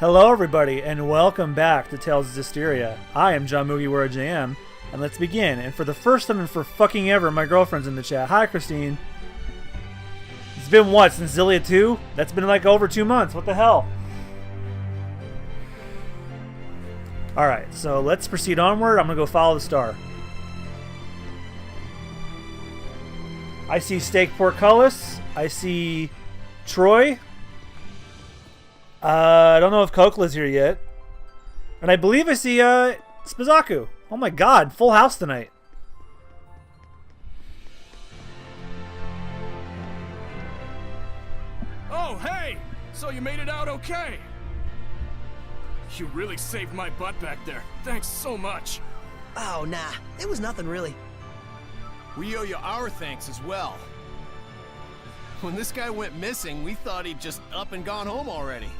Hello everybody and welcome back to Tales of Zestiria. I am John MugiwaraJM, and let's begin. And for the first time and for fucking ever, my girlfriend's in the chat. Hi Christine. It's been what, since Zestiria 2? That's been like over 2 months. What the hell? Alright, so let's proceed onward. I'm gonna go follow the star. I see steak portcullis. I see Troy. I don't know if Kokola's here yet. And I believe I see Spazaku. Oh my god, full house tonight. Oh, hey! So you made it out okay? You really saved my butt back there. Thanks so much. Oh, nah. It was nothing really. We owe you our thanks as well. When this guy went missing, we thought he'd just up and gone home already.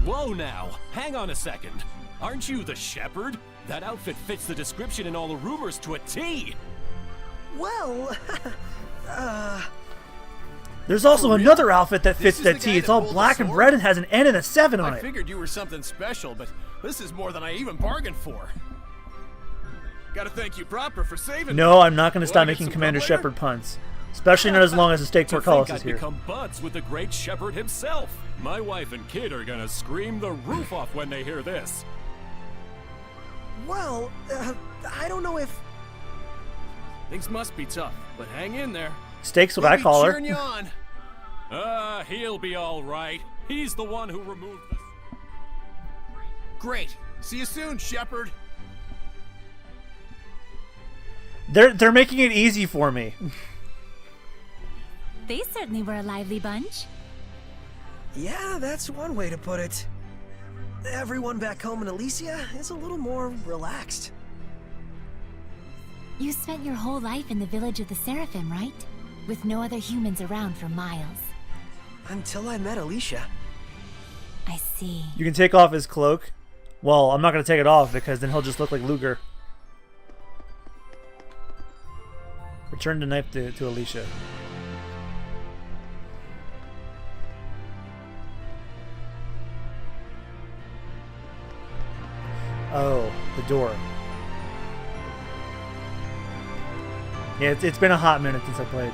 Whoa now, hang on a second. Aren't you the shepherd? That outfit fits the description in all the rumors to a T. Well, There's also another outfit that fits that T. It's all black and red and has an N and a 7 on I it. figured you were something special, but this is more than I even bargained for. Gotta thank you proper for saving me. No, I'm not going to Will I stop get making some Commander grub later? Shepard puns. Especially not as long as the steak To portcullis think is I'd here. become buds with the great shepherd himself. My wife and kid are gonna scream the roof off when they hear this. well, I don't know if... Things must be tough, but hang in there. Steak's what We'll I be call her. cheering you on. He'll be all right. He's the one who removed the... Great. See you soon, shepherd. They're making it easy for me. They certainly were a lively bunch. Yeah, that's one way to put it. Everyone back home in Elysia is a little more relaxed. You spent your whole life in the village of the Seraphim, right? With no other humans around for miles. Until I met Alicia. I see. You can take off his cloak. Well, I'm not going to take it off because then he'll just look like Luger. Return the knife to Alicia. Oh, the door. Yeah, it's been a hot minute since I played.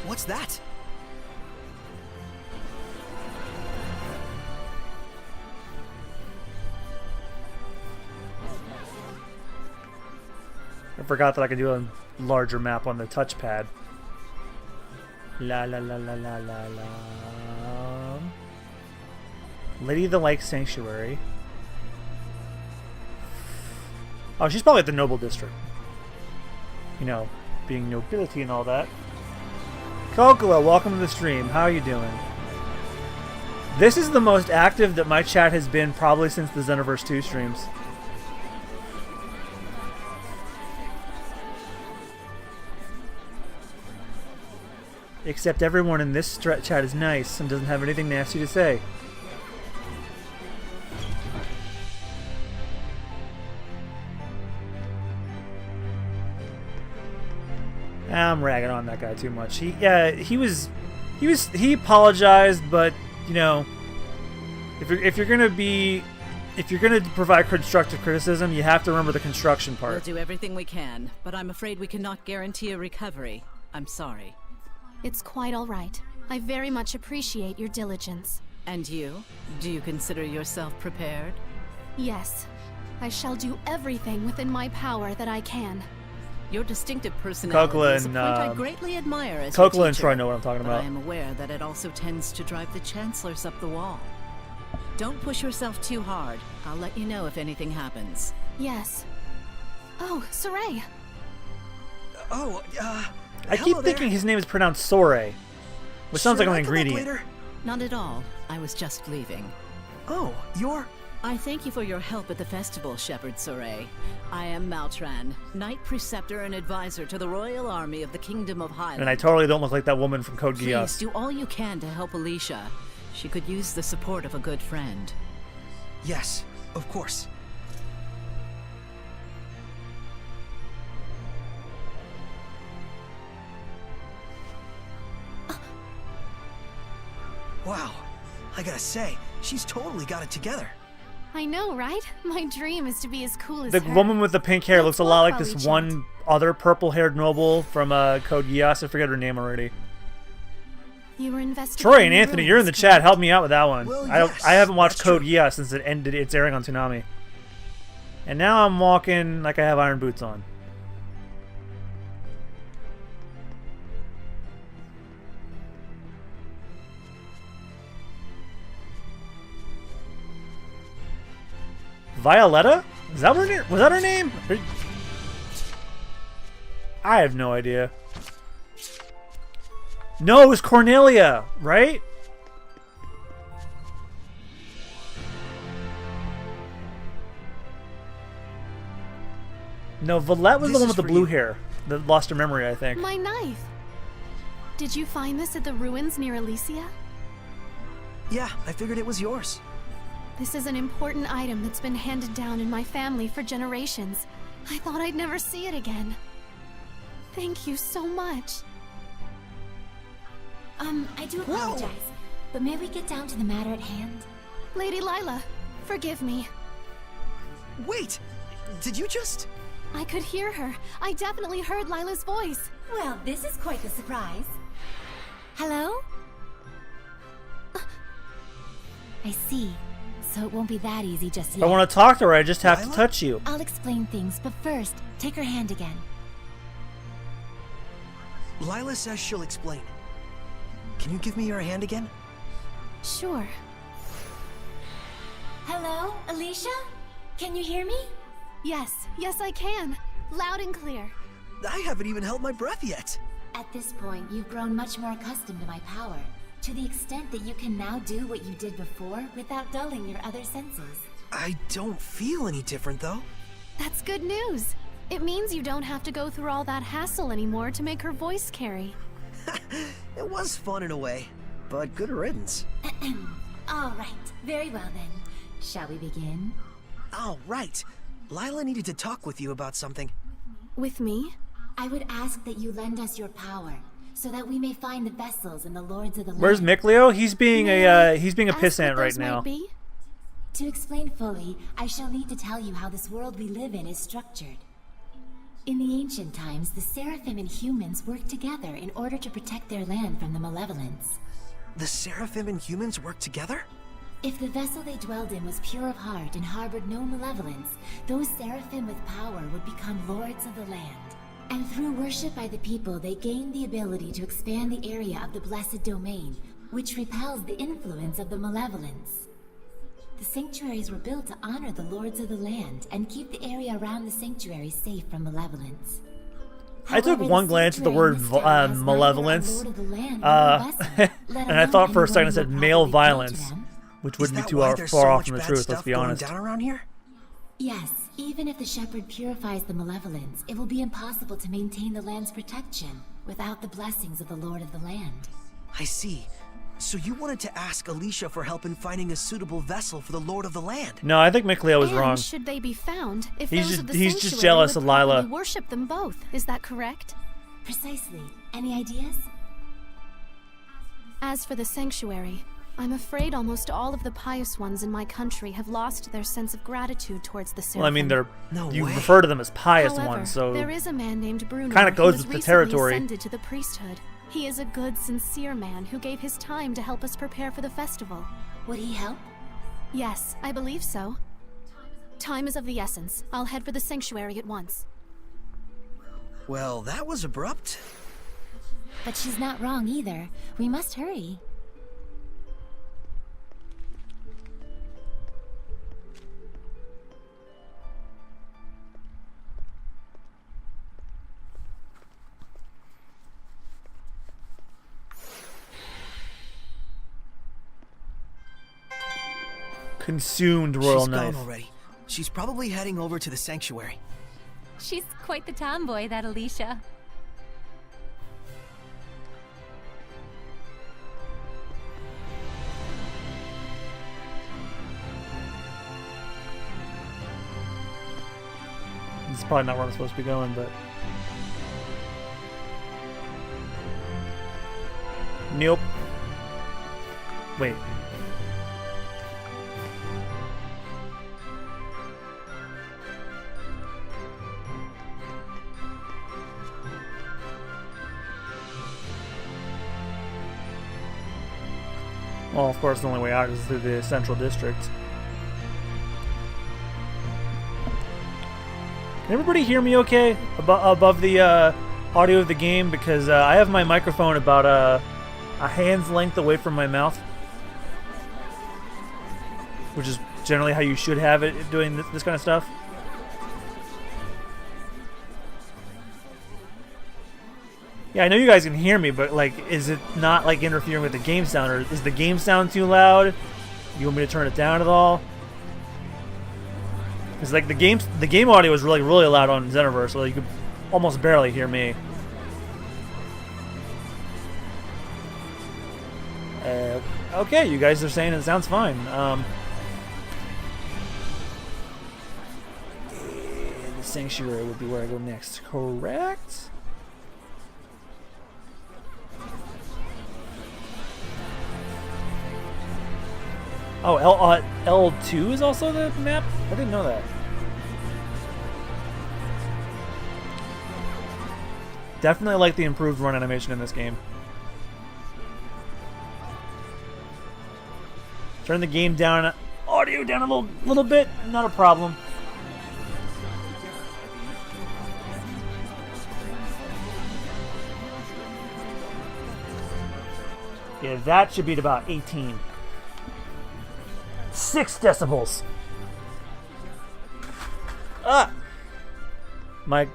What's that? I forgot that I could do a larger map on the touchpad. La la la la la la la. Lady of the Lake Sanctuary. Oh, she's probably at the Noble District. You know, being nobility and all that. Kokola, welcome to the stream. How are you doing? This is the most active that my chat has been probably since the Xenoverse 2 streams. Except everyone in this chat is nice and doesn't have anything nasty to say. I'm ragging on that guy too much. He apologized, but you know, if you're gonna provide constructive criticism, you have to remember the construction part. We'll do everything we can, but I'm afraid we cannot guarantee a recovery. I'm sorry. It's quite all right. I very much appreciate your diligence. And you? Do you consider yourself prepared? Yes, I shall do everything within my power that I can. Your distinctive personality Kokola is a and, point I greatly admire as Kokola your and teacher, Troy know what I'm talking but about. I am aware that it also tends to drive the chancellors up the wall. Don't push yourself too hard. I'll let you know if anything happens. Yes. Oh, Saray. Oh, I keep thinking his name is pronounced Sore, which sounds like an Should I come back ingredient. later? Not at all. I was just leaving. Oh, you're... I thank you for your help at the festival, Shepherd Soray. I am Maltran, Knight Preceptor and Advisor to the Royal Army of the Kingdom of Highland. And I totally don't look like that woman from Code Please Geass. do all you can to help Alicia. She could use the support of a good friend. Yes, of course. Wow. I gotta say, she's totally got it together. I know, right? My dream is to be as cool as The her. woman with the pink hair looks a lot like Let's this walk while we one other purple-haired noble from Code Geass. I forget her name already. You were investigating Troy and the Anthony, you're in the ruins, chat. correct? Help me out with that one. Well, I haven't watched that's Code true. Geass since it ended. It's airing on Toonami. And now I'm walking like I have iron boots on. Violetta? Is that her name? Was that her name? I have no idea. No, it was Cornelia, right? No, Valette was the This one is with the for blue you. hair that lost her memory, I think. My knife. Did you find this at the ruins near Elysia? Yeah, I figured it was yours. This is an important item that's been handed down in my family for generations. I thought I'd never see it again. Thank you so much. I do apologize, but may we get down to the matter at hand? Lady Lila, forgive me. Wait! Did you just... I could hear her. I definitely heard Lila's voice. Well, this is quite the surprise. Hello? I see. So it won't be that easy just If yet. I want to talk to her, I just have to Lila? touch you. I'll explain things, but first, take her hand again. Lila says she'll explain. Can you give me your hand again? Sure. Hello, Alicia? Can you hear me? Yes, I can. Loud and clear. I haven't even held my breath yet. At this point, you've grown much more accustomed to my power, to the extent that you can now do what you did before without dulling your other senses. I don't feel any different, though. That's good news. It means you don't have to go through all that hassle anymore to make her voice carry. It was fun in a way, but good riddance. All right, very well then. Shall we begin? Oh, right. Lila needed to talk with you about something. With me? I would ask that you lend us your power, so that we may find the vessels and the lords of the Where's land. Micleo? He's being a Ask pissant what right those might now. be? To explain fully, I shall need to tell you how this world we live in is structured. In the ancient times, the Seraphim and humans worked together in order to protect their land from the malevolence. The Seraphim and humans work together? If the vessel they dwelled in was pure of heart and harbored no malevolence, those Seraphim with power would become lords of the land. And through worship by the people, they gained the ability to expand the area of the Blessed Domain, which repels the influence of the malevolence. The sanctuaries were built to honor the lords of the land and keep the area around the sanctuary safe from malevolence. I took However, one the glance at the sanctuary word mystery has neither a malevolence, lord of the land nor a vessel, let and I thought alone for a second anyone it said who male probably built violence, them. which Is wouldn't be that too why there's far so off much from the bad truth, let's stuff be going honest. down around here? Yes, even if the shepherd purifies the malevolence, it will be impossible to maintain the land's protection without the blessings of the Lord of the Land. I see. So you wanted to ask Alicia for help in finding a suitable vessel for the Lord of the Land? No, I think Micleo was And wrong. should they be found, if He's those just- of the he's just sanctuary jealous would of Lila. properly worship them both. Is that correct? Precisely. Any ideas? As for the sanctuary, I'm afraid almost all of the pious ones in my country have lost their sense of gratitude towards the Seraphim. Well, I mean, No you way. refer to them as pious However, ones, so there is a man named Bruno kinda who goes was with the recently territory. ascended to the priesthood. He is a good, sincere man who gave his time to help us prepare for the festival. Would he help? Yes, I believe so. Time is of the essence. I'll head for the sanctuary at once. Well, that was abrupt. But she's not wrong either. We must hurry. consumed royal She's knife. gone already. She's probably heading over to the sanctuary. She's quite the tomboy, that Alicia. This is probably not where I'm supposed to be going, but nope. Wait. Well, of course, the only way out is through the central district. Can everybody hear me okay above the audio of the game? Because I have my microphone about a hand's length away from my mouth, which is generally how you should have it doing this kind of stuff. Yeah, I know you guys can hear me, but like, is it not like interfering with the game sound, or is the game sound too loud? You want me to turn it down at all? Because like the game audio is really loud on Xenoverse, so you could almost barely hear me. Okay, you guys are saying it sounds fine. The Sanctuary would be where I go next, correct? Oh, L2 is also the map? I didn't know that. Definitely like the improved run animation in this game. Turn the game down, audio down a little bit, not a problem. Yeah, that should be at about 18. 6 decibels. Ah! My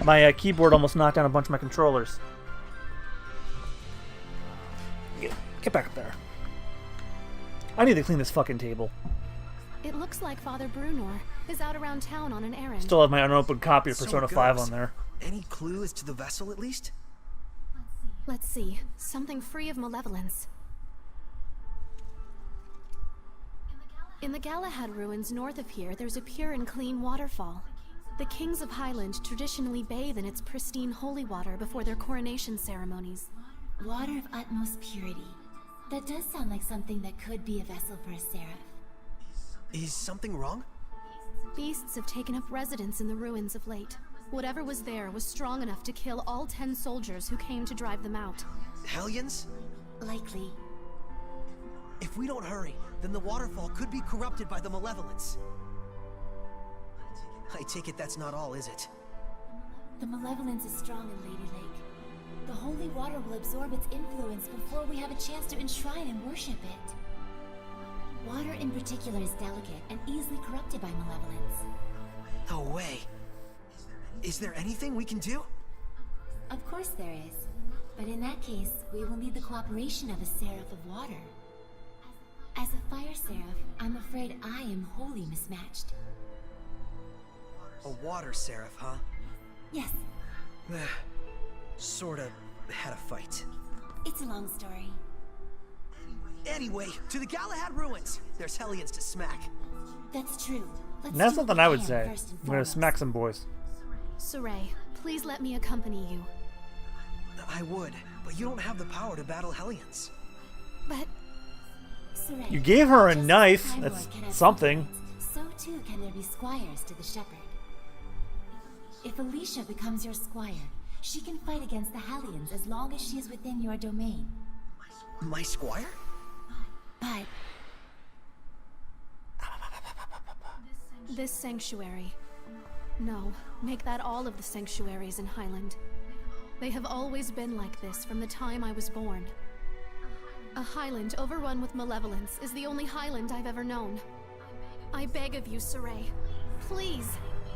my keyboard almost knocked down a bunch of my controllers. Get back up there. I need to clean this fucking table. It looks like Father Brunor is out around town on an errand. Still have my unopened copy of Persona 5 on there. Any clue as to the vessel, at least? Let's see. Something free of malevolence. In the Galahad ruins north of here, there's a pure and clean waterfall. The kings of Highland traditionally bathe in its pristine holy water before their coronation ceremonies. Water of utmost purity. That does sound like something that could be a vessel for a seraph. Is something wrong? Beasts have taken up residence in the ruins of late. Whatever was there was strong enough to kill all 10 soldiers who came to drive them out. Hellions? Likely. If we don't hurry, then the waterfall could be corrupted by the malevolence. I take it that's not all, is it? The malevolence is strong in Lady Lake. The holy water will absorb its influence before we have a chance to enshrine and worship it. Water in particular is delicate and easily corrupted by malevolence. No way. Is there anything we can do? Of course there is. But in that case, we will need the cooperation of a seraph of water. As a fire seraph, I'm afraid I am wholly mismatched. A water seraph, huh? Yes, Sorta had a fight. it's a long story. Anyway, to the Galahad ruins. There's Hellions to smack. That's true. Let's And that's do what something we I would can say. first and I'm gonna foremost. smack some boys. Saray, please let me accompany you. I would, but you don't have the power to battle Hellions. But Saray, You gave her a just as knife. Time That's Lord can have something. supplements, so too can there be squires to the shepherd. If Alicia becomes your squire, she can fight against the Hellions as long as she is within your domain. My squire? But this sanctuary. No, make that all of the sanctuaries in Highland. They have always been like this from the time I was born. A Highland overrun with malevolence is the only Highland I've ever known. I beg of you, Saray, please,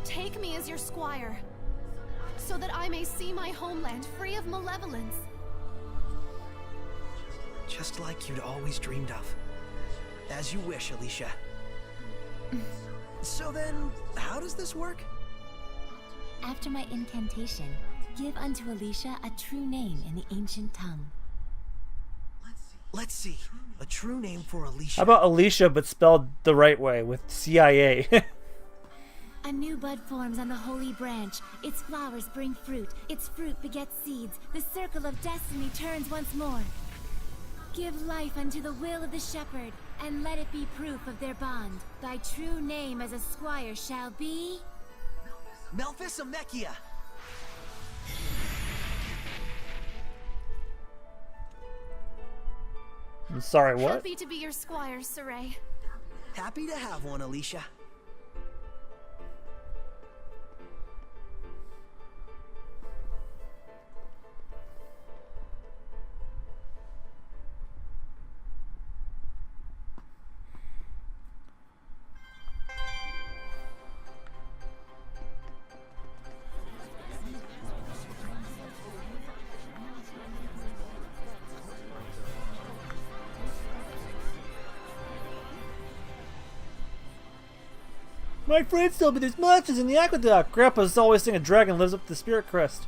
take me as your squire, so that I may see my homeland free of malevolence. Just like you'd always dreamed of. As you wish, Alicia. So then, how does this work? after my incantation, give unto Alicia a true name in the ancient tongue. Let's see. A true name for Alicia. How about Alicia, but spelled the right way, with CIA? A new bud forms on the holy branch. Its flowers bring fruit. Its fruit begets seeds. The circle of destiny turns once more. Give life unto the will of the shepherd, and let it be proof of their bond. Thy true name as a squire shall be... Melphisamechia. I'm sorry, what? Happy to be your squire, Saray. Happy to have one, Alicia. My friends told me there's monsters in the aqueduct. Grandpa's always saying a dragon lives up the spirit crest.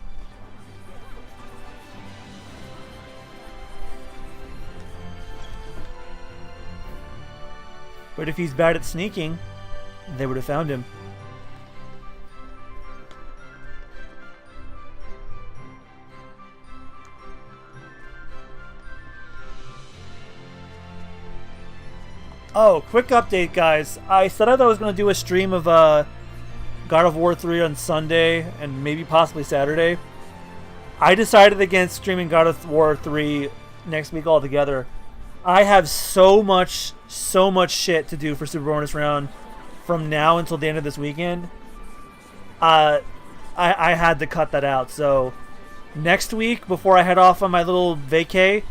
But if he's bad at sneaking, they would have found him. Oh, quick update, guys. I said I was going to do a stream of God of War 3 on Sunday and maybe possibly Saturday. I decided against streaming God of War 3 next week altogether. I have so much shit to do for Super Bonus Round from now until the end of this weekend. I had to cut that out. So next week, before I head off on my little vacay,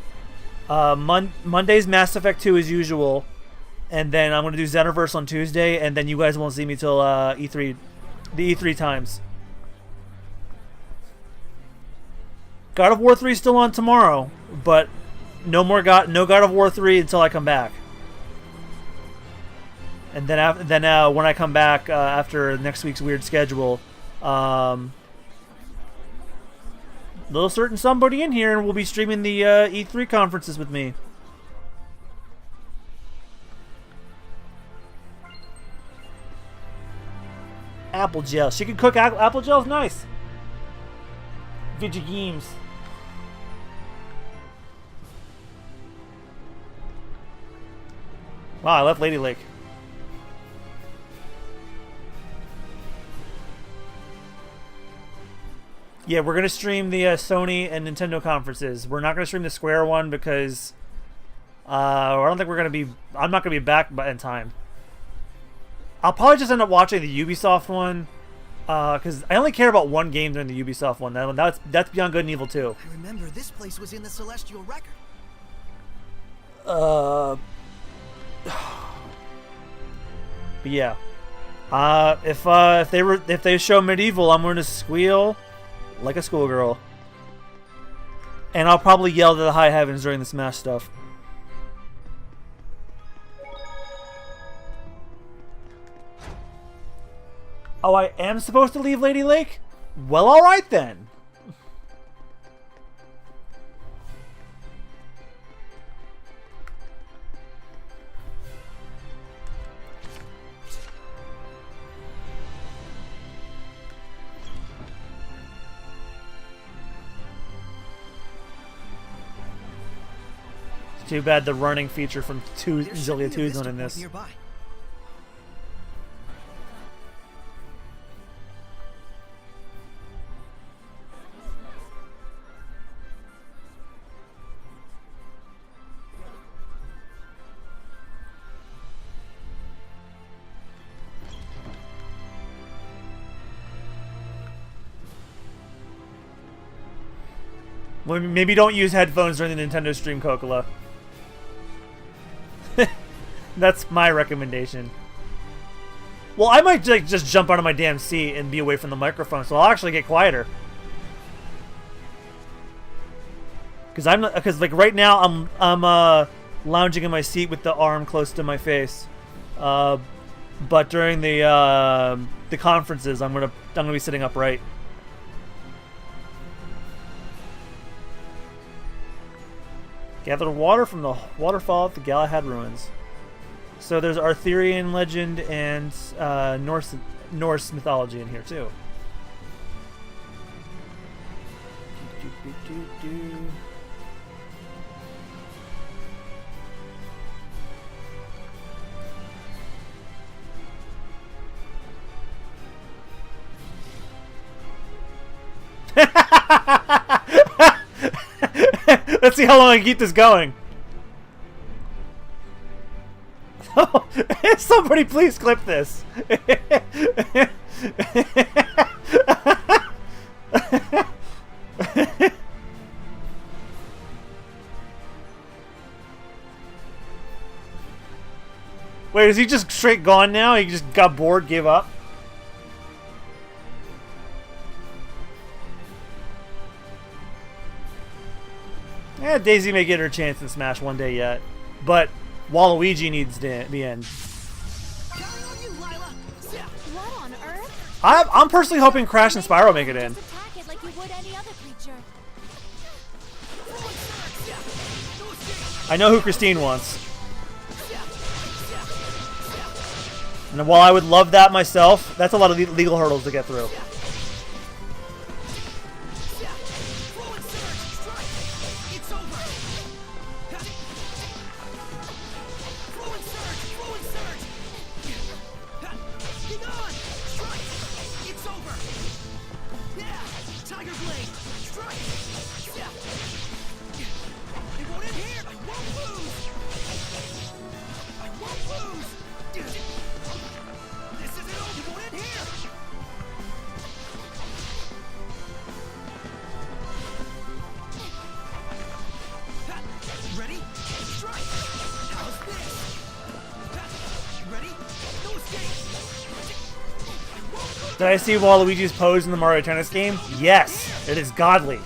Monday's Mass Effect 2 as usual. And then I'm going to do Xenoverse on Tuesday, and then you guys won't see me till E3, the E3 times. God of War 3 is still on tomorrow, but no God of War 3 until I come back. And then when I come back after next week's weird schedule, little certain somebody in here and will be streaming the E3 conferences with me. Apple gel. She can cook apple gels. Nice. Vidya games. Wow, I left Lady Lake. Yeah, we're gonna stream the Sony and Nintendo conferences. We're not gonna stream the Square one because I don't think we're gonna be. I'm not gonna be back in time. I'll probably just end up watching the Ubisoft one, because I only care about one game during the Ubisoft one. That's Beyond Good and Evil 2. I remember this place was in the Celestial Record. But yeah, if they show Medieval, I'm going to squeal like a schoolgirl, and I'll probably yell to the high heavens during the Smash stuff. Oh, I am supposed to leave Lady Lake? Well, alright then. It's too bad the running feature from Zillia 2 is not in this. Nearby. Well, maybe don't use headphones during the Nintendo stream, Cocola. That's my recommendation. Well, I might just jump out of my damn seat and be away from the microphone, so I'll actually get quieter. Because like right now I'm lounging in my seat with the arm close to my face. But during the conferences, I'm gonna be sitting upright. Gather water from the waterfall at the Galahad ruins. So there's Arthurian legend and Norse mythology in here too. Let's see how long I can keep this going. Somebody please clip this. Wait, is he just straight gone now? He just got bored, gave up? Yeah, Daisy may get her chance in Smash one day yet, but Waluigi needs to be in. What on earth? I'm personally hoping Crash and Spyro make it in. Just attack it like you would any other creature. I know who Christine wants. And while I would love that myself, that's a lot of legal hurdles to get through. Did I see Waluigi's pose in the Mario Tennis game? Yes! It is godly.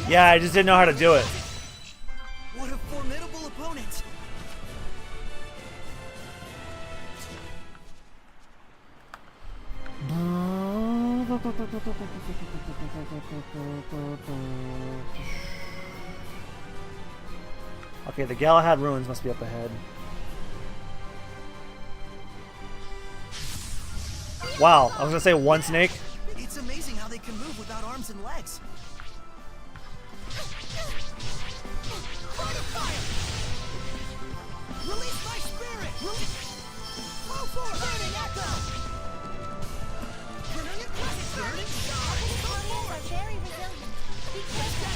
Yeah, I just didn't know how to do it. What a formidable opponent. Okay, the Galahad ruins must be up ahead. Wow, I was gonna say one snake. It's amazing how they can move without arms and legs. Release my spirit! Go for it! Burning echo! Brilliant burning star! Go for it! Very resilient. Be careful.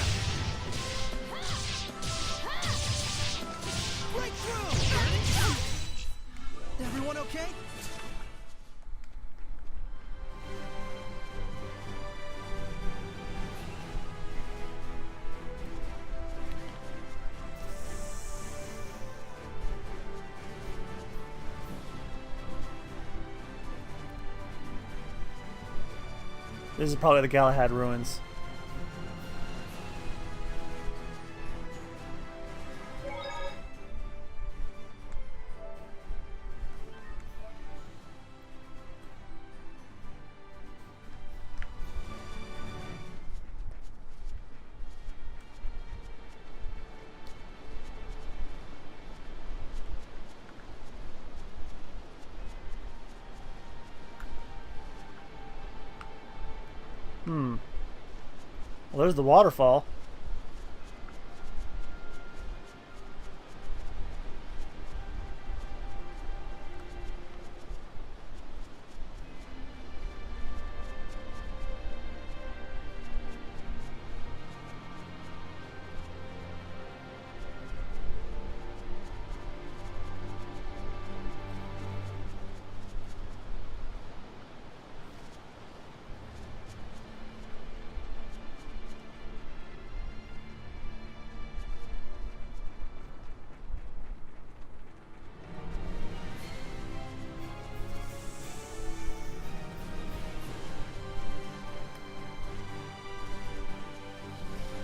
Breakthrough! Burning star! Everyone okay? This is probably the Galahad ruins. Well, there's the waterfall.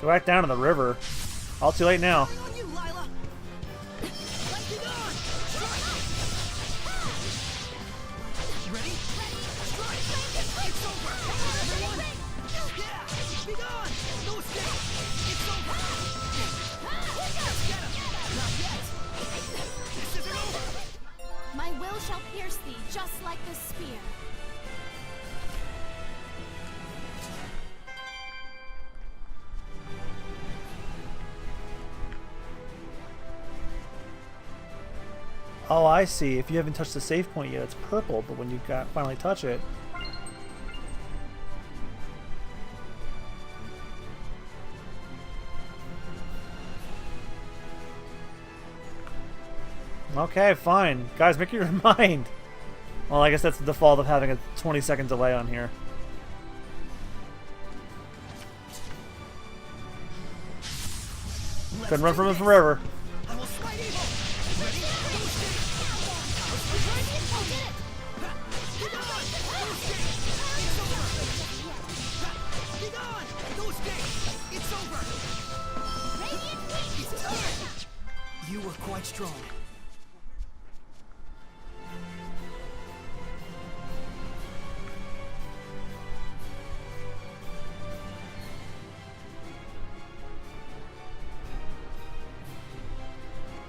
Go back down to the river. All too late now. Be gone! No escape! It's over! Let's get him! Not yet! This isn't over! My will shall pierce thee, just like the spear. Oh, I see. If you haven't touched the save point yet, it's purple, but when you finally touch it... Okay, fine. Guys, make your mind. Well, I guess that's the default of having a 20-second delay on here. Couldn't run from him forever. I will smite evil! Ready? Be gone! No escape! It's over! Be gone! No escape! It's over! It's time! You were quite strong.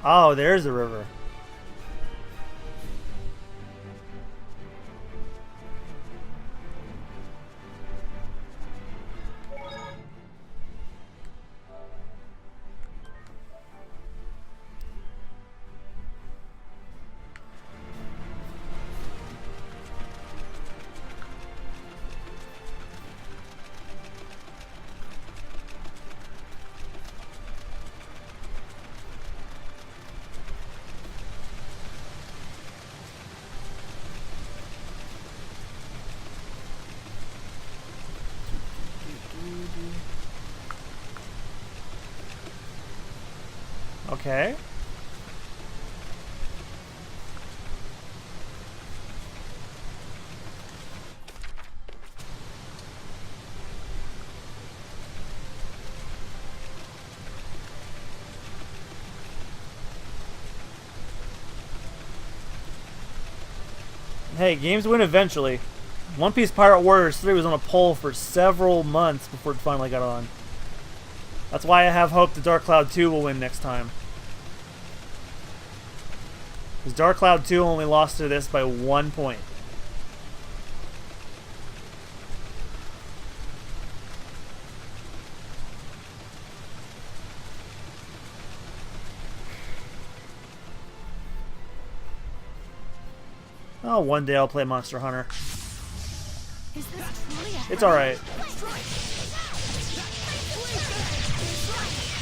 Oh, there's the river. Okay. Hey, games win eventually. One Piece Pirate Warriors 3 was on a poll for several months before it finally got on. That's why I have hope that Dark Cloud 2 will win next time. Because Dark Cloud 2 only lost to this by 1 point. Oh, one day I'll play Monster Hunter. Is this truly a It's alright.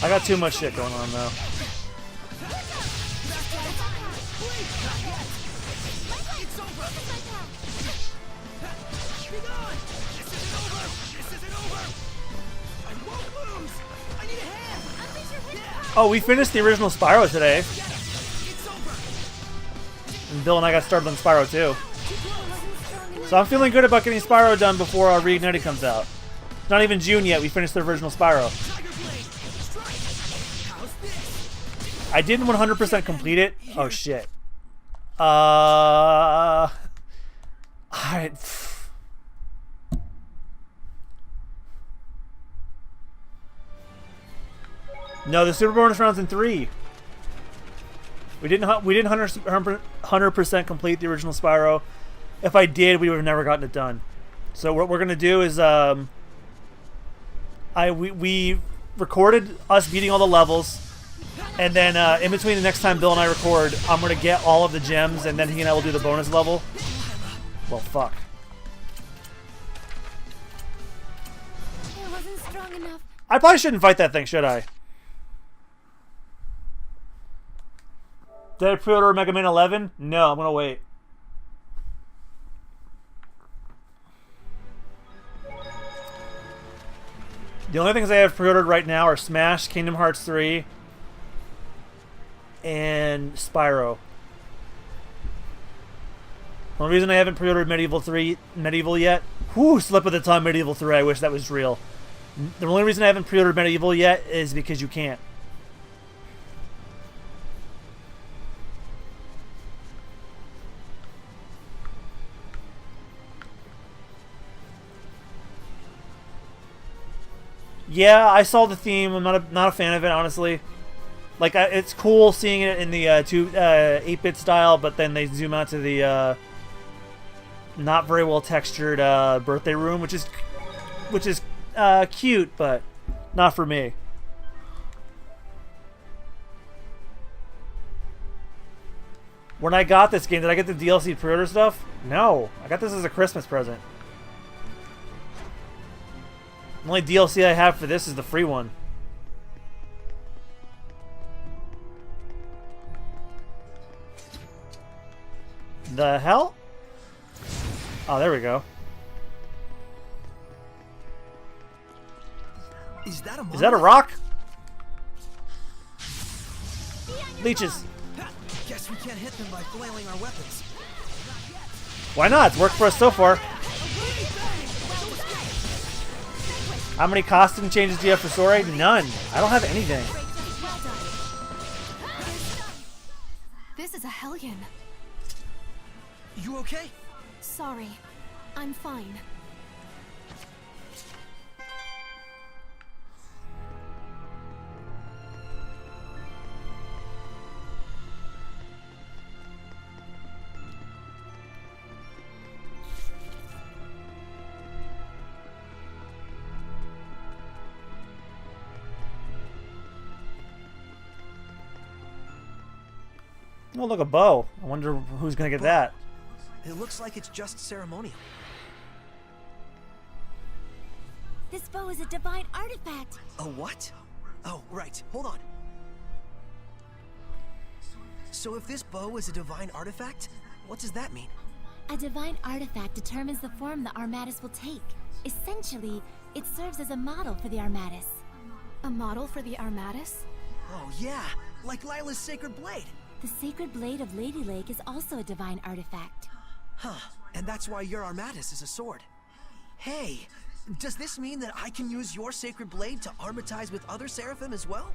I got too much shit going on though. Oh, we finished the original Spyro today. And Bill and I got started on Spyro too. So I'm feeling good about getting Spyro done before our Reignited comes out. It's not even June yet, we finished the original Spyro. I didn't 100% complete it. Oh shit. No, the Super Bonus round's in 3. We didn't 100% complete the original Spyro. If I did, we would have never gotten it done. So what we're gonna do is we recorded us beating all the levels, and then in between the next time Bill and I record, I'm gonna get all of the gems, and then he and I will do the bonus level. Well, fuck. It wasn't strong enough. I probably shouldn't fight that thing, should I? Did I pre-order Mega Man 11? No, I'm gonna wait. The only things I have pre-ordered right now are Smash, Kingdom Hearts 3, and Spyro. The only reason I haven't pre-ordered Medieval yet, whoo, slip of the tongue, Medieval 3, I wish that was real. The only reason I haven't pre-ordered Medieval yet is because you can't. Yeah, I saw the theme. I'm not a fan of it, honestly. Like, it's cool seeing it in the 8-bit style, but then they zoom out to the not very well textured birthday room, which is cute, but not for me. When I got this game, did I get the DLC pre-order stuff? No, I got this as a Christmas present. The only DLC I have for this is the free one. The hell? Oh, there we go. Is that a Is that a rock? Leeches. Guess we can't hit them by flailing our weapons. Why not? It's worked for us so far. How many costume changes do you have for Sora? None. I don't have anything. This is a hellion. You okay? Sorry. I'm fine. Oh, look, a bow. I wonder who's going to get that. It looks like it's just ceremonial. This bow is a divine artifact. A what? Oh, right. Hold on. So if this bow is a divine artifact, what does that mean? A divine artifact determines the form the Armatus will take. Essentially, it serves as a model for the Armatus. A model for the Armatus? Oh, yeah. Like Lila's sacred blade. The sacred blade of Lady Lake is also a divine artifact. Huh. And that's why your Armatus is a sword. Hey, does this mean that I can use your sacred blade to armatize with other seraphim as well?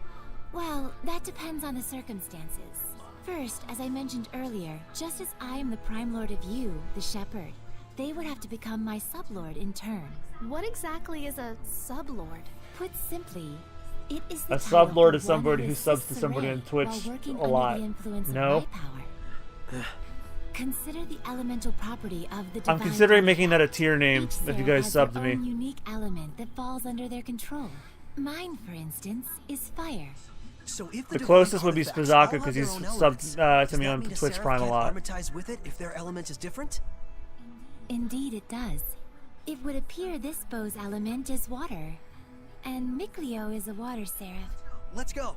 Well, that depends on the circumstances. First, as I mentioned earlier, just as I am the Prime Lord of you, the Shepherd, they would have to become my sublord in turn. What exactly is a sublord? Put simply, it is the A title sublord for is somebody one who assists subs to somebody Saray on Twitch while working a under lot. the influence No? of my power. Consider the elemental property of the divine I'm considering making that a artifact. tier name Each if you seraph guys has sub to their me. own unique element that falls under their control. Mine, for instance, is fire. So if The divine closest would be artifacts Spizzaku all have because their he's own subbed elements, to does me that on mean a Twitch seraph Prime a can't lot. armatize with it if their element is different? Indeed, it does. It would appear this bow's element is water, and Mikleo is a water seraph. Let's go.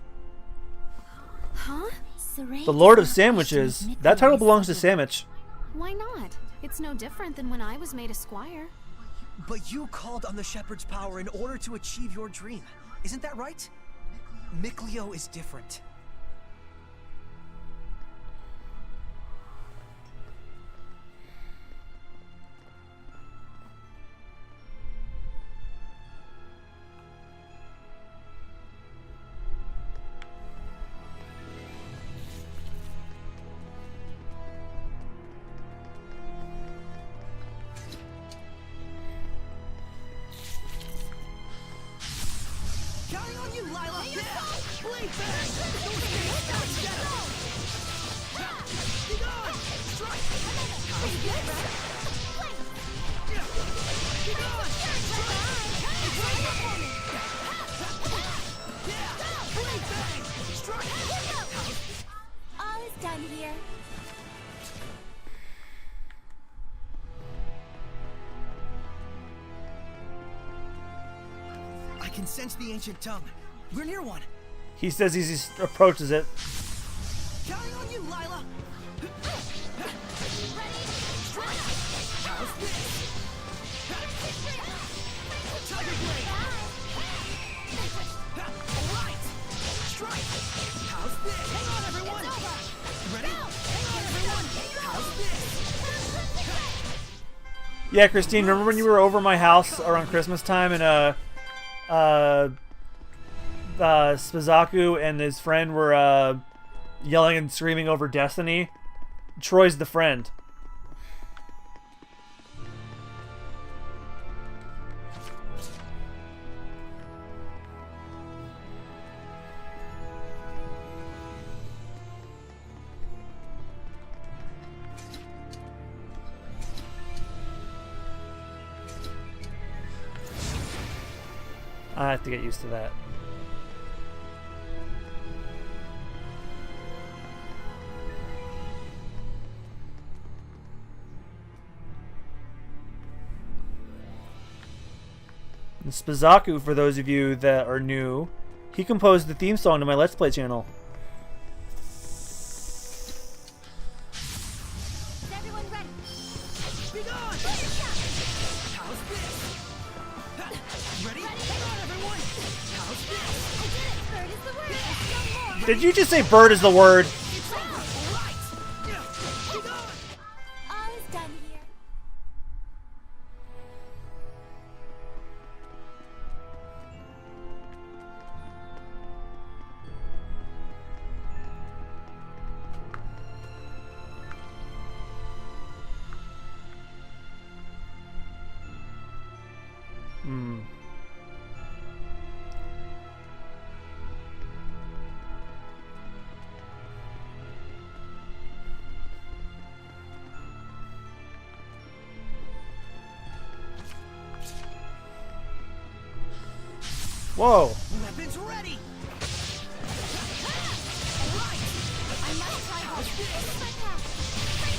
Huh? Saray The Lord of does not wish to Sandwiches. make That Mikleo title his belongs to sublord. Sandwich. Why not? It's no different than when I was made a squire. But you called on the shepherd's power in order to achieve your dream. Isn't that right? Mikleo is different. Counting on you, Lila! Blade bang! Get on! Strike! Get on! Blade bang! Strike! All is done here. I can sense the ancient tongue. We're near one. He says he approaches it. Counting on you, Lila! Strike! How's this? Tiger Blade! Alright! Strike! How's this? Hang on, everyone! Ready? Hang on, everyone! How's this? Yeah, Christine, remember when you were over my house around Christmas time and Spizzaku and his friend were yelling and screaming over Destiny? Troy's the friend. I have to get used to that. And Spazaku, for those of you that are new, he composed the theme song to my Let's Play channel. Is everyone ready? Be gone! How's this? Ready? Hang on, everyone! How's this? I did it! Bird is the word! No more! Did you just say bird is the word? It's over! All right! Be gone! All is done here. Hmm. Whoa. Weapons ready! I must try harder. This is my path.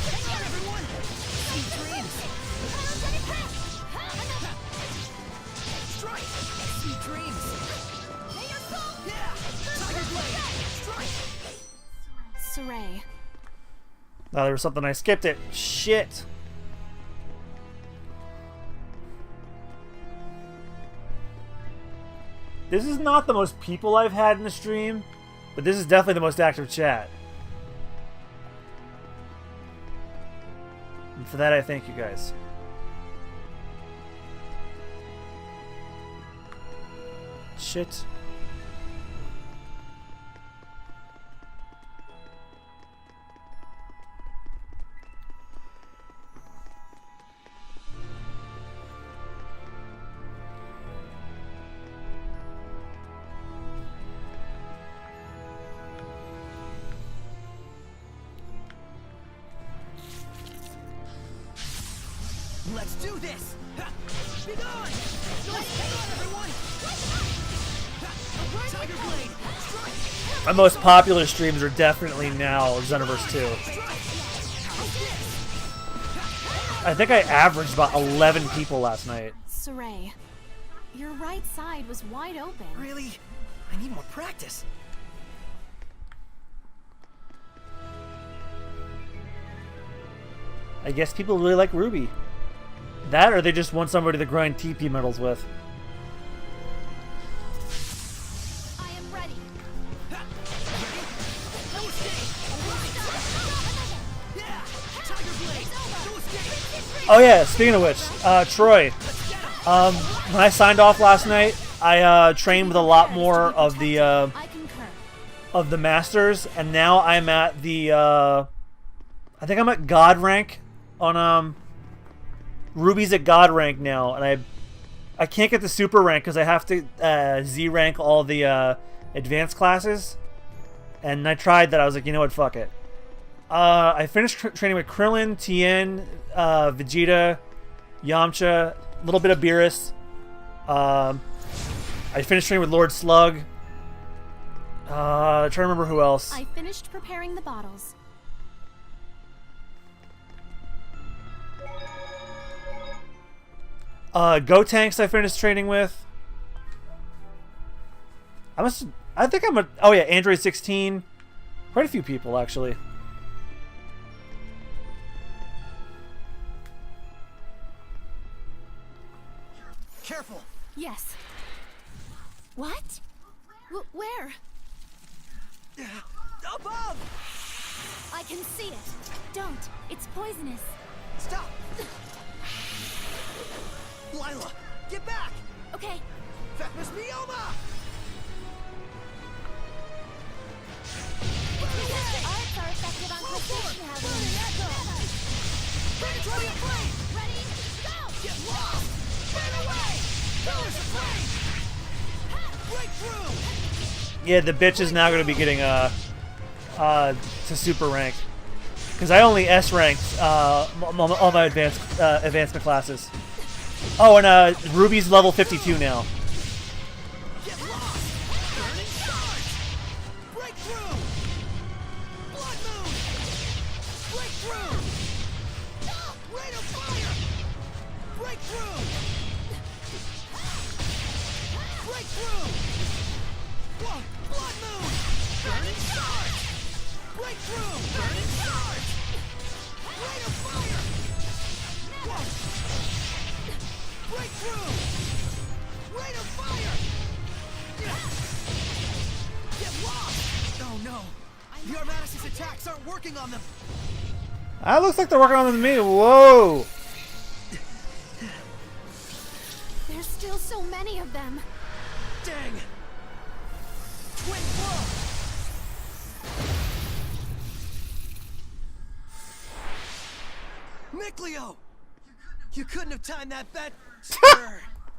Hang on, everyone! Sweet dreams! Strike! Sweet dreams! Yeah! Tiger blade! Strike! Saray. Oh, there was something I skipped it. Shit. This is not the most people I've had in the stream, but this is definitely the most active chat. And for that, I thank you guys. Shit. Let's do this! Ha! Be gone! Hang on, everyone! Ha! Tiger blade! Strike! My most popular streams are definitely now Xenoverse 2. I think I averaged about 11 people last night. Saray. Your right side was wide open. Really? I need more practice. I guess people really like Ruby. That, or they just want somebody to grind TP medals with. I am ready. Ha! Ready? No escape! Yeah! Tiger blade! No escape! Oh yeah, speaking of which, Troy, when I signed off last night, I trained with a lot more of the I concur. masters, and now I'm at the I think I'm at God rank on Ruby's at God rank now, and I can't get the super rank because I have to Z rank all the advanced classes. And I tried that. I was like, you know what, fuck it. I finished training with Krillin, Tien, Vegeta, Yamcha, a little bit of Beerus. I finished training with Lord Slug. Trying to remember who else. I finished preparing the bottles. Gotenks I finished training with. I think I'm oh yeah, Android 16. Quite a few people, actually. Careful! Yes. What? Where? Above! I can see it. Don't. It's poisonous. Stop! Lila, get back! Okay. Vecna's Mioma! Arts are effective on precision, however. Predatory flame! Ready? Go! Get lost! Burn away! Pillars of flame! Breakthrough! Yeah, the bitch is now going to be getting to super rank, because I only S ranked all my advancement classes. Oh, and Ruby's level 52 now. through! Rate of fire! Get lost! Oh no! The Armatus' attacks aren't working on them! That looks like they're working on them to me. Whoa! There's still so many of them. Dang! Twin blow! Mikleo! You couldn't have timed that better!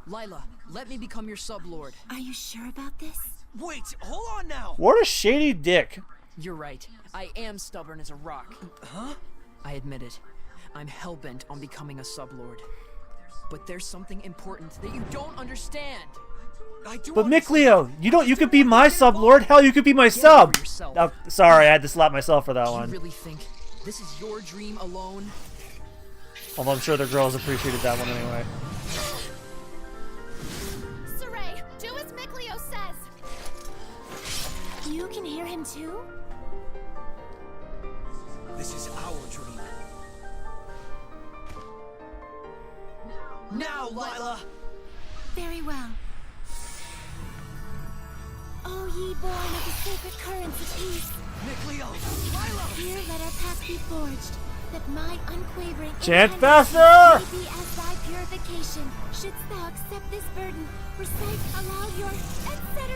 Lila, let me become your sublord. Are you sure about this? Wait, hold on now! What a shady dick. You're right. I am stubborn as a rock. Huh? I admit it. I'm hellbent on becoming a sublord. But there's something important that you don't understand. I do But understand. Mikleo, you could be my sub-lord. Hell, you could be my sub. over yourself. Oh, sorry, I had to slap myself for that Do you one. really think this is your dream alone? Although I'm sure the girls appreciated that one anyway. Saray, do as Mikleo says. You can hear him too? This is our dream. Now, Lila! Very well. O ye born of the sacred currents of peace, Mikleo! Lila! here let our path be forged, that my unquavering Chant independence faster! may be as thy purification. Shouldst thou accept this burden, recite aloud your etc.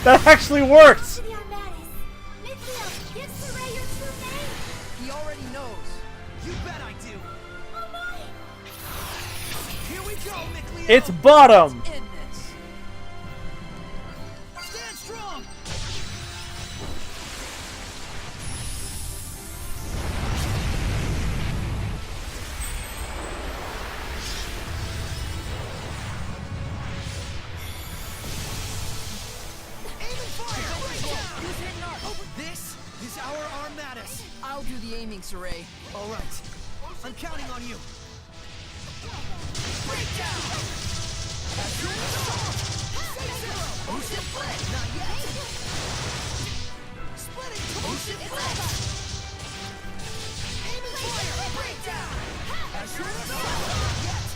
That actually works. To the Armatus. Mikleo, give Saray your true name. He already knows. You bet I do! Oh my! Here we go, Mikleo! It's bottom. In this. Stand strong! Aim and fire! Right down! Who's hitting our... This is our Armatus! I'll do the aiming, Saray. All right. I'm counting on you. Break down! Ocean split! Not yet! Splitting! Ocean split! Aim and fire! Break down! Not yet!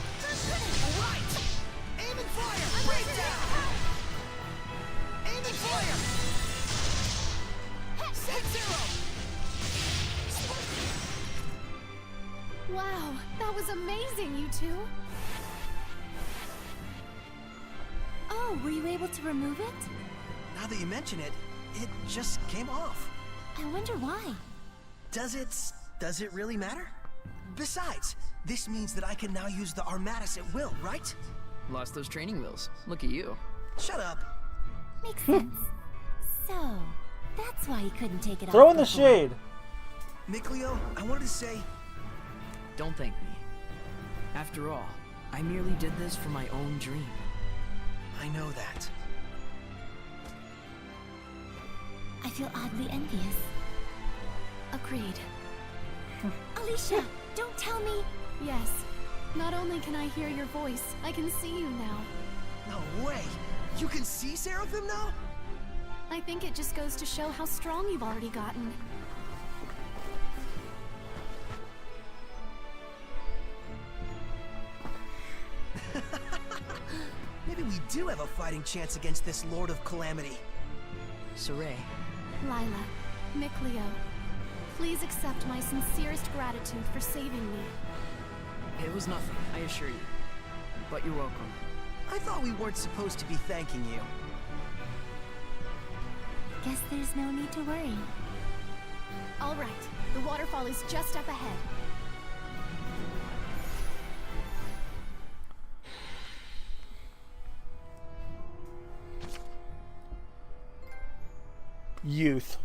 All right! Aim and fire! Break down! Aim and fire! Set zero! Wow, that was amazing, you two. Oh, were you able to remove it? Now that you mention it, it just came off. I wonder why. Does it really matter? Besides, this means that I can now use the Armatus at will, right? Lost those training wheels. Look at you. Shut up. Makes sense. So, that's why you couldn't take it off. Throw in the before. shade. Mikleo, I wanted to say, Don't thank me. After all, I merely did this for my own dream. I know that. I feel oddly envious. Agreed. Alicia, don't tell me. Yes. Not only can I hear your voice, I can see you now. No way. You can see Seraphim now? I think it just goes to show how strong you've already gotten. Maybe we do have a fighting chance against this Lord of Calamity. Saray, Lila, Mikleo, please accept my sincerest gratitude for saving me. it was nothing, I assure you. But you're welcome. I thought we weren't supposed to be thanking you. Guess there's no need to worry. All right, the waterfall is just up ahead. Youth.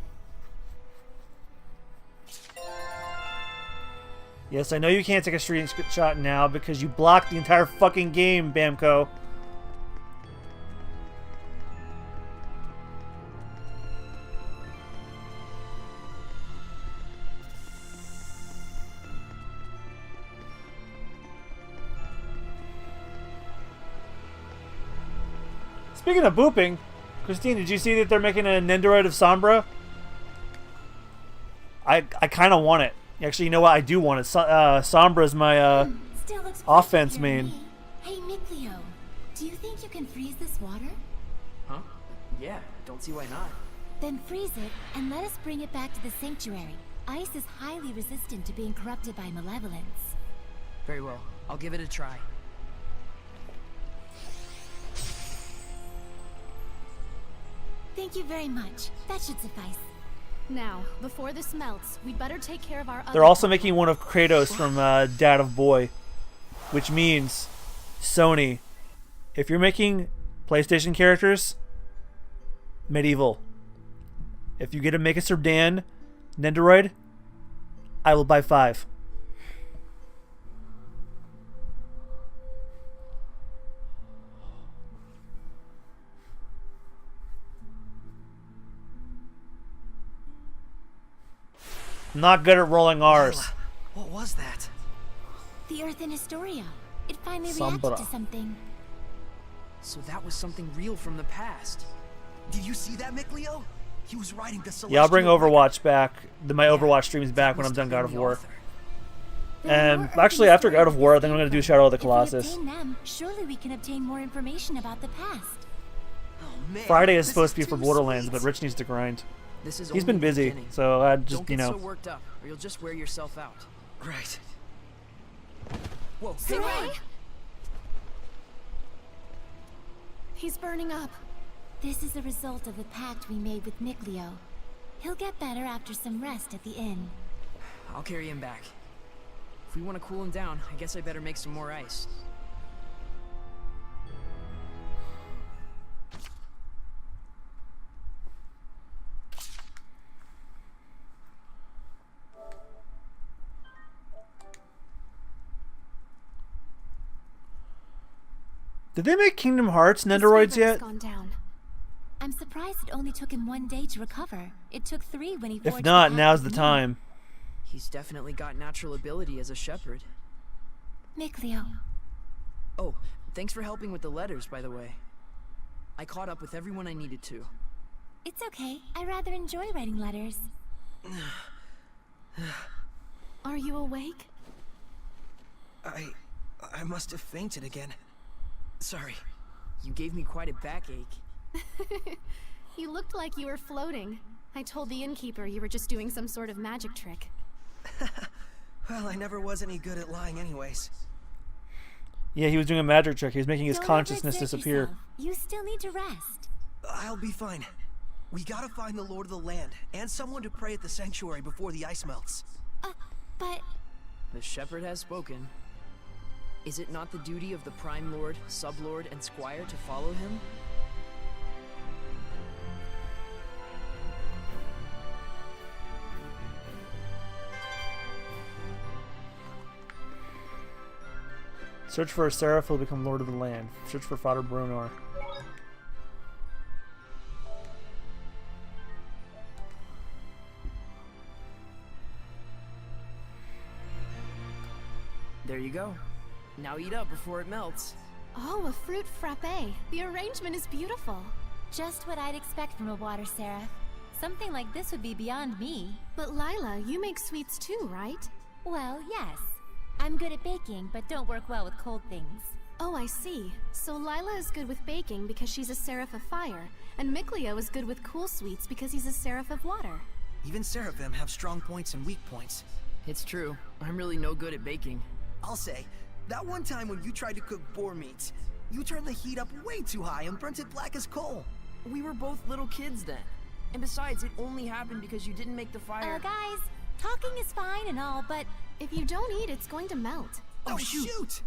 Yes, I know you can't take a screenshot now because you blocked the entire fucking game, Bamco. Speaking of booping, Christine, did you see that they're making a Nendoroid of Sombra? I kind of want it. Actually, you know what? I do want it. Sombra's my Still looks Offense pretty here to main. me. Hey, Mikleo, do you think you can freeze this water? Huh? Yeah, don't see why not. Then freeze it and let us bring it back to the sanctuary. Ice is highly resistant to being corrupted by malevolence. Very well. I'll give it a try. Thank you very much. That should suffice. Now, before this melts, we'd better take care of our other They're also problem. making one of Kratos from Dad of Boy, which means Sony, if you're making PlayStation characters, medieval. If you get to make a Serdan Nendoroid, I will buy 5. I'm not good at rolling R's. Lila, what was that? The Earth in Historia. It finally Sombra. reacted to something. So that was something real from the past. Did you see that, Mikleo? He was riding the celestial Yeah, I'll bring record. Overwatch back. My Overwatch streams back when I'm done God of War. And actually, after God of War, I think I'm going to do Shadow of the Colossus. If we obtain them, surely we can obtain more information about the past. Oh, man, Friday is this supposed to be for too Borderlands, sweet. but Rich needs to grind. This is He's only been the busy, beginning. so I Don't just, get you know. so worked up, or you'll just wear yourself out. Right. Whoa, Sarai? hang on! He's burning up. This is a result of the pact we made with Mikleo. He'll get better after some rest at the inn. I'll carry him back. If we want to cool him down, I guess I better make some more ice. Did they make Kingdom Hearts His Nendoroids fever has yet? gone down. I'm surprised it only took him 1 day to recover. It took 3 when he forged If not, pact now's with the me. time. He's definitely got natural ability as a shepherd. Mikleo, Oh, thanks for helping with the letters, by the way. I caught up with everyone I needed to. it's okay. I rather enjoy writing letters. Are you awake? I must have fainted again. Sorry. You gave me quite a backache. You looked like you were floating. I told the innkeeper you were just doing some sort of magic trick. Well, I never was any good at lying anyways. Yeah, he was doing a magic trick. He was making his Don't consciousness overexert disappear. yourself. You still need to rest. I'll be fine. We gotta find the Lord of the Land, and someone to pray at the sanctuary before the ice melts. But The shepherd has spoken. Is it not the duty of the Prime Lord, Sublord, and Squire to follow him? Search for a seraph will become Lord of the Land. Search for Father Brunor. There you go. Now eat up before it melts. Oh, a fruit frappe. The arrangement is beautiful. just what I'd expect from a water seraph. Something like this would be beyond me. But Lila, you make sweets too, right? Well, yes. I'm good at baking, but don't work well with cold things. Oh, I see. So Lila is good with baking because she's a seraph of fire, and Mikleo is good with cool sweets because he's a seraph of water. Even seraphim have strong points and weak points. It's true. I'm really no good at baking. I'll say, that one time when you tried to cook boar meat, you turned the heat up way too high and burnt it black as coal. We were both little kids then. And besides, it only happened because you didn't make the fire. Guys, talking is fine and all, but if you don't eat, it's going to melt. Oh, shoot!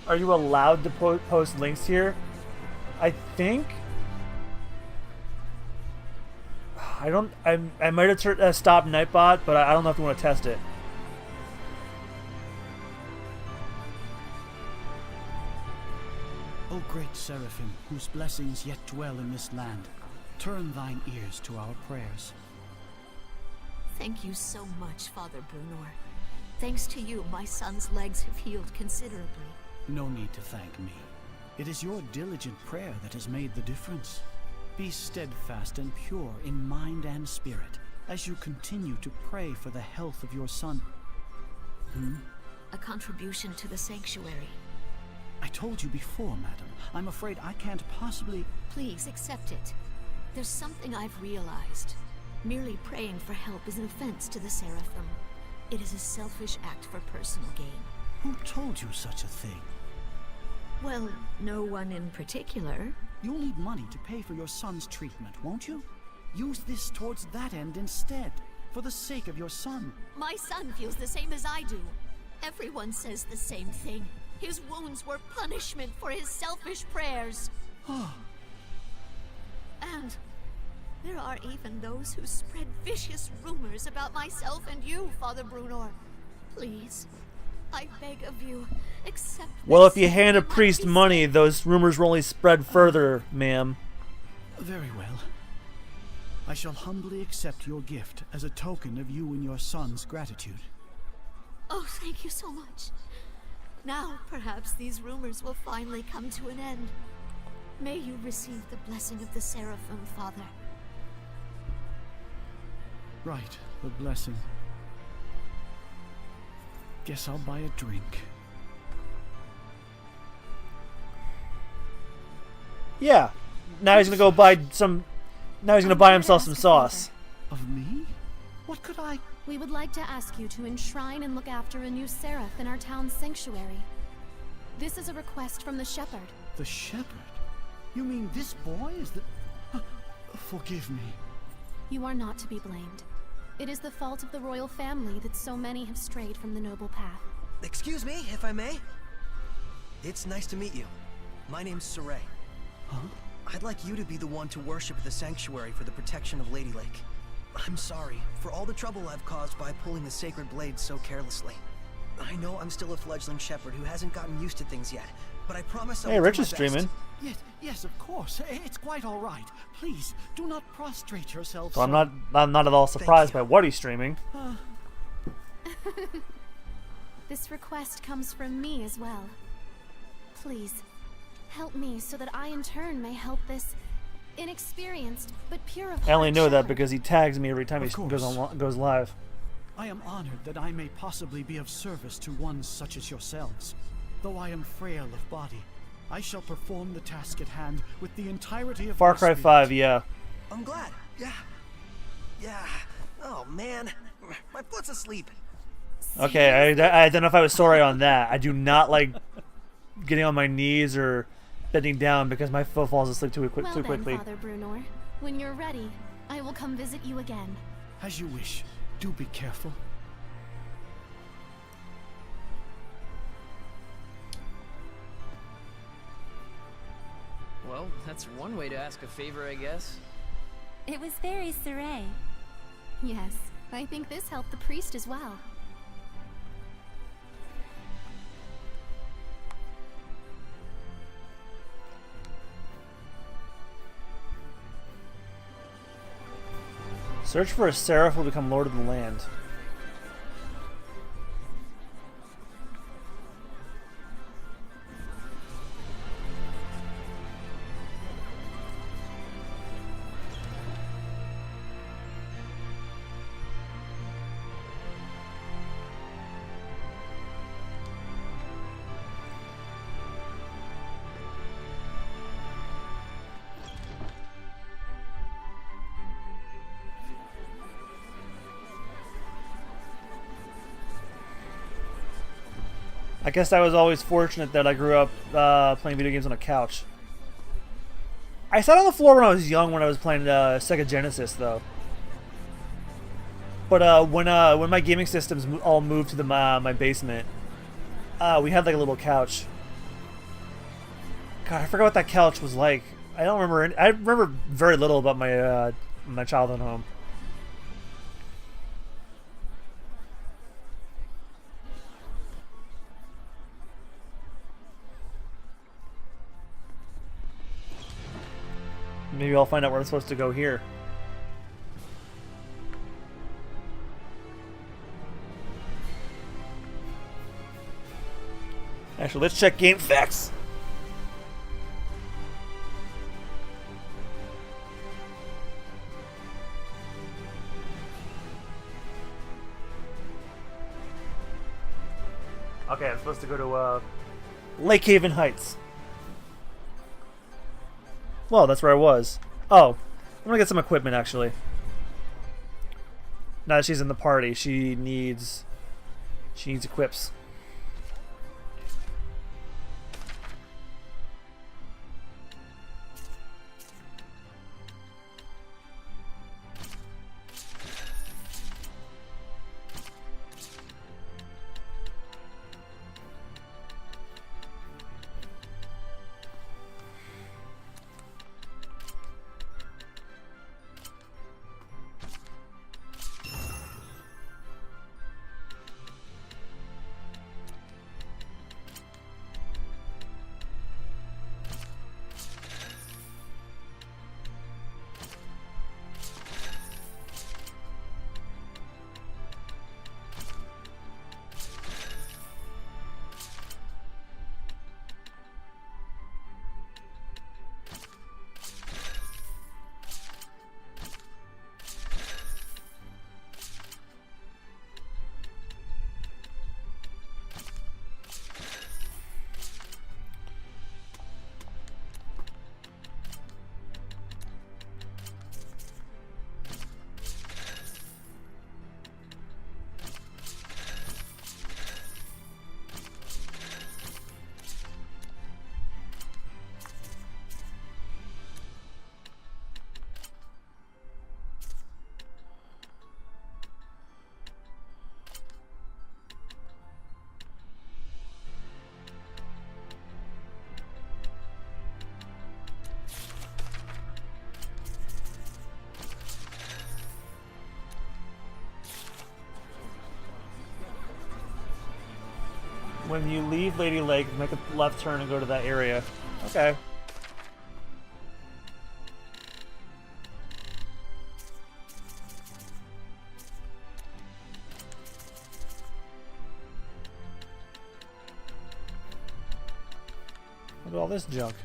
Are you allowed to post links here? I think. I don't. I might have stopped Nightbot, but I don't know if you want to test it. O great Seraphim, whose blessings yet dwell in this land, turn thine ears to our prayers. Thank you so much, Father Brunor. Thanks to you, my son's legs have healed considerably. No need to thank me. It is your diligent prayer that has made the difference. Be steadfast and pure in mind and spirit as you continue to pray for the health of your son. A contribution to the sanctuary. I told you before, madam. I'm afraid I can't possibly... Please accept it. There's something I've realized. Merely praying for help is an offense to the Seraphim. It is a selfish act for personal gain. Who told you such a thing? Well, no one in particular. You'll need money to pay for your son's treatment, won't you? Use this towards that end instead, for the sake of your son. My son feels the same as I do. Everyone says the same thing. His wounds were punishment for his selfish prayers. And there are even those who spread vicious rumors about myself and you, Father Brunor. Please, I beg of you, accept Well, this if you hand a priest money, those rumors will only spread further, ma'am. Very well. I shall humbly accept your gift as a token of you and your son's gratitude. Oh, thank you so much. Now, perhaps these rumors will finally come to an end. May you receive the blessing of the Seraphim, Father. Right, the blessing. Guess I'll buy a drink. Yeah. Now he's gonna go buy some... Now he's gonna buy himself some sauce. Of me? What could I... We would like to ask you to enshrine and look after a new seraph in our town's sanctuary. This is a request from the shepherd. The shepherd? You mean this boy is the... Forgive me. You are not to be blamed. It is the fault of the royal family that so many have strayed from the noble path. Excuse me, if I may? It's nice to meet you. My name's Saray. Huh? I'd like you to be the one to worship at the sanctuary for the protection of Lady Lake. I'm sorry for all the trouble I've caused by pulling the sacred blade so carelessly. I know I'm still a fledgling shepherd who hasn't gotten used to things yet, but I promise I'll Hey, do Rich my is best. streaming. Yes, of course. It's quite all right. Please, do not prostrate yourself. So I'm not at all surprised by what he's streaming. This request comes from me as well. Please, help me so that I in turn may help this inexperienced but pure of heart I only know that shepherd. because he tags me every time he Of course. goes live. I am honored that I may possibly be of service to ones such as yourselves. Though I am frail of body, I shall perform the task at hand with the entirety of Far my Cry spirit. 5, yeah. I'm glad. Yeah. Oh, man. My foot's asleep. Okay, I identify with Sorry on that. I do not like getting on my knees or bending down because my foot falls asleep too quickly. Then, Father Brunor, when you're ready, I will come visit you again. As you wish. Do be careful. Well, that's one way to ask a favor, I guess. It was very Saray. Yes, I think this helped the priest as well. Search for a seraph will become lord of the land. I guess I was always fortunate that I grew up playing video games on a couch. I sat on the floor when I was young when I was playing Sega Genesis, though. But when my gaming systems all moved to my basement, we had like a little couch. God, I forgot what that couch was like. I don't remember. I remember very little about my childhood home. Maybe I'll find out where I'm supposed to go here. Actually, let's check game facts. Okay, I'm supposed to go to Lake Haven Heights. Well, that's where I was. Oh, I'm gonna get some equipment actually. Now that she's in the party, she needs equips. When you leave Lady Lake, make a left turn and go to that area. Okay. Look at all this junk.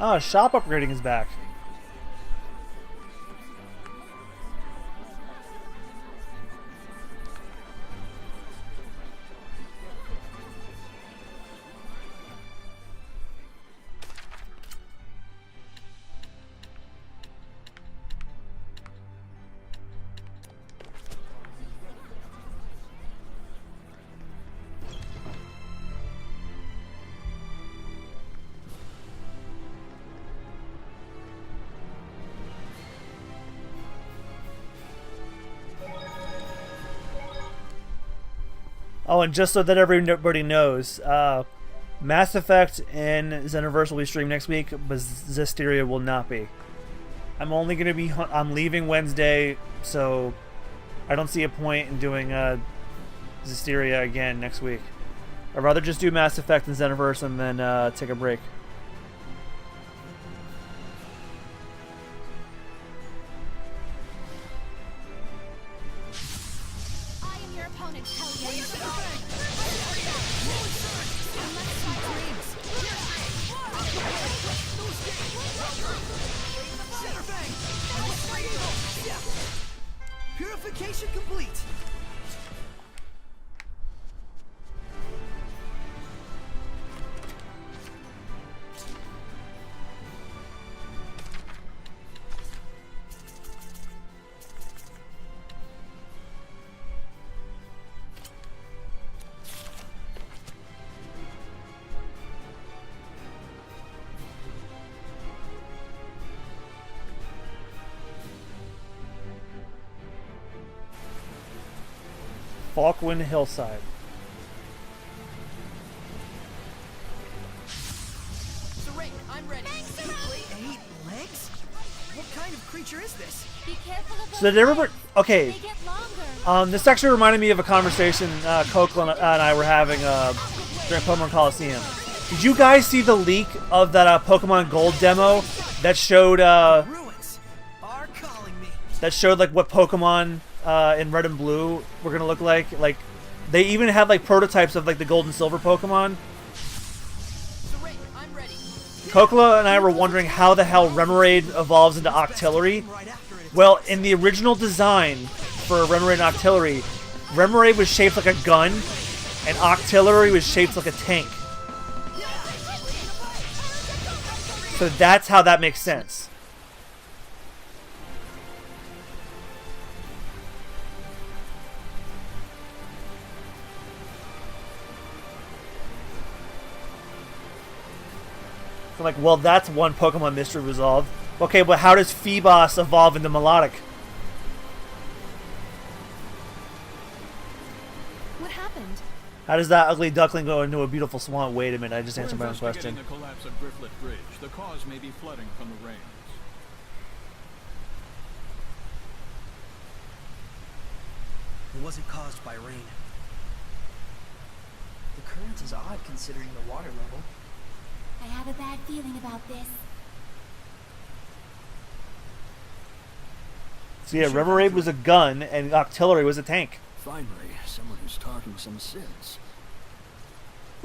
Ah, shop upgrading is back. Oh, and just so that everybody knows, Mass Effect and Xenoverse will be streamed next week, but Zestiria will not be. I'm only going to be... I'm leaving Wednesday, so I don't see a point in doing Zestiria again next week. I'd rather just do Mass Effect and Xenoverse and then take a break. Purification complete. Falkwind Hillside. Sarek, I'm ready. Thanks, 8 legs? What kind of creature is this? Be careful of So did everybody... Okay. they get longer. This actually reminded me of a conversation Coco and I were having during Pokemon Coliseum. Did you guys see the leak of that Pokemon Gold demo that showed Ruins are calling me. that showed like what Pokemon in Red and Blue were gonna look like? Like they even had like prototypes of like the Gold and Silver Pokemon. I'm ready. Kokla and I were wondering how the hell Remoraid evolves into Octillery. Well, in the original design for Remoraid and Octillery, Remoraid was shaped like a gun, and Octillery was shaped like a tank. So that's how that makes sense. So like, well, that's one Pokemon mystery resolved. Okay, but how does Phoebos evolve into Melodic? What happened? How does that ugly duckling go into a beautiful swan? Wait a minute, I just answered my own question. The collapse of Grifflet Bridge. The cause may be flooding from the rains. It wasn't caused by rain. The current is odd considering the water level. I have a bad feeling about this. So yeah, Remoraid was a gun and Octillery was a tank. Finally, someone who's talking some sense.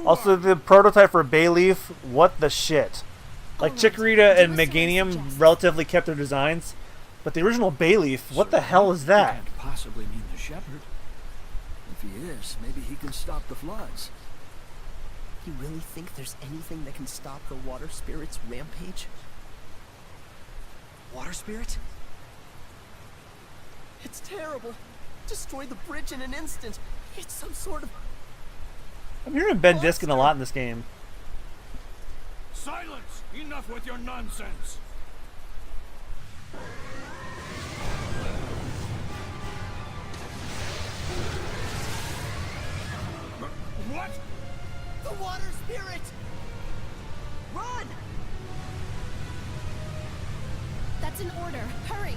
Also, the prototype for Bayleaf, what the shit? Like, Chikorita and Meganium relatively kept their designs, but the original Bayleaf, what the hell is that? Can't possibly mean the shepherd. If he is, maybe he can stop the floods. You really think there's anything that can stop the water spirit's rampage? Water spirit? It's terrible. Destroy the bridge in an instant. It's some sort of... I'm hearing Ben Diskin a lot in this game. Silence! Enough with your nonsense! What? The water spirit! Run! That's an order. Hurry!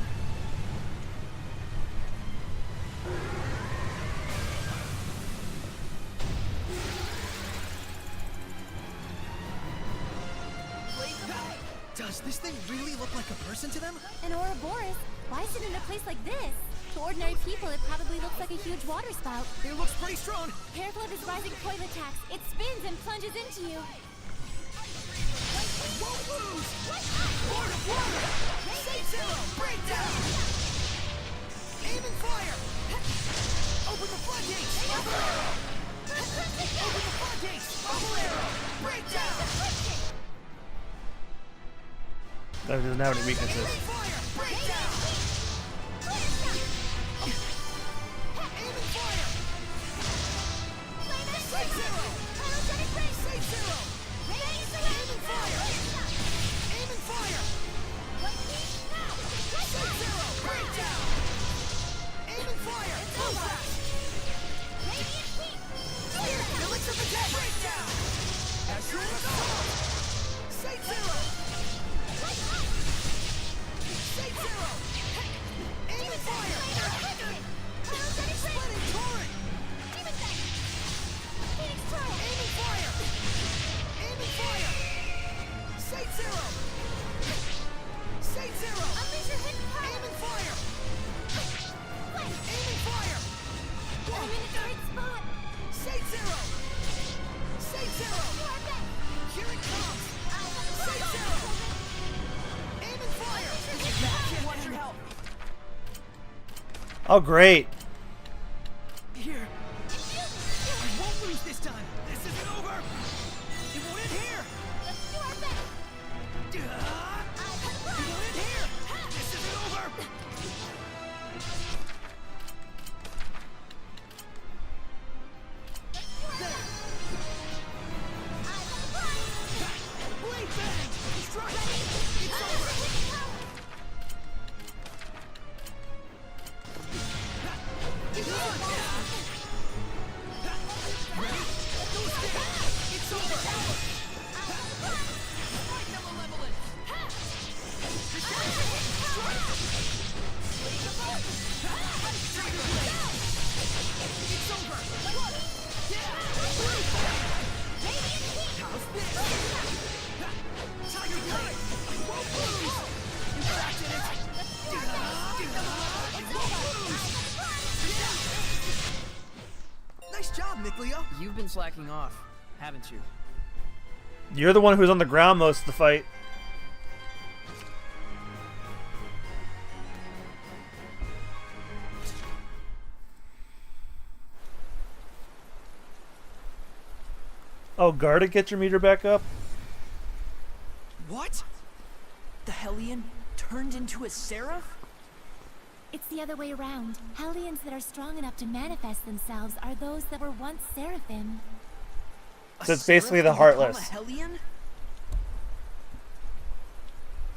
Does this thing really look like a person to them? An Ouroboros? Why sit in a place like this? To ordinary people, it probably looks like a huge water spout. It looks pretty strong. Careful of his rising toilet tax. It spins and plunges into you. Won't lose! Lord of water! Saint Zero! Break down! Aim and fire! Open the floodgates! Bubble arrow! Open the floodgates! Bubble arrow! Break down! That doesn't have any weaknesses. Fire! Break down! Aim and fire! Saint Zero! Saint Zero! Aim and fire! Aim and fire! Saint Zero! Break down! Aim and fire! Bullseye! Spirit Village of the Dead! Break down! Azure Assault! Saint Zero! Saint Zero! Aim and fire! Splitting Torrent! Aim and fire! Aim and fire! Saint Zero! Saint Zero! Aim and fire! Aim and fire! I'm in the right spot. Saint Zero! Saint Zero! Here it comes! Saint Zero! Aim and fire! Matt, want your help? Oh, great. Here. I won't lose this time. This isn't over. It won't end here. Let's do our best. It won't end here. This isn't over. Blade bang! Strike! It's over. It's on now. Ready? Nice job, Mikleo. You've been slacking off, haven't you? You're the one who's on the ground most of the fight. Oh, Garda, get your meter back up. What? The Hellion turned into a seraph? It's the other way around. Hellions that are strong enough to manifest themselves are those that were once seraphim. So it's basically the Heartless. A Hellion?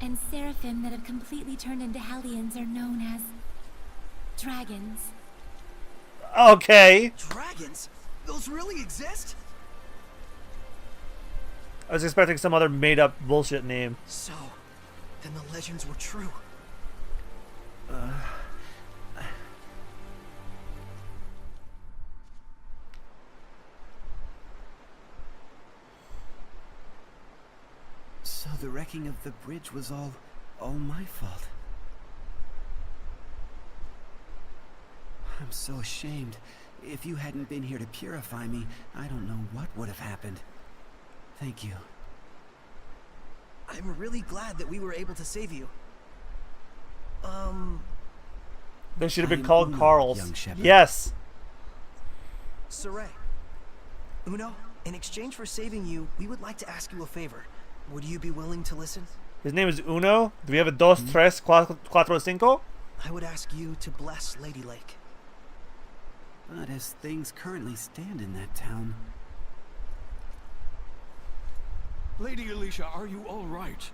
And seraphim that have completely turned into hellions are known as dragons. Okay. Dragons? Those really exist? I was expecting some other made-up bullshit name. So, then the legends were true. So the wrecking of the bridge was all my fault. I'm so ashamed. If you hadn't been here to purify me, I don't know what would have happened. Thank you. I'm really glad that we were able to save you. They should have been I'm called Uno, Carls. young shepherd. Yes. Saray. Uno, in exchange for saving you, we would like to ask you a favor. Would you be willing to listen? His name is Uno. Do we have a dos, tres, cuatro, cinco? I would ask you to bless Lady Lake. But as things currently stand in that town... Lady Alicia, are you all right?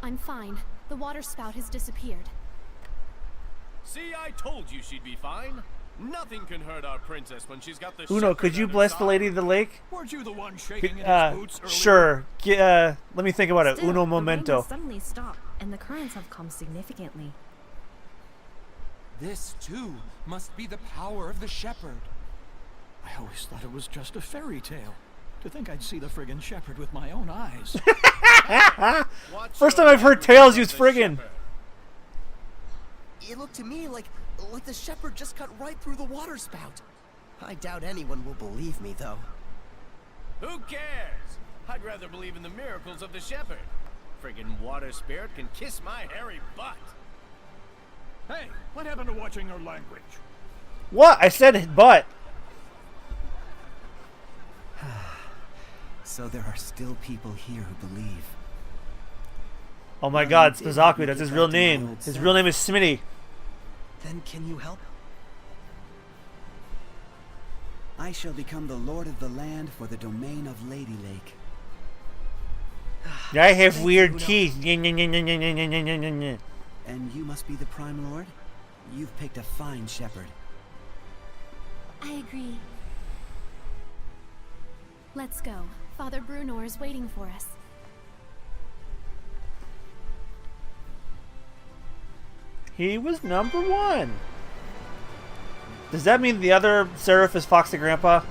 I'm fine. The water spout has disappeared. See, I told you she'd be fine. Nothing can hurt our princess when she's got the Uno, shepherd could you at her bless the side. Lady of the Lake? Weren't you the one shaking in Uh, his boots earlier? sure. Let me think about it. Still, Uno the rain momento. has suddenly stopped, and the currents have calmed significantly. This, too, must be the power of the shepherd. I always thought it was just a fairy tale. To think I'd see the friggin' shepherd with my own eyes. First time I've heard Tails use friggin'. It looked to me like the shepherd just cut right through the water spout. I doubt anyone will believe me, though. Who cares? I'd rather believe in the miracles of the shepherd. Friggin' water spirit can kiss my hairy butt. Hey, what happened to watching your language? What? I said butt. So there are still people here who believe. Oh my god, it's Mizaku. That's his real name. His real name is Smitty. Then can you help? I shall become the lord of the land for the domain of Lady Lake. I have Thank weird you, Uno. teeth. And you must be the Prime Lord? You've picked a fine shepherd. I agree. Let's go. Father Brunor is waiting for us. He was number 1. Does that mean the other Seraph is Foxy Grandpa?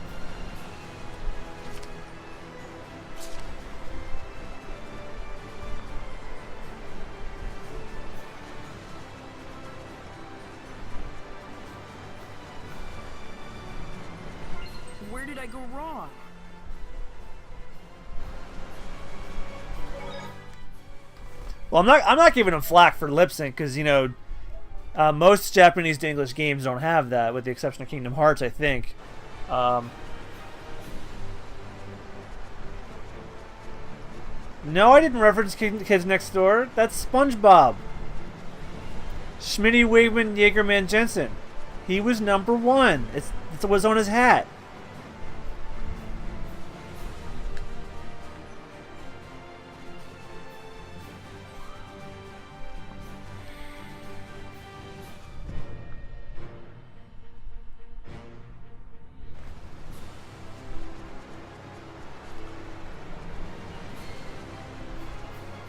Where did I go wrong? Well, I'm not giving him flack for lip sync because, you know, most Japanese to English games don't have that, with the exception of Kingdom Hearts, I think. No, I didn't reference Kids Next Door. That's SpongeBob. Schmitty Wigman Jaegerman Jensen. He was number 1. It was on his hat.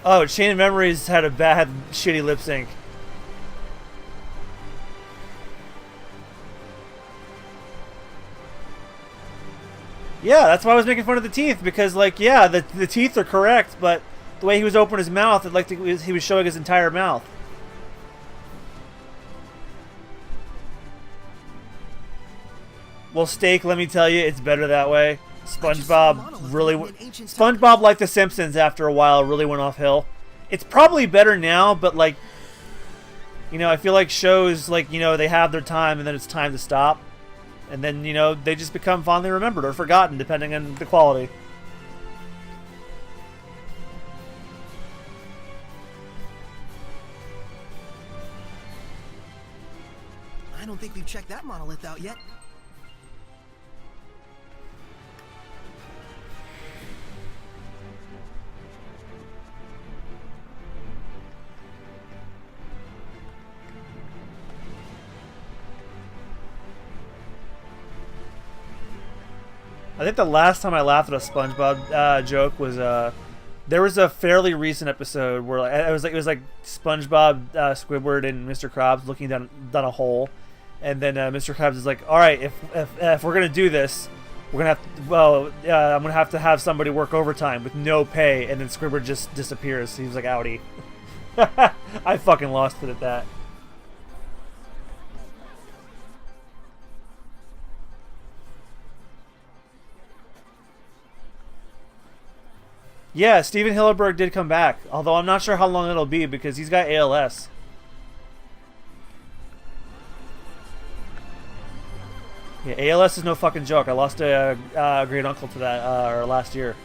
Oh, Chain of Memories had shitty lip sync. Yeah, that's why I was making fun of the teeth, because, like, yeah, the teeth are correct, but the way he was opening his mouth, he was showing his entire mouth. Well, Steak, let me tell you, it's better that way. SpongeBob, like The Simpsons, after a while, really went off hill. It's probably better now, but like, you know, I feel like shows like, you know, they have their time and then it's time to stop, and then, you know, they just become fondly remembered or forgotten depending on the quality. I don't think we've checked that monolith out yet. I think the last time I laughed at a SpongeBob joke was there was a fairly recent episode where it was like SpongeBob, Squidward, and Mr. Krabs looking down a hole, and then Mr. Krabs is like, "All right, if we're gonna do this, we're gonna I'm gonna have to have somebody work overtime with no pay," and then Squidward just disappears. He was like, "Outie." I fucking lost it at that. Yeah, Steven Hillenburg did come back, although I'm not sure how long it'll be because he's got ALS. Yeah, ALS is no fucking joke. I lost a great uncle to that last year.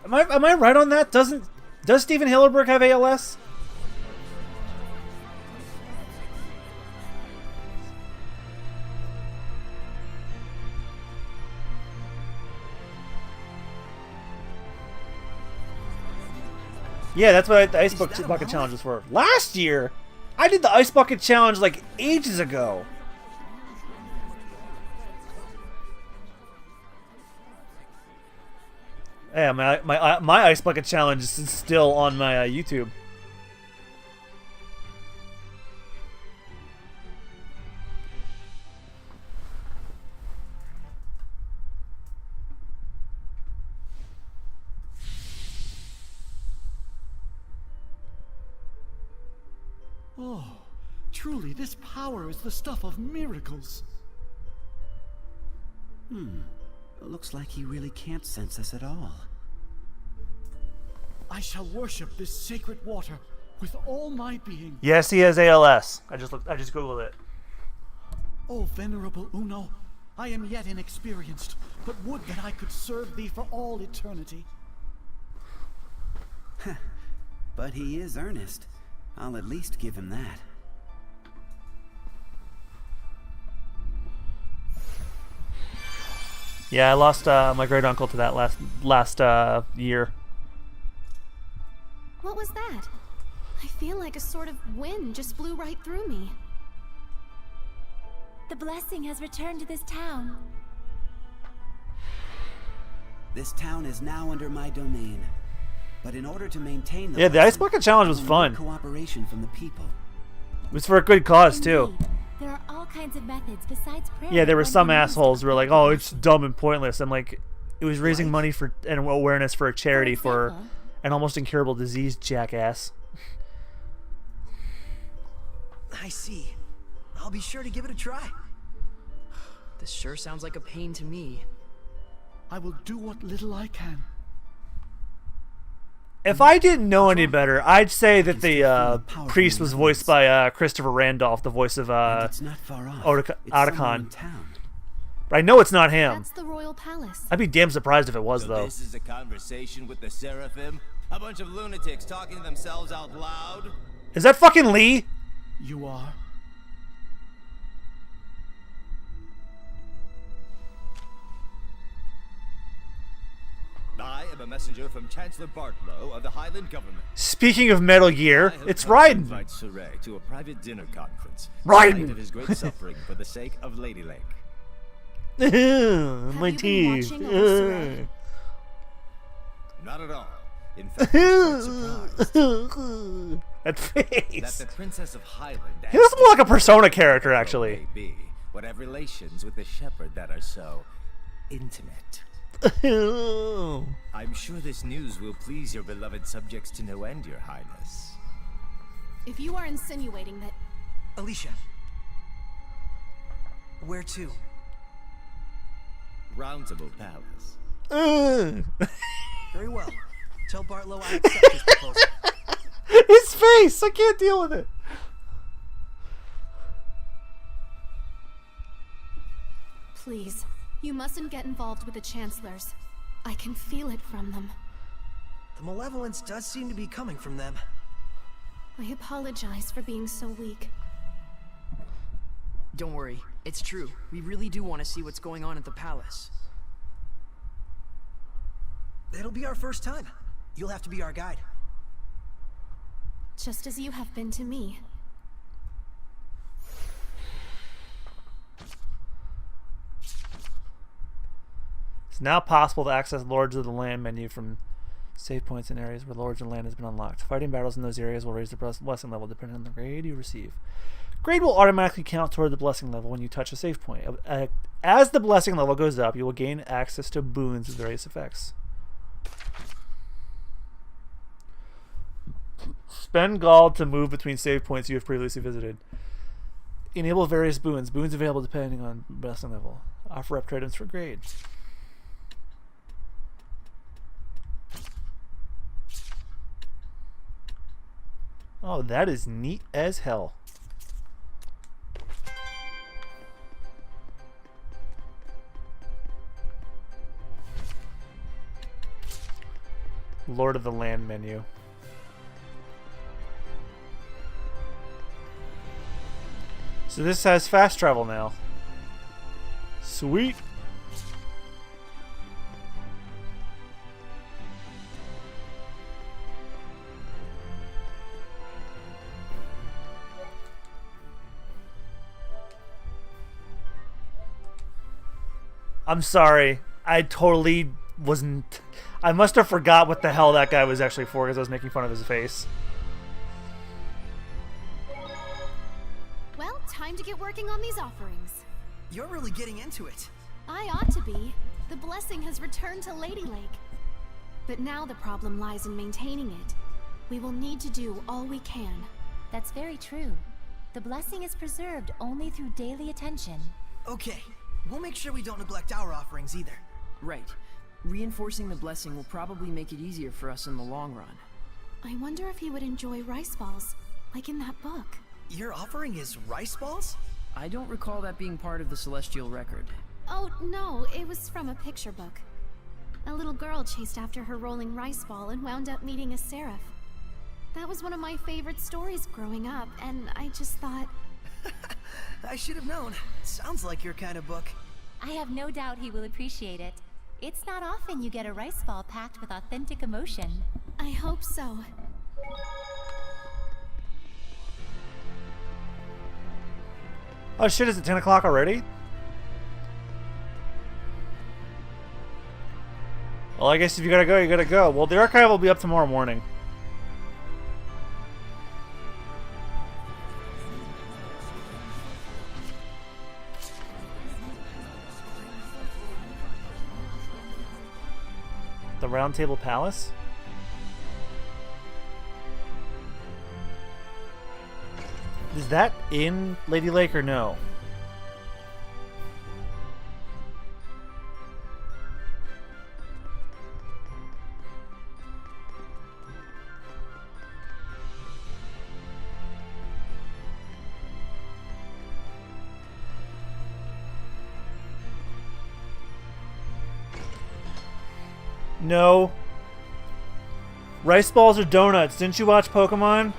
Am I right on that? Does Steven Hillenburg have ALS? Yeah, that's what the Ice Bucket Challenge was for. Last year? I did the Ice Bucket Challenge like ages ago. Yeah, my Ice Bucket Challenge is still on my YouTube. Oh, truly, this power is the stuff of miracles. Looks like he really can't sense us at all. I shall worship this sacred water with all my being. Yes, he has ALS. I just googled it. Oh, venerable Uno, I am yet inexperienced, but would that I could serve thee for all eternity. But he is earnest. I'll at least give him that. Yeah, I lost my great uncle to that last year. What was that? I feel like a sort of wind just blew right through me. The blessing has returned to this town. This town is now under my domain. But in order to maintain the Ice Bucket Challenge was fun. Cooperation from the people. It was for a good cause too. There are all kinds of methods besides prayer. Yeah, there were some assholes who were like, "Oh, it's dumb and pointless." I'm like, it was raising money for and awareness for a charity for an almost incurable disease, jackass. I see. I'll be sure to give it a try. This sure sounds like a pain to me. I will do what little I can. If I didn't know any better, I'd say that the priest was voiced by Christopher Randolph, the voice of Otacon. But I know it's not him. That's the royal palace. I'd be damn surprised if it was, though. This is a conversation with the Seraphim? A bunch of lunatics talking to themselves out loud? Is that fucking Lee? You are? I am a messenger from Chancellor Bartlow of the Highland government. Speaking of Metal Gear, it's Raiden. Invite Surrey to a private dinner conference. Raiden of his great suffering for the sake of Lady Lake. My teeth. Not at all. In fact, I was quite surprised. That face. That the Princess of Highland. He looks more like a Persona character, actually. Would have relations with the shepherd that are so intimate. I'm sure this news will please your beloved subjects to no end, Your Highness. If you are insinuating that... Alicia. Where to? Roundtable Palace. Very well. Tell Bartlow I accept his proposal. His face! I can't deal with it. Please, you mustn't get involved with the Chancellors. I can feel it from them. The malevolence does seem to be coming from them. I apologize for being so weak. Don't worry, it's true. We really do want to see what's going on at the palace. It'll be our first time. You'll have to be our guide. Just as you have been to me. It's now possible to access Lords of the Land menu from save points in areas where Lords of the Land has been unlocked. Fighting battles in those areas will raise the blessing level depending on the grade you receive. Grade will automatically count toward the blessing level when you touch a save point. As the blessing level goes up, you will gain access to boons with various effects. Spend gold to move between save points you have previously visited. Enable various boons. Boons available depending on blessing level. Offer up items for grade. Oh, that is neat as hell. Lord of the Land menu. So this has fast travel now. Sweet. I'm sorry. I totally wasn't... I must have forgot what the hell that guy was actually for because I was making fun of his face. Well, time to get working on these offerings. You're really getting into it. I ought to be. The blessing has returned to Lady Lake. But now the problem lies in maintaining it. We will need to do all we can. That's very true. The blessing is preserved only through daily attention. Okay. We'll make sure we don't neglect our offerings either. Right. Reinforcing the blessing will probably make it easier for us in the long run. I wonder if he would enjoy rice balls, like in that book. Your offering is rice balls? I don't recall that being part of the Celestial record. Oh, no, it was from a picture book. A little girl chased after her rolling rice ball and wound up meeting a seraph. That was one of my favorite stories growing up, and I just thought... I should have known. Sounds like your kind of book. I have no doubt he will appreciate it. It's not often you get a rice ball packed with authentic emotion. I hope so. Oh shit, is it 10 o'clock already? Well, I guess if you gotta go, you gotta go. Well, the archive will be up tomorrow morning. The Round Table Palace? Is that in Lady Lake or no? No. Rice balls or donuts? Didn't you watch Pokemon?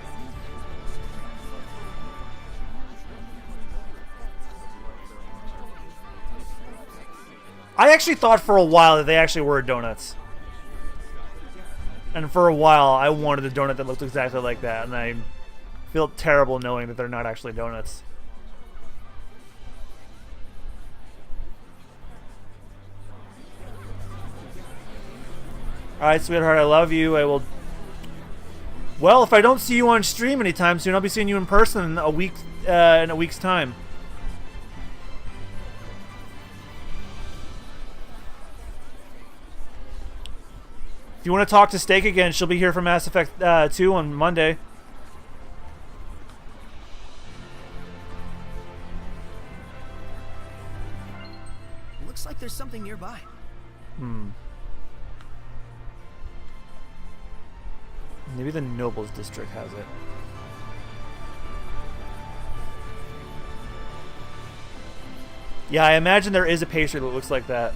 I actually thought for a while that they actually were donuts. And for a while, I wanted a donut that looked exactly like that, and I feel terrible knowing that they're not actually donuts. Alright, sweetheart, I love you. I will... Well, if I don't see you on stream anytime soon, I'll be seeing you in person in a week's time. If you want to talk to Steak again, she'll be here for Mass Effect 2 on Monday. Looks like there's something nearby. Maybe the Nobles District has it. Yeah, I imagine there is a pastry that looks like that.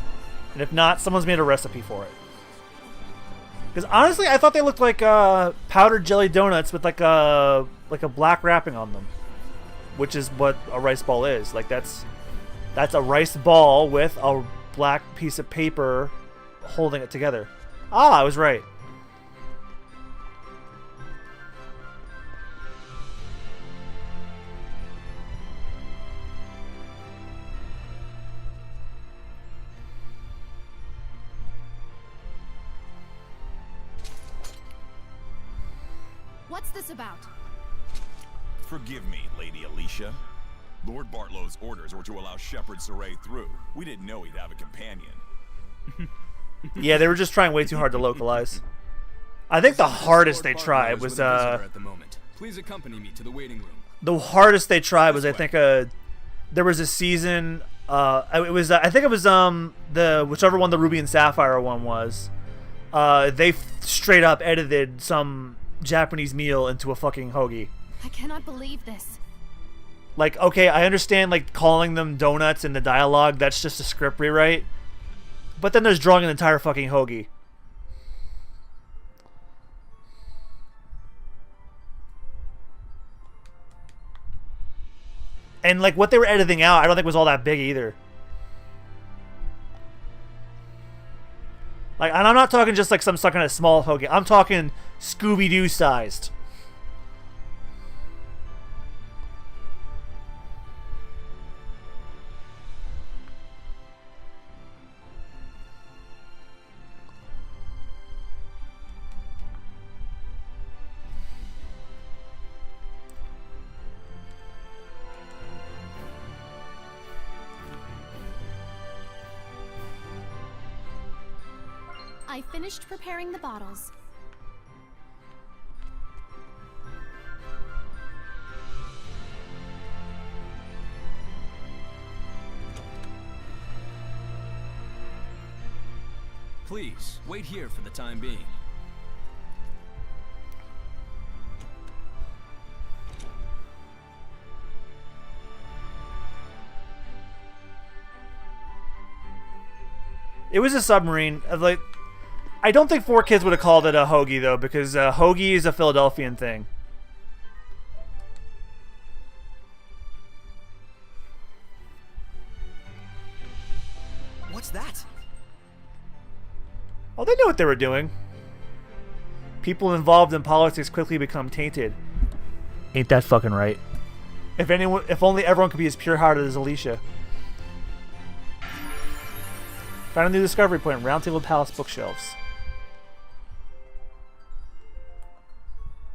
And if not, someone's made a recipe for it. Because honestly, I thought they looked like powdered jelly donuts with like a black wrapping on them. Which is what a rice ball is. Like that's a rice ball with a black piece of paper holding it together. Ah, I was right. What's this about? Forgive me, Lady Alicia. Lord Bartlow's orders were to allow Shepard Soray through. We didn't know he'd have a companion. Yeah, they were just trying way too hard to localize. I think the hardest they tried was at the moment. Please accompany me to the waiting room. the hardest they tried was, I think, there was a season. It was I think it was the whichever one the Ruby and Sapphire one was. They straight up edited some Japanese meal into a fucking hoagie. I cannot believe this. Like, okay, I understand, like, calling them donuts in the dialogue, that's just a script rewrite. But then there's drawing an entire fucking hoagie. And, like, what they were editing out, I don't think was all that big either. Like, and I'm not talking just, like, some kind of small hoagie. I'm talking Scooby-Doo sized. I finished preparing the bottles. Please, wait here for the time being. It was a submarine. Like, I don't think 4Kids would have called it a hoagie, though, because hoagie is a Philadelphian thing. What's that? Oh, they knew what they were doing. People involved in politics quickly become tainted. Ain't that fucking right? If only everyone could be as pure-hearted as Alicia. Found a new discovery point. Roundtable Palace bookshelves.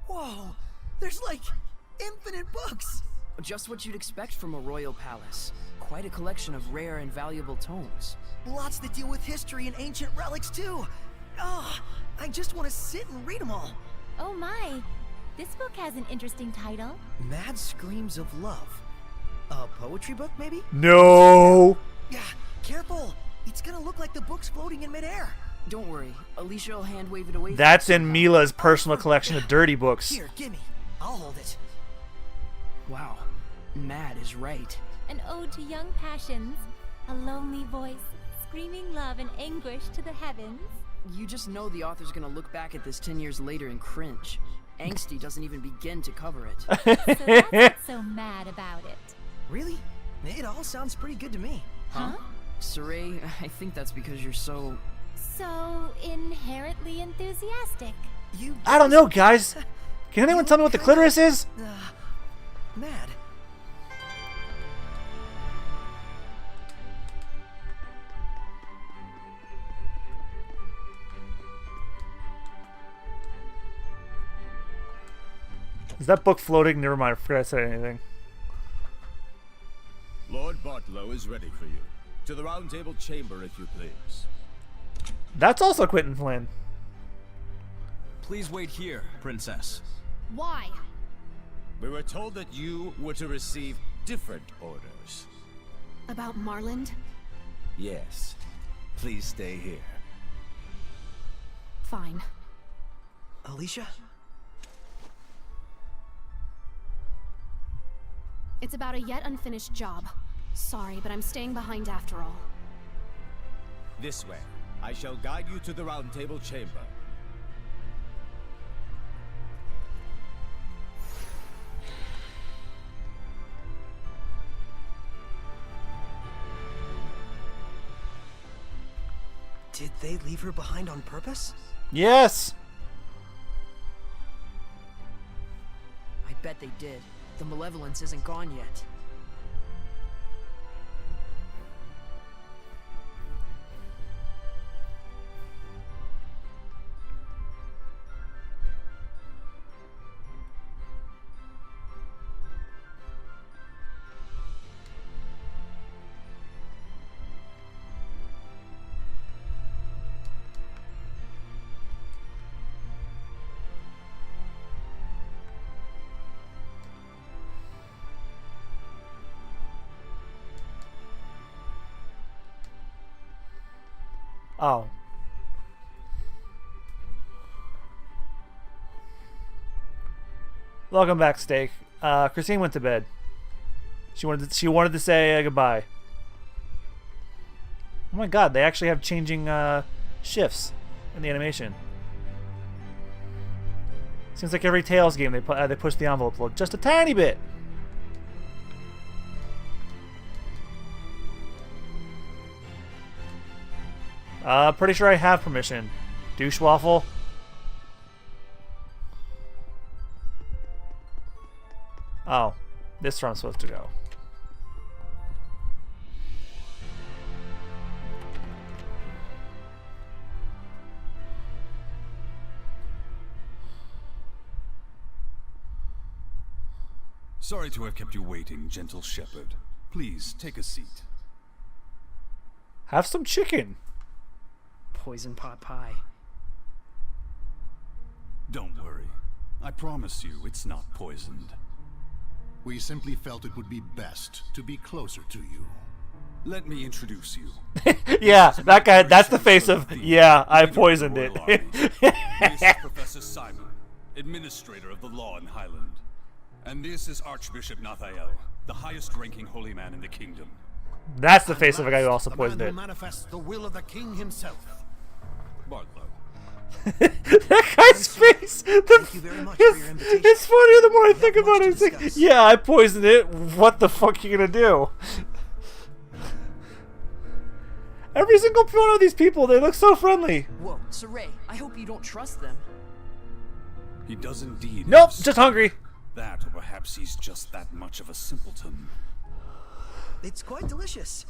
Whoa! There's like infinite books! Just what you'd expect from a royal palace. Quite a collection of rare and valuable tomes. Lots that deal with history and ancient relics too. Oh, I just want to sit and read them all. Oh my! This book has an interesting title. Mad Screams of Love. A poetry book, maybe? No! Yeah, careful! It's gonna look like the book's floating in midair. Don't worry, Alicia will hand wave it away. That's in Mila's personal collection of dirty books. Here, gimme. I'll hold it. Wow, Mad is right. An ode to young passions. A lonely voice, screaming love and anguish to the heavens. You just know the author's gonna look back at this 10 years later and cringe. Angsty doesn't even begin to cover it. So that's what's so mad about it. Really? It all sounds pretty good to me. Huh? Saray, I think that's because you're so inherently enthusiastic. I don't know, guys. Can anyone tell me what the clitoris is? Mad. Is that book floating? Never mind, I forgot I said anything. Lord Bartlow is ready for you. To the Round Table Chamber, if you please. That's also Quentin Flynn. Please wait here, Princess. Why? We were told that you were to receive different orders. About Marland? Yes. Please stay here. Fine. Alicia? It's about a yet unfinished job. Sorry, but I'm staying behind after all. This way. I shall guide you to the Round Table chamber. Did they leave her behind on purpose? Yes! I bet they did. The malevolence isn't gone yet. Oh. Welcome back, Steak. Christine went to bed. She wanted to say goodbye. Oh my god, they actually have changing shifts in the animation. Seems like every Tales game they push the envelope just a tiny bit. Pretty sure I have permission. Douche waffle. Oh, this is where I'm supposed to go. Sorry to have kept you waiting, gentle shepherd. Please, take a seat. Have some chicken. Poison pot pie. Don't worry. I promise you it's not poisoned. We simply felt it would be best to be closer to you. Let me introduce you. Yeah, that guy, that's the face of, yeah, I poisoned it. This is Professor Simon, Administrator of the Law in Highland. And this is Archbishop Nathael, the highest-ranking holy man in the kingdom. That's the face of a guy who also poisoned it. Manifests the will of the king himself. Bartlow. That guy's face! Thank you very much for your invitation. It's funnier the more I think about it. It's like, yeah, I poisoned it. What the fuck are you gonna do? Every single one of these people, they look so friendly. Whoa, Saray, I hope you don't trust them. He does indeed. Nope, just hungry. That, or perhaps he's just that much of a simpleton. It's quite delicious.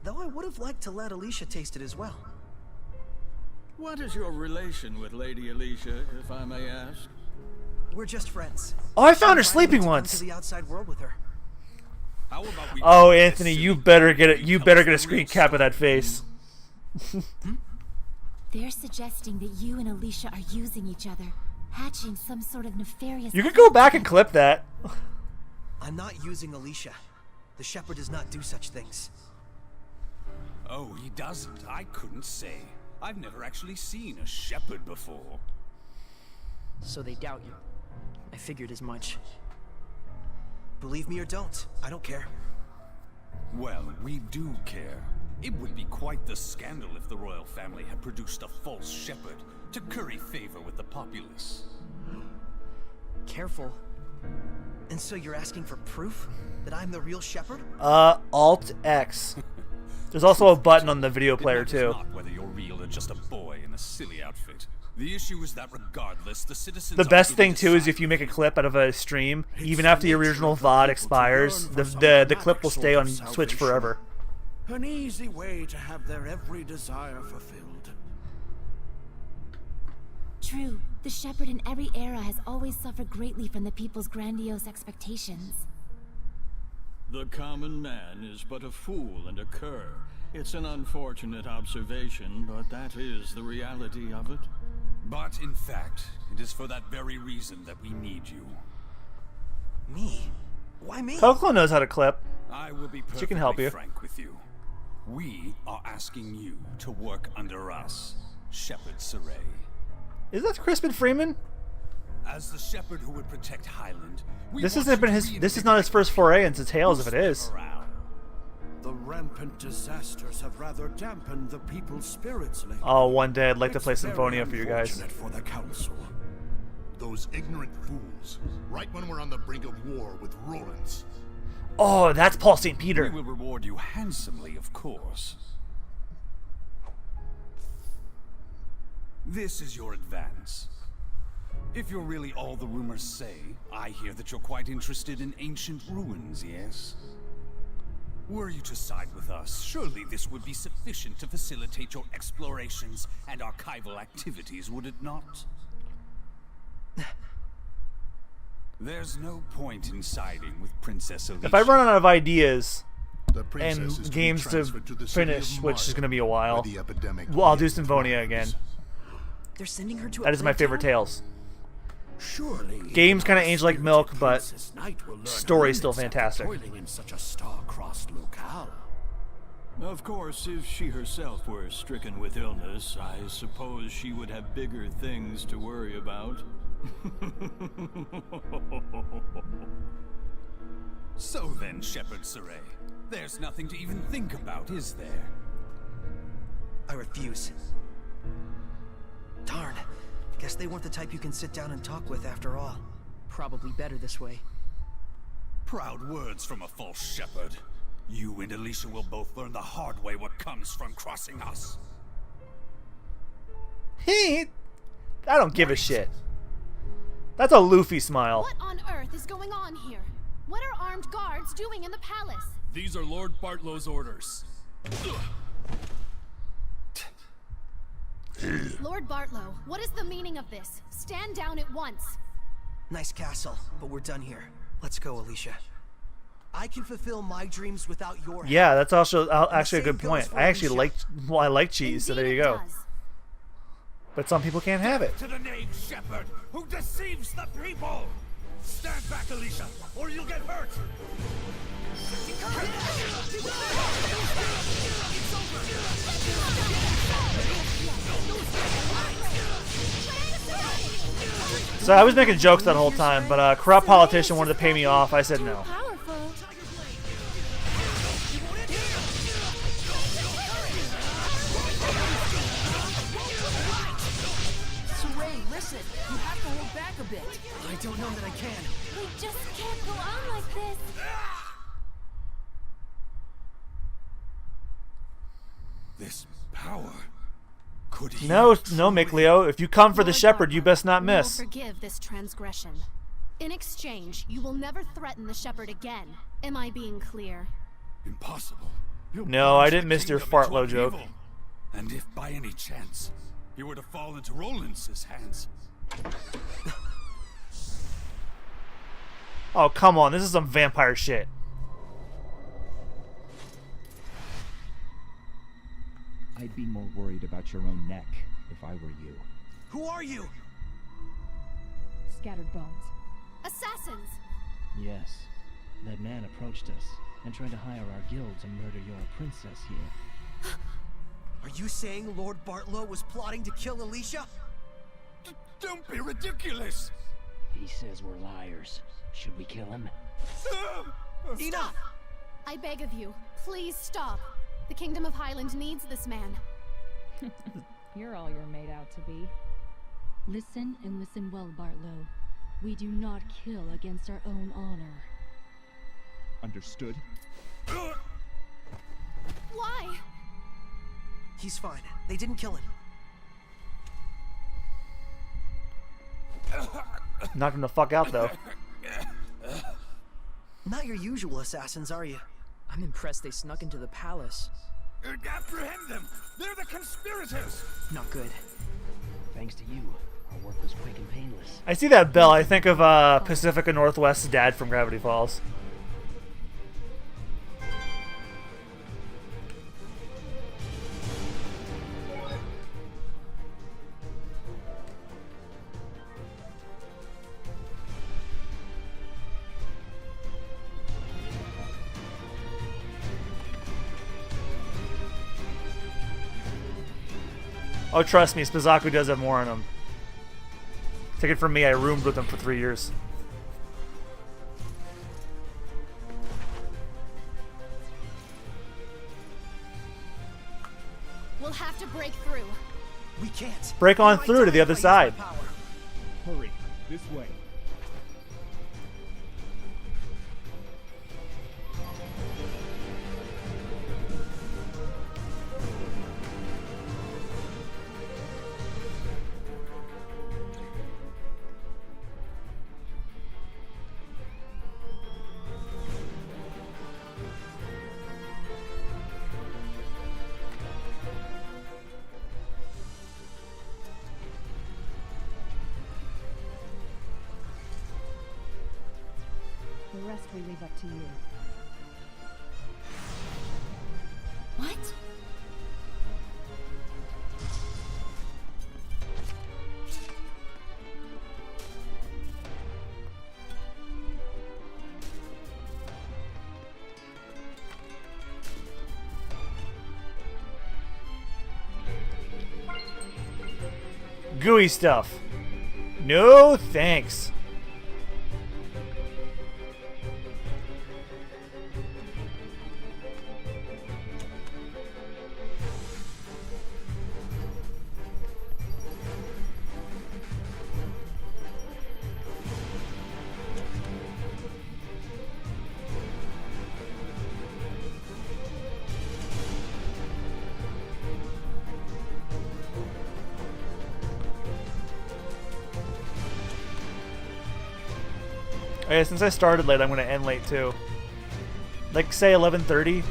Though I would have liked to let Alicia taste it as well. What is your relation with Lady Alicia, if I may ask? We're just friends. Oh, I found her I'm sleeping to come once. to the outside world with her. How about we Oh, Anthony, you better get it. You better get a screen cap of that face. They're suggesting that you and Alicia are using each other, hatching some sort of nefarious... You could go back and clip that. I'm not using Alicia. The shepherd does not do such things. Oh, he doesn't. I couldn't say. I've never actually seen a shepherd before. So they doubt you. I figured as much. Believe me or don't, I don't care. Well, we do care. It would be quite the scandal if the royal family had produced a false shepherd to curry favor with the populace. Careful. And so you're asking for proof that I'm the real shepherd? Alt X. There's also a button on the video player too. Not whether you're real or just a boy in a silly outfit. The issue is that regardless, the citizens. The best thing too is if you make a clip out of a stream, even after the original VOD expires, the clip will stay on Switch forever. An easy way to have their every desire fulfilled. True, the shepherd in every era has always suffered greatly from the people's grandiose expectations. The common man is but a fool and a cur. It's an unfortunate observation, but that is the reality of it. But in fact, it is for that very reason that we need you. Me? Why me? Coco knows how to clip. I will be She can help perfectly you. frank with you. We are asking you to work under us, Shepherd Saray. Is that Crispin Freeman? As the shepherd who would protect Highland, we This want hasn't you been to his. This is not his first foray into Tales, if it is. The rampant disasters have rather dampened the people's spirits lately. Oh, one day I'd like to play It's very Symphonia for you guys. unfortunate for the council. Those ignorant fools. Right when we're on the brink of war with Rollins. Oh, that's Paul St. We Peter. will reward you handsomely, of course. This is your advance. If you're really all the rumors say, I hear that you're quite interested in ancient ruins, yes? Were you to side with us, surely this would be sufficient to facilitate your explorations and archival activities, would it not? There's no point in siding with Princess Alicia. If I run out of ideas The princess is and to be games to transferred to the city of finish, which is Mark, going to be a while, where the epidemic well, I'll do yet Symphonia again. thrives. They're sending her to That a is my favorite playtown? Tales. Surely Games kind of age like milk, but Princess Knight will learn story's still limits after fantastic. toiling in such a star-crossed locale. Of course, if she herself were stricken with illness, I suppose she would have bigger things to worry about. So then, Shepherd Saray, there's nothing to even think about, is there? I refuse. Darn. Guess they weren't the type you can sit down and talk with after all. Probably better this way. Proud words from a false shepherd. You and Alicia will both learn the hard way what comes from crossing us. I don't give a shit. That's a Luffy smile. What on earth is going on here? What are armed guards doing in the palace? These are Lord Bartlow's orders. Lord Bartlow, what is the meaning of this? Stand down at once. Nice castle, but we're done here. Let's go, Alicia. I can fulfill my dreams without your help. Yeah, that's also actually a good same point. goes for I actually Alicia. like cheese, so there you go. But some people can't have it. To the knave shepherd who deceives the people! Stand back, Alicia, or you'll get hurt! So I was making jokes that whole time, but a corrupt politician wanted to pay me off. I said no. Saray, listen! You have to hold back a bit. I don't know that I can. We just can't go on like this. This power... Could he... No, Micleo. If you come for the shepherd, you best not We will miss. forgive this transgression. In exchange, you will never threaten the shepherd again. Am I being clear? Impossible. You No, I plunged didn't the miss your kingdom into Fartlow joke. upheaval. And if by any chance he were to fall into Rollins' hands, Oh, come on. This is some vampire shit. I'd be more worried about your own neck if I were you. Who are you? Scattered bones. Assassins! Yes. That man approached us and tried to hire our guild to murder your princess here. Are you saying Lord Bartlow was plotting to kill Alicia? don't be ridiculous! He says we're liars. Should we kill him? Stop! I beg of you, please stop. The Kingdom of Highland needs this man. You're all you're made out to be. Listen and listen well, Bartlow. We do not kill against our own honor. Understood? Why? He's fine. They didn't kill him. Knocked him the fuck out, though. Not your usual assassins, are you? I'm impressed they snuck into the palace. Apprehend them! They're the conspirators! Not good. Thanks to you, our work was quick and painless. I see that bell. I think of Pacifica Northwest's dad from Gravity Falls. Oh, trust me, Spazaku does have more on him. Take it from me, I roomed with him for 3 years. We'll have to break through. We can't. Break on through to the other side. Hurry, this way. The rest we leave up to you. What? Gooey stuff. No thanks. Oh yeah, since I started late, I'm gonna end late too. Like, say 11:30.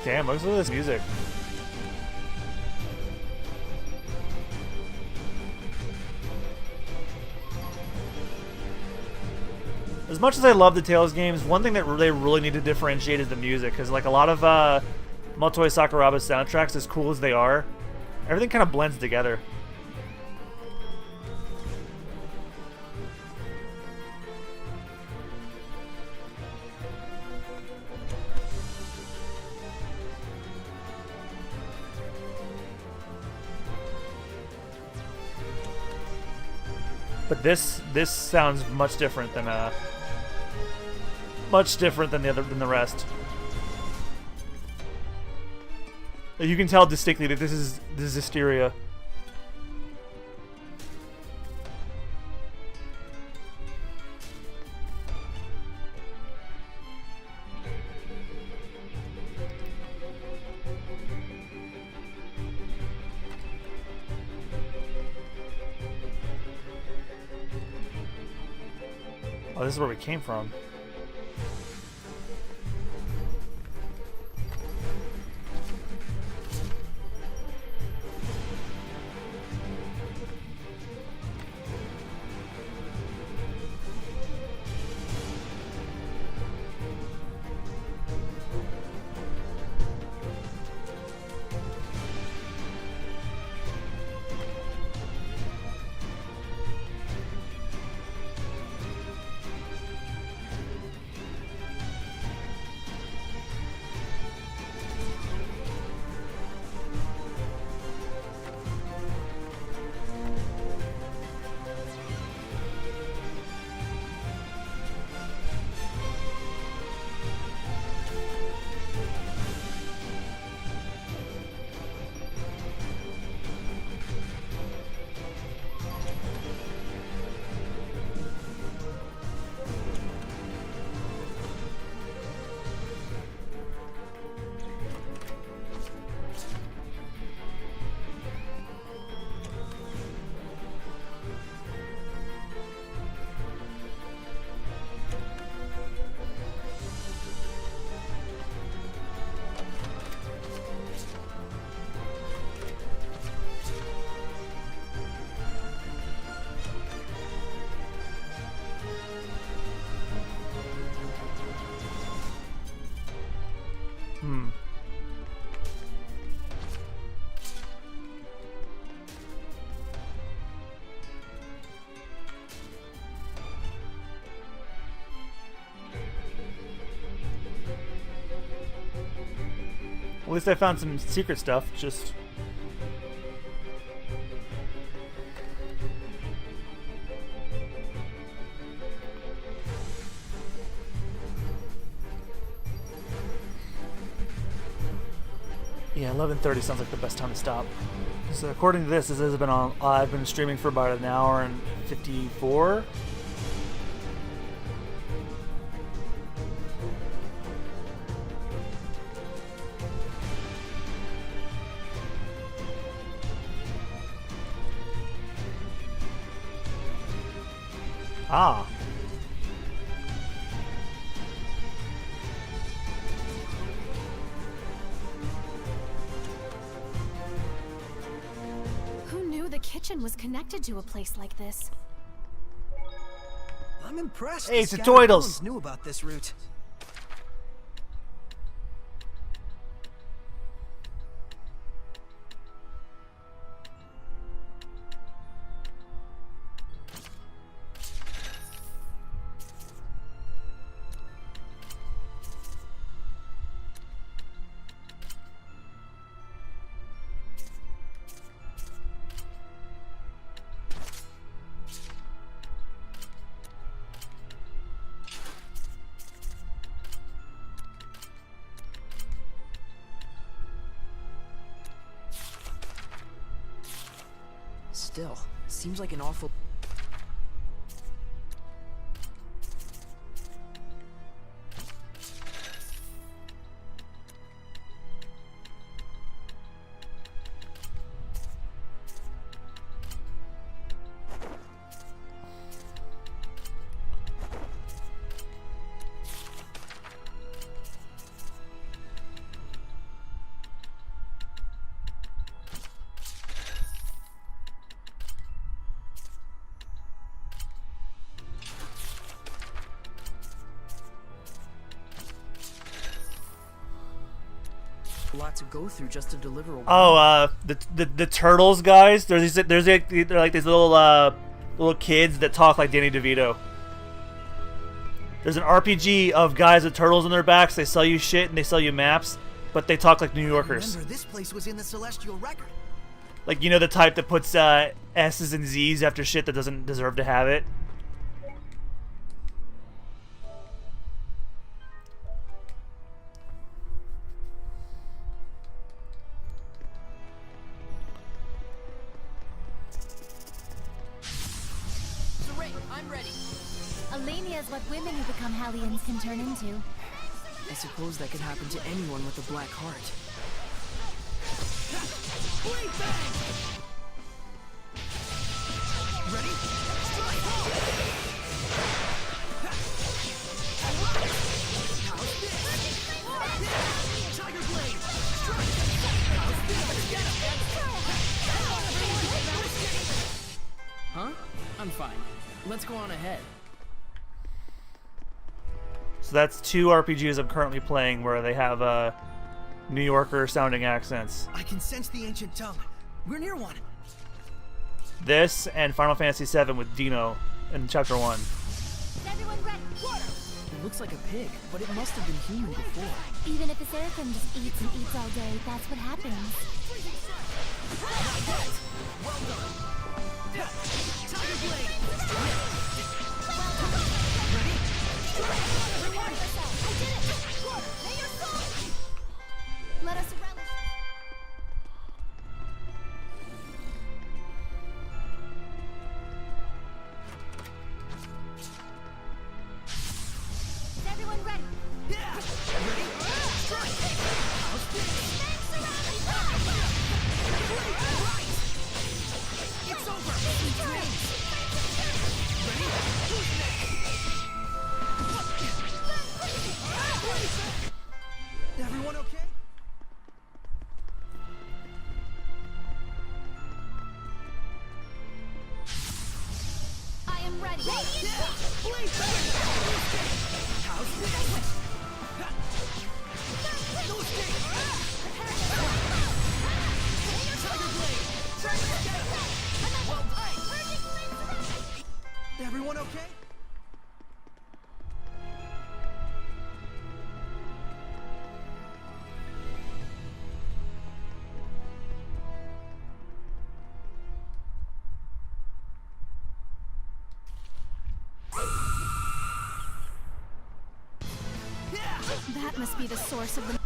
Damn, listen to this music. As much as I love the Tales games, one thing that they really need to differentiate is the music, because like a lot of Motoi Sakuraba's soundtracks, as cool as they are, everything kind of blends together. But this sounds much different than the rest. You can tell distinctly that this is Zestiria. Oh, this is where we came from. At least I found some secret stuff. Just. Yeah, 11:30 sounds like the best time to stop. So according to this has been on. I've been streaming for about an hour and 54. Ah. Who knew the kitchen was connected to a place like this? I'm impressed. Hey, the it's a Scattered Toidles. Bones knew about this route. Still, seems like an awful... lot to go through just to deliver a... Oh, the turtles guys. They're like these little kids that talk like Danny DeVito. There's an RPG of guys with turtles on their backs. They sell you shit and they sell you maps, but they talk like New Yorkers. Remember, this place was in the Celestial Record. Like, you know, the type that puts S's and Z's after shit that doesn't deserve to have it. I'm ready. Alenia is what women who become Hellions can turn into. I suppose that could happen to anyone with a black heart. Ready? Tiger Blade! Huh? I'm fine. Let's go on ahead. So that's 2 RPGs I'm currently playing where they have New Yorker sounding accents. I can sense the ancient tongue. We're near one. This and Final Fantasy VII with Dino in Chapter 1. Everyone ready? Water! It looks like a pig, but it must have been human before. Even if a seraphim just eats and eats all day, that's what happens. Well done. Tiger Blade! Ready? Reward yourself! I did it! Water! May your soul! Let us relish. Is everyone ready? Yeah! Ready? Strike! How's this? Right! It's over! Ready? Who's next? Everyone okay? I am ready. Yeah! Blade back! How's this? No escape! Tiger Blade! Well done! Everyone okay? That must be the source of the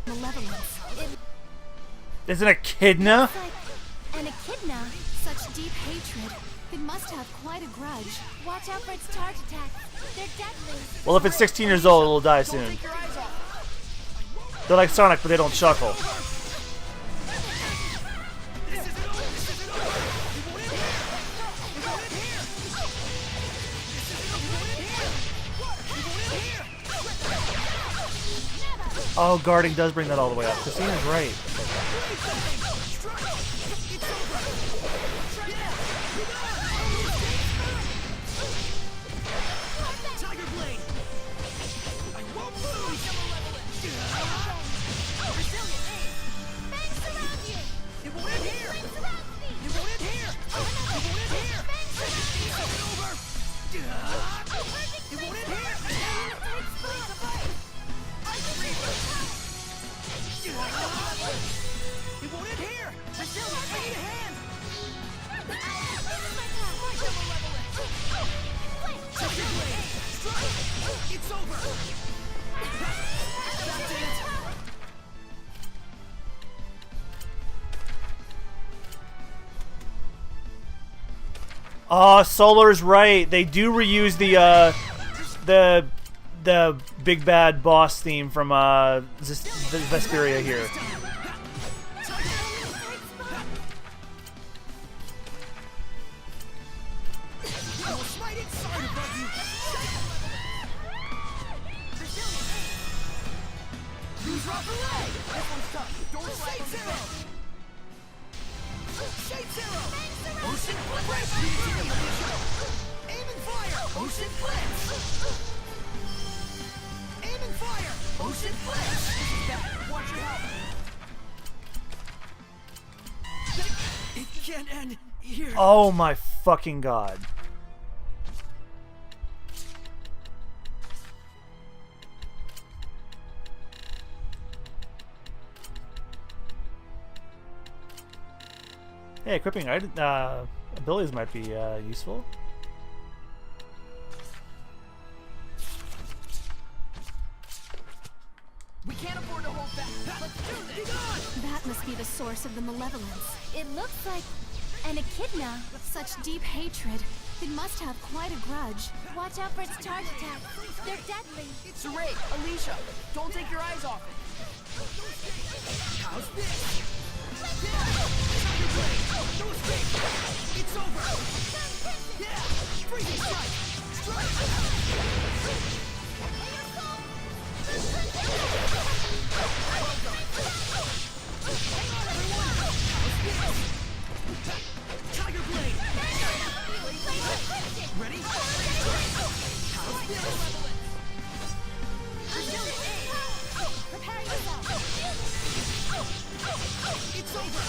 malevolence. Is it Echidna? An echidna? Such deep hatred. It must have quite a grudge. Watch out for its charge attack. They're deadly. Well, if it's 16 years old, it'll die soon. They're like Sonic, but they don't chuckle. Oh, guarding does bring that all the way up. Christina's right. It's over! Solar's right. They do reuse the big bad boss theme from Zestiria here. Oh my fucking god. Hey, equipping abilities might be useful. We can't afford to hold back. Let's do this. That must be the source of the malevolence. It looks like an echidna. Such deep hatred. It must have quite a grudge. Watch out for its charge attack. They're deadly. Saray, Alicia, don't take your eyes off it. How's this? It's over! Yeah! Freezing strike! Tiger Blade! Ready? How's this? Prepare yourself. It's over!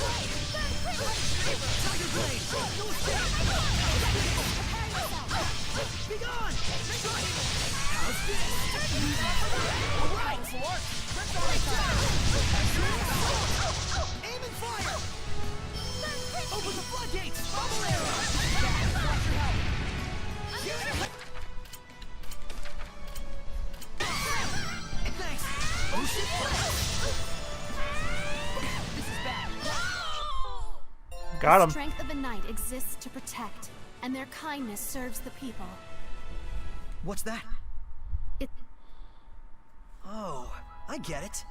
Tiger Blade! No escape! Prepare yourself. Be gone! How's this? Alright! Aim and fire! Open the floodgates! Bubble arrow! Watch your help! Thanks! Ocean Blast! This is bad. Got him. The strength of the night exists to protect, and their kindness serves the people. What's that? It... Oh, I get it.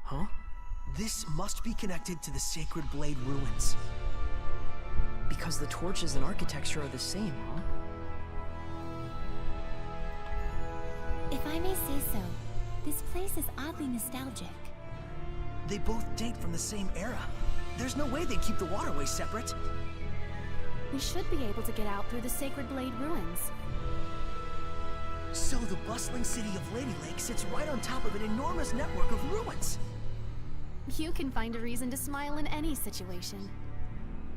Huh? This must be connected to the Sacred Blade ruins. Because the torches and architecture are the same, huh? If I may say so, this place is oddly nostalgic. They both date from the same era. There's no way they'd keep the waterways separate. We should be able to get out through the Sacred Blade ruins. So the bustling city of Lady Lake sits right on top of an enormous network of ruins. You can find a reason to smile in any situation.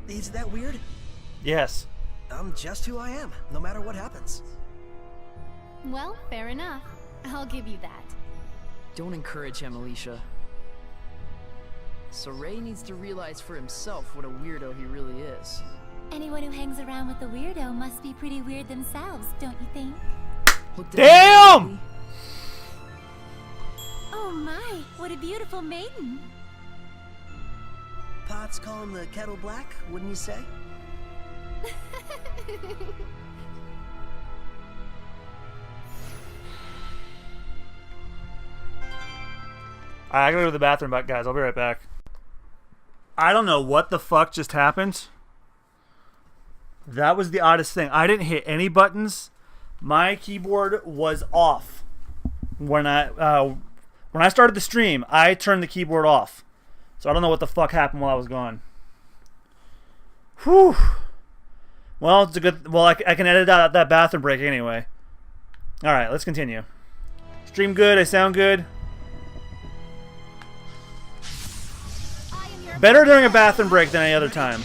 Is that weird? Yes. I'm just who I am, no matter what happens. Well, fair enough. I'll give you that. Don't encourage him, Alicia. Saray needs to realize for himself what a weirdo he really is. Anyone who hangs around with a weirdo must be pretty weird themselves, don't you think? Damn! Oh, my, what a beautiful maiden. Pots calling the kettle black, wouldn't you say? I gotta go to the bathroom, guys. I'll be right back. I don't know what the fuck just happened. That was the oddest thing. I didn't hit any buttons. My keyboard was off when I started the stream. I turned the keyboard off, so I don't know what the fuck happened while I was gone. Whew. Well, it's a good. Well, I can edit out that bathroom break anyway. All right, let's continue. Stream good. I sound good. Better during a bathroom break than any other time.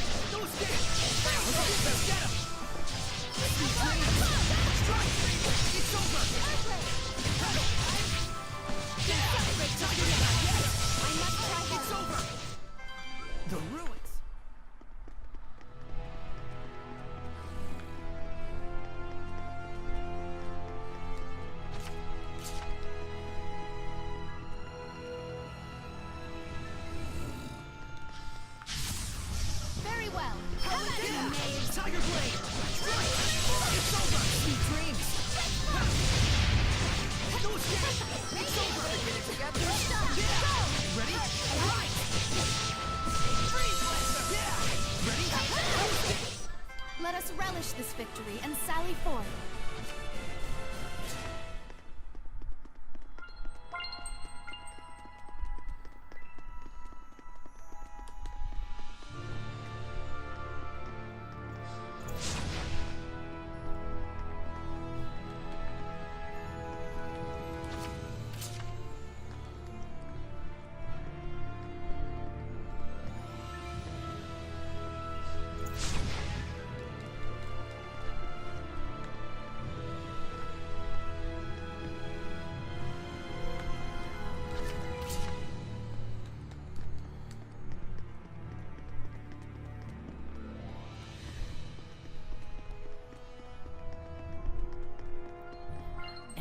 Let us relish this victory and sally forth.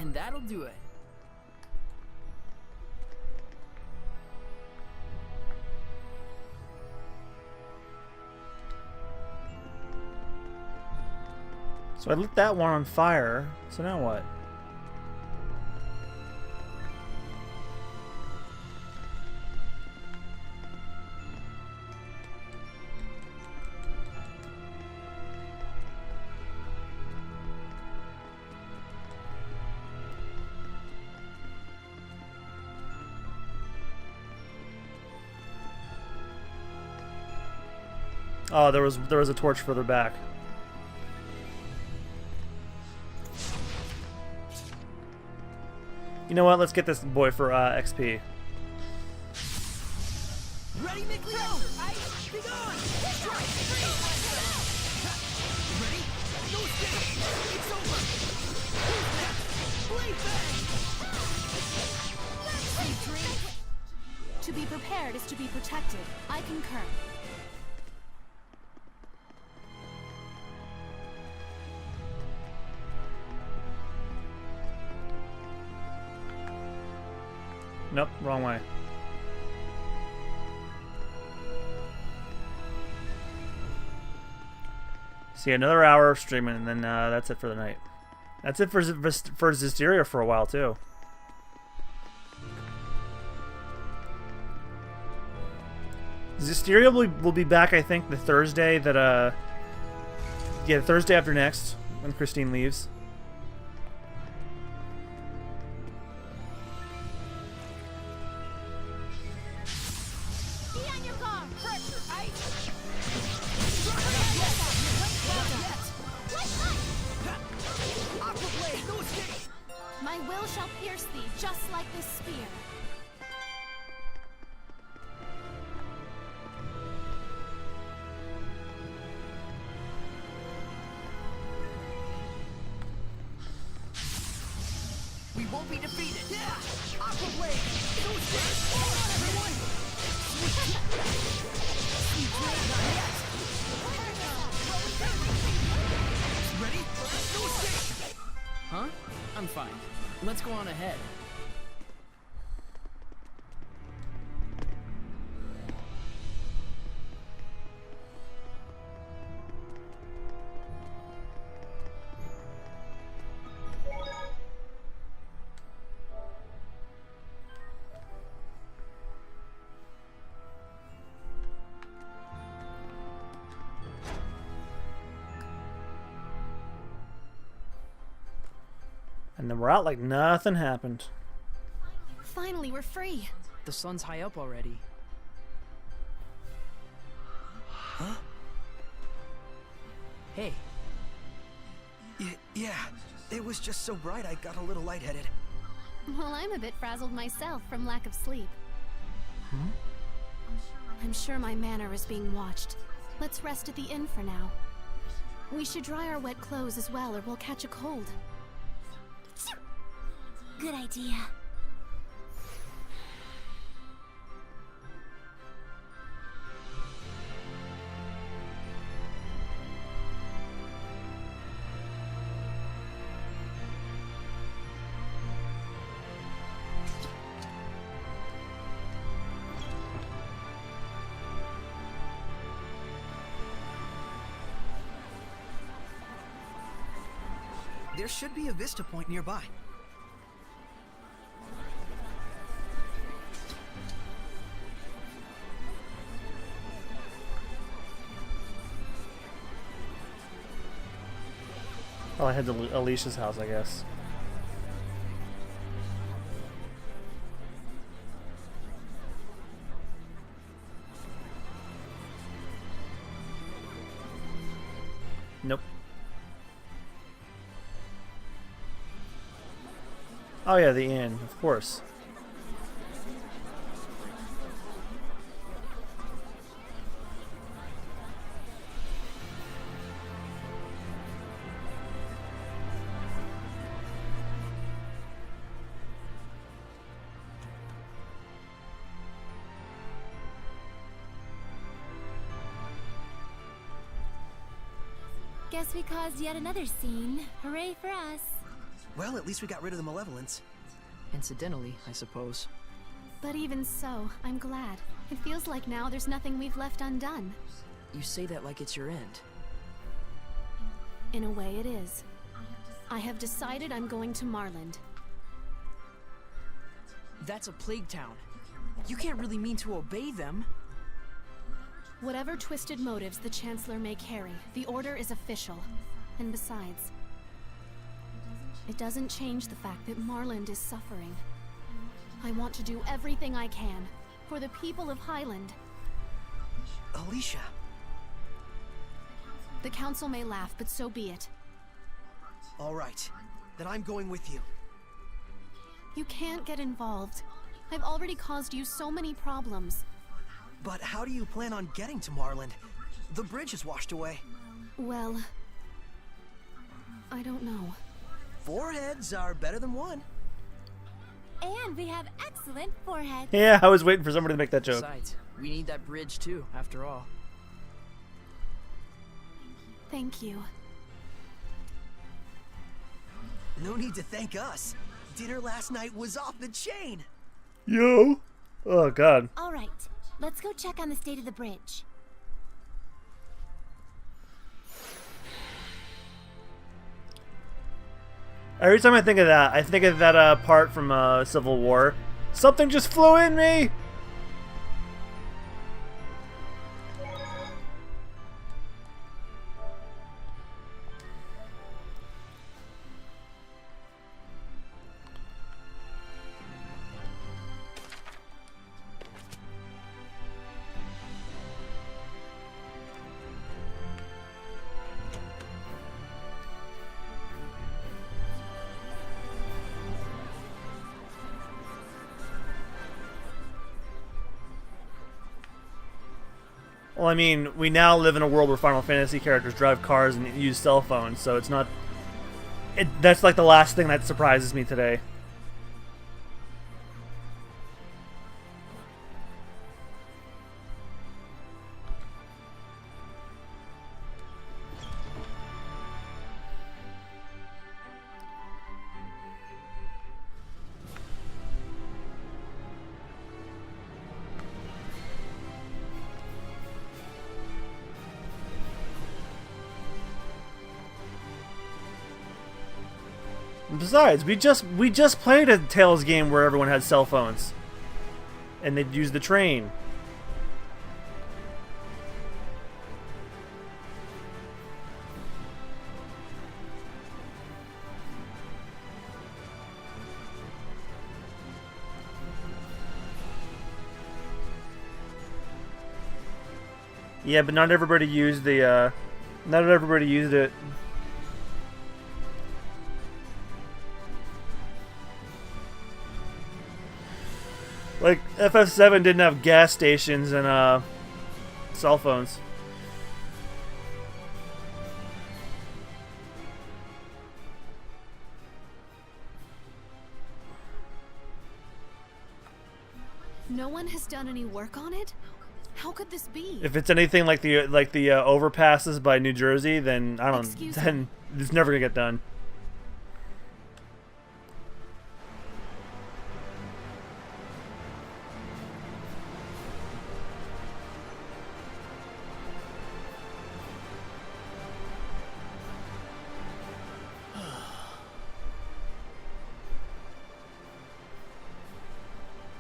And that'll do it. So I lit that one on fire. So now what? Oh, there was a torch further back. You know what? Let's get this boy for XP. Ready, make go! Be gone! Strike! Ready? No escape! It's over! Blade bang! Sweet dream. To be prepared is to be protected. I concur. Nope, wrong way. See, another hour of streaming, and then that's it for the night. That's it for Zestiria for a while, too. Zestiria will be back, I think, the Thursday that, yeah, Thursday after next, when Christine leaves. My will shall pierce thee, just like this spear. We won't be defeated. Yeah! Aqua Blade! Go straight! Hold on, everyone! Sweet dream, not yet! Ready? Go straight! Huh? I'm fine. Let's go on ahead. And then we're out like nothing happened. Finally, we're free. The sun's high up already. Huh? Hey. Yeah, it was just so bright I got a little lightheaded. Well, I'm a bit frazzled myself from lack of sleep. Hmm? I'm sure my manor is being watched. Let's rest at the inn for now. We should dry our wet clothes as well, or we'll catch a cold. Good idea. There should be a vista point nearby. Oh, I head to Alicia's house, I guess. Nope. Oh yeah, the inn, of course. Guess we caused yet another scene. Hooray for us. Well, at least we got rid of the malevolence. Incidentally, I suppose. But even so, I'm glad. It feels like now there's nothing we've left undone. You say that like it's your end. In a way, it is. I have decided I'm going to Marland. That's a plague town. You can't really mean to obey them. Whatever twisted motives the Chancellor may carry, the order is official. And besides, it doesn't change the fact that Marland is suffering. I want to do everything I can for the people of Highland. Alicia. The Council may laugh, but so be it. All right. Then I'm going with you. You can't get involved. I've already caused you so many problems. But how do you plan on getting to Marland? The bridge is washed away. Well, I don't know. 4 heads are better than 1. And we have excellent foreheads. Yeah, I was waiting for somebody to make that joke. Besides, we need that bridge too, after all. Thank you. No need to thank us. Dinner last night was off the chain. Yo. Oh, God. All right. Let's go check on the state of the bridge. Every time I think of that, I think of that part from Civil War. Something just flew in me! Well, I mean, we now live in a world where Final Fantasy characters drive cars and use cell phones, so it's not... that's like the last thing that surprises me today. Besides, we just played a Tales game where everyone had cell phones, and they'd use the train. Yeah, but not everybody used the, not everybody used it. Like, FF7 didn't have gas stations and, cell phones. No one has done any work on it? How could this be? If it's anything like the overpasses by New Jersey, then I don't. Then it's never gonna get done.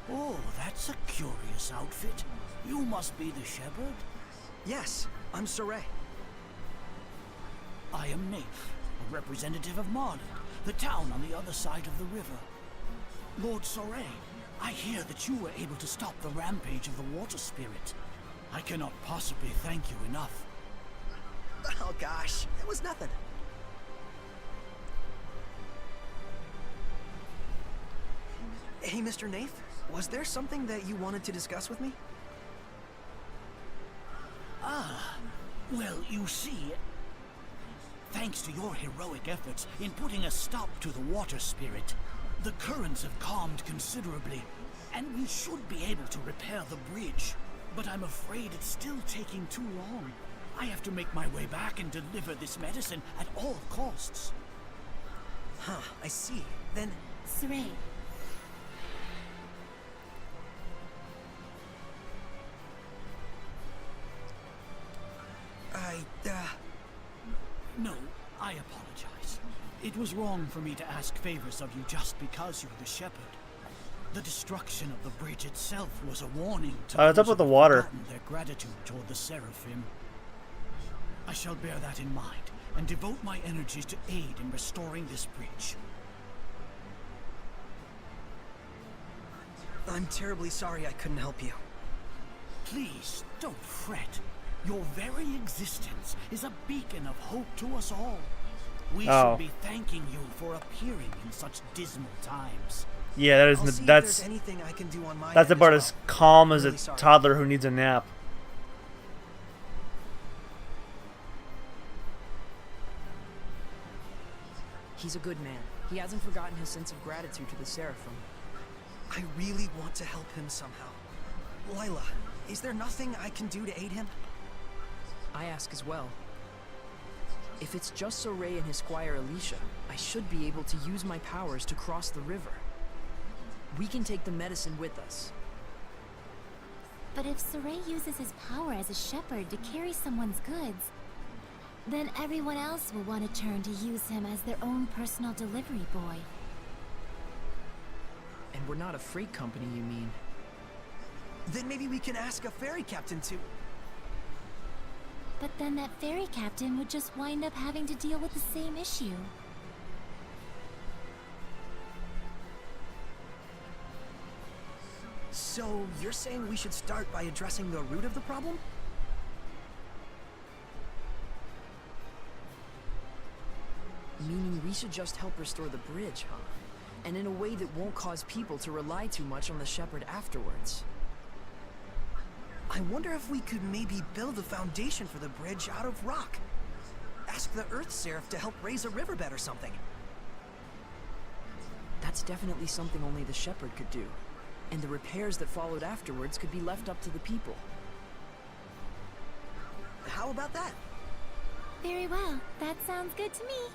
Oh, that's a curious outfit. You must be the shepherd? Yes, I'm Saray. I am Nafe, a representative of Marlin, the town on the other side of the river. Lord Saray, I hear that you were able to stop the rampage of the water spirit. I cannot possibly thank you enough. Oh gosh, it was nothing. Hey, Mr. Nafe, was there something that you wanted to discuss with me? Ah, well, you see, thanks to your heroic efforts in putting a stop to the water spirit, the currents have calmed considerably, and we should be able to repair the bridge. But I'm afraid it's still taking too long. I have to make my way back and deliver this medicine at all costs. Huh, I see. Then... Saray. No, I apologize. It was wrong for me to ask favors of you just because you're the shepherd. The destruction of the bridge itself was a warning to What's up with the water? their gratitude toward the Seraphim. I shall bear that in mind and devote my energies to aid in restoring this bridge. I'm terribly sorry I couldn't help you. Please, don't fret. Your very existence is a beacon of hope to us all. We should be thanking you for appearing in such dismal times. Yeah, that is that's about as calm as a toddler who needs a nap. He's a good man. He hasn't forgotten his sense of gratitude to the Seraphim. I really want to help him somehow. Lila, is there nothing I can do to aid him? I ask as well. If it's just Saray and his squire Alicia, I should be able to use my powers to cross the river. We can take the medicine with us. But if Saray uses his power as a shepherd to carry someone's goods, then everyone else will want to turn to use him as their own personal delivery boy. And we're not a freight company, you mean? Then maybe we can ask a ferry captain to... But then that ferry captain would just wind up having to deal with the same issue. So, you're saying we should start by addressing the root of the problem? Meaning we should just help restore the bridge, huh? And in a way that won't cause people to rely too much on the shepherd afterwards. I wonder if we could maybe build a foundation for the bridge out of rock. Ask the Earth Seraph to help raise a riverbed or something. That's definitely something only the shepherd could do. And the repairs that followed afterwards could be left up to the people. How about that? Very well. That sounds good to me.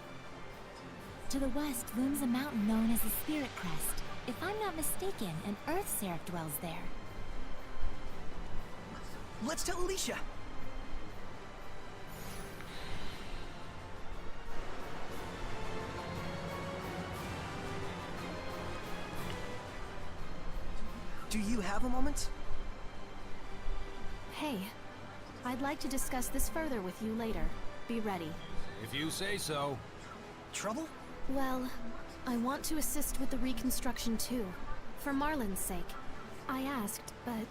To the west looms a mountain known as the Spirit Crest. If I'm not mistaken, an Earth Seraph dwells there. Let's tell Alicia. Do you have a moment? Hey, I'd like to discuss this further with you later. Be ready. If you say so. Trouble? Well, I want to assist with the reconstruction too. For Marlin's sake. I asked, but...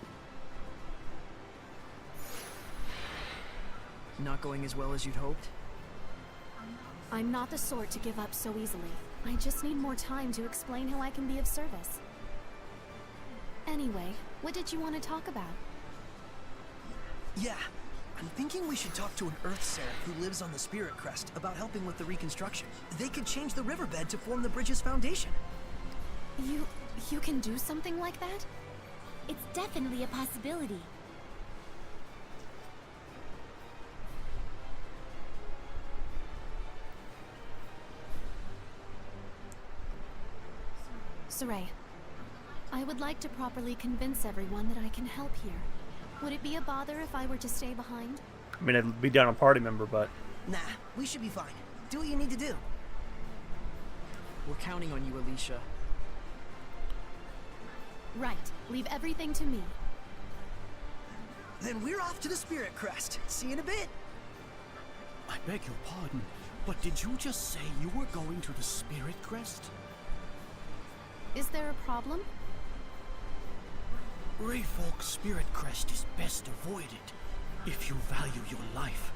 Not going as well as you'd hoped? I'm not the sort to give up so easily. I just need more time to explain how I can be of service. Anyway, what did you want to talk about? Yeah, I'm thinking we should talk to an Earth Seraph who lives on the Spirit Crest about helping with the reconstruction. They could change the riverbed to form the bridge's foundation. You can do something like that? It's definitely a possibility. Saray, I would like to properly convince everyone that I can help here. Would it be a bother if I were to stay behind? I mean, I'd be down a party member, but... Nah, we should be fine. Do what you need to do. We're counting on you, Alicia. Right. Leave everything to me. Then we're off to the Spirit Crest. See you in a bit. I beg your pardon, but did you just say you were going to the Spirit Crest? Is there a problem? Rayfolk's Spirit Crest is best avoided if you value your life.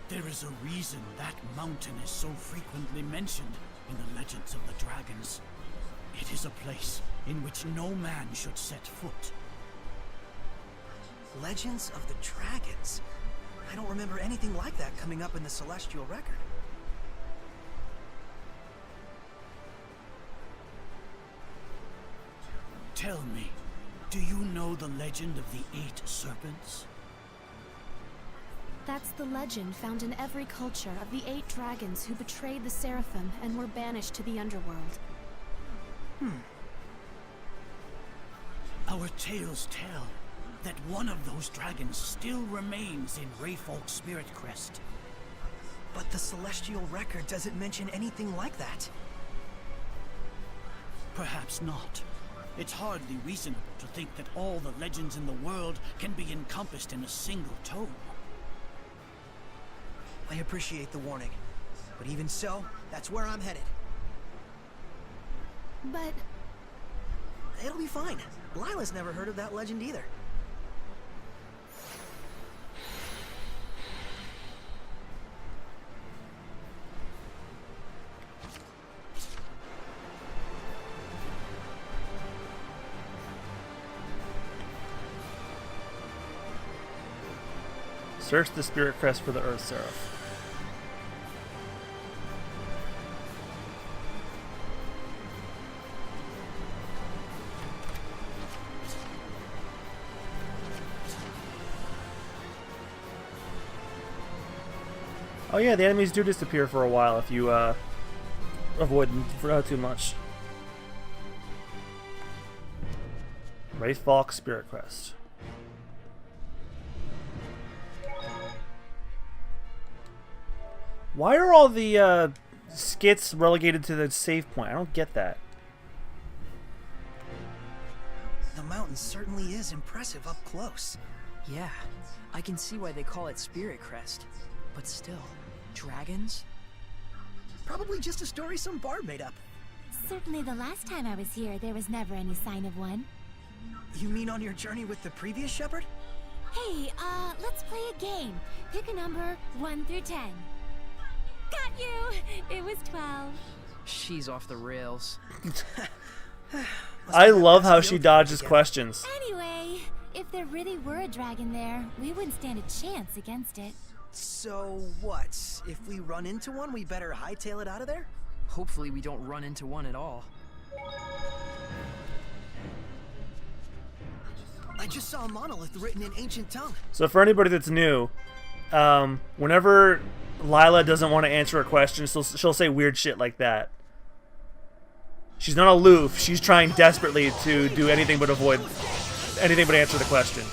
There is a reason that mountain is so frequently mentioned in the legends of the dragons. It is a place in which no man should set foot. Legends of the Dragons? I don't remember anything like that coming up in the Celestial Record. Tell me, do you know the legend of the 8 serpents? That's the legend found in every culture of the 8 dragons who betrayed the Seraphim and were banished to the underworld. Our tales tell that one of those dragons still remains in Rayfolk's Spirit Crest. But the Celestial Record doesn't mention anything like that. Perhaps not. It's hardly reasonable to think that all the legends in the world can be encompassed in a single tome. I appreciate the warning, but even so, that's where I'm headed. But... it'll be fine. Lila's never heard of that legend either. Search the Spirit Crest for the Earth Seraph. Oh yeah, the enemies do disappear for a while if you avoid them for too much. Rayfolk Spirit Crest. Why are all the skits relegated to the save point? I don't get that. The mountain certainly is impressive up close. Yeah, I can see why they call it Spirit Crest. But still, dragons? Probably just a story some bard made up. Certainly the last time I was here, there was never any sign of one. You mean on your journey with the previous shepherd? Hey, let's play a game. Pick a number 1 through 10. Got you! It was 12. She's off the rails. I love how she dodges questions. Anyway, if there really were a dragon there, we wouldn't stand a chance against it. So what? If we run into one, we better hightail it out of there? Hopefully we don't run into one at all. I just saw a monolith written in ancient tongue. So for anybody that's new, whenever Lila doesn't want to answer a question, she'll say weird shit like that. She's not aloof. She's trying desperately to do anything but answer the question.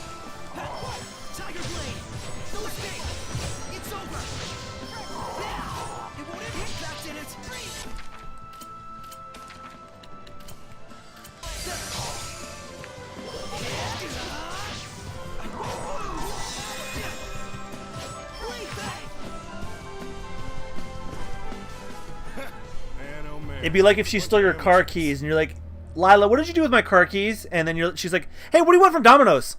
It'd be like if she stole your car keys and you're like, Lila, what did you do with my car keys? And then she's like, hey, what do you want from Domino's?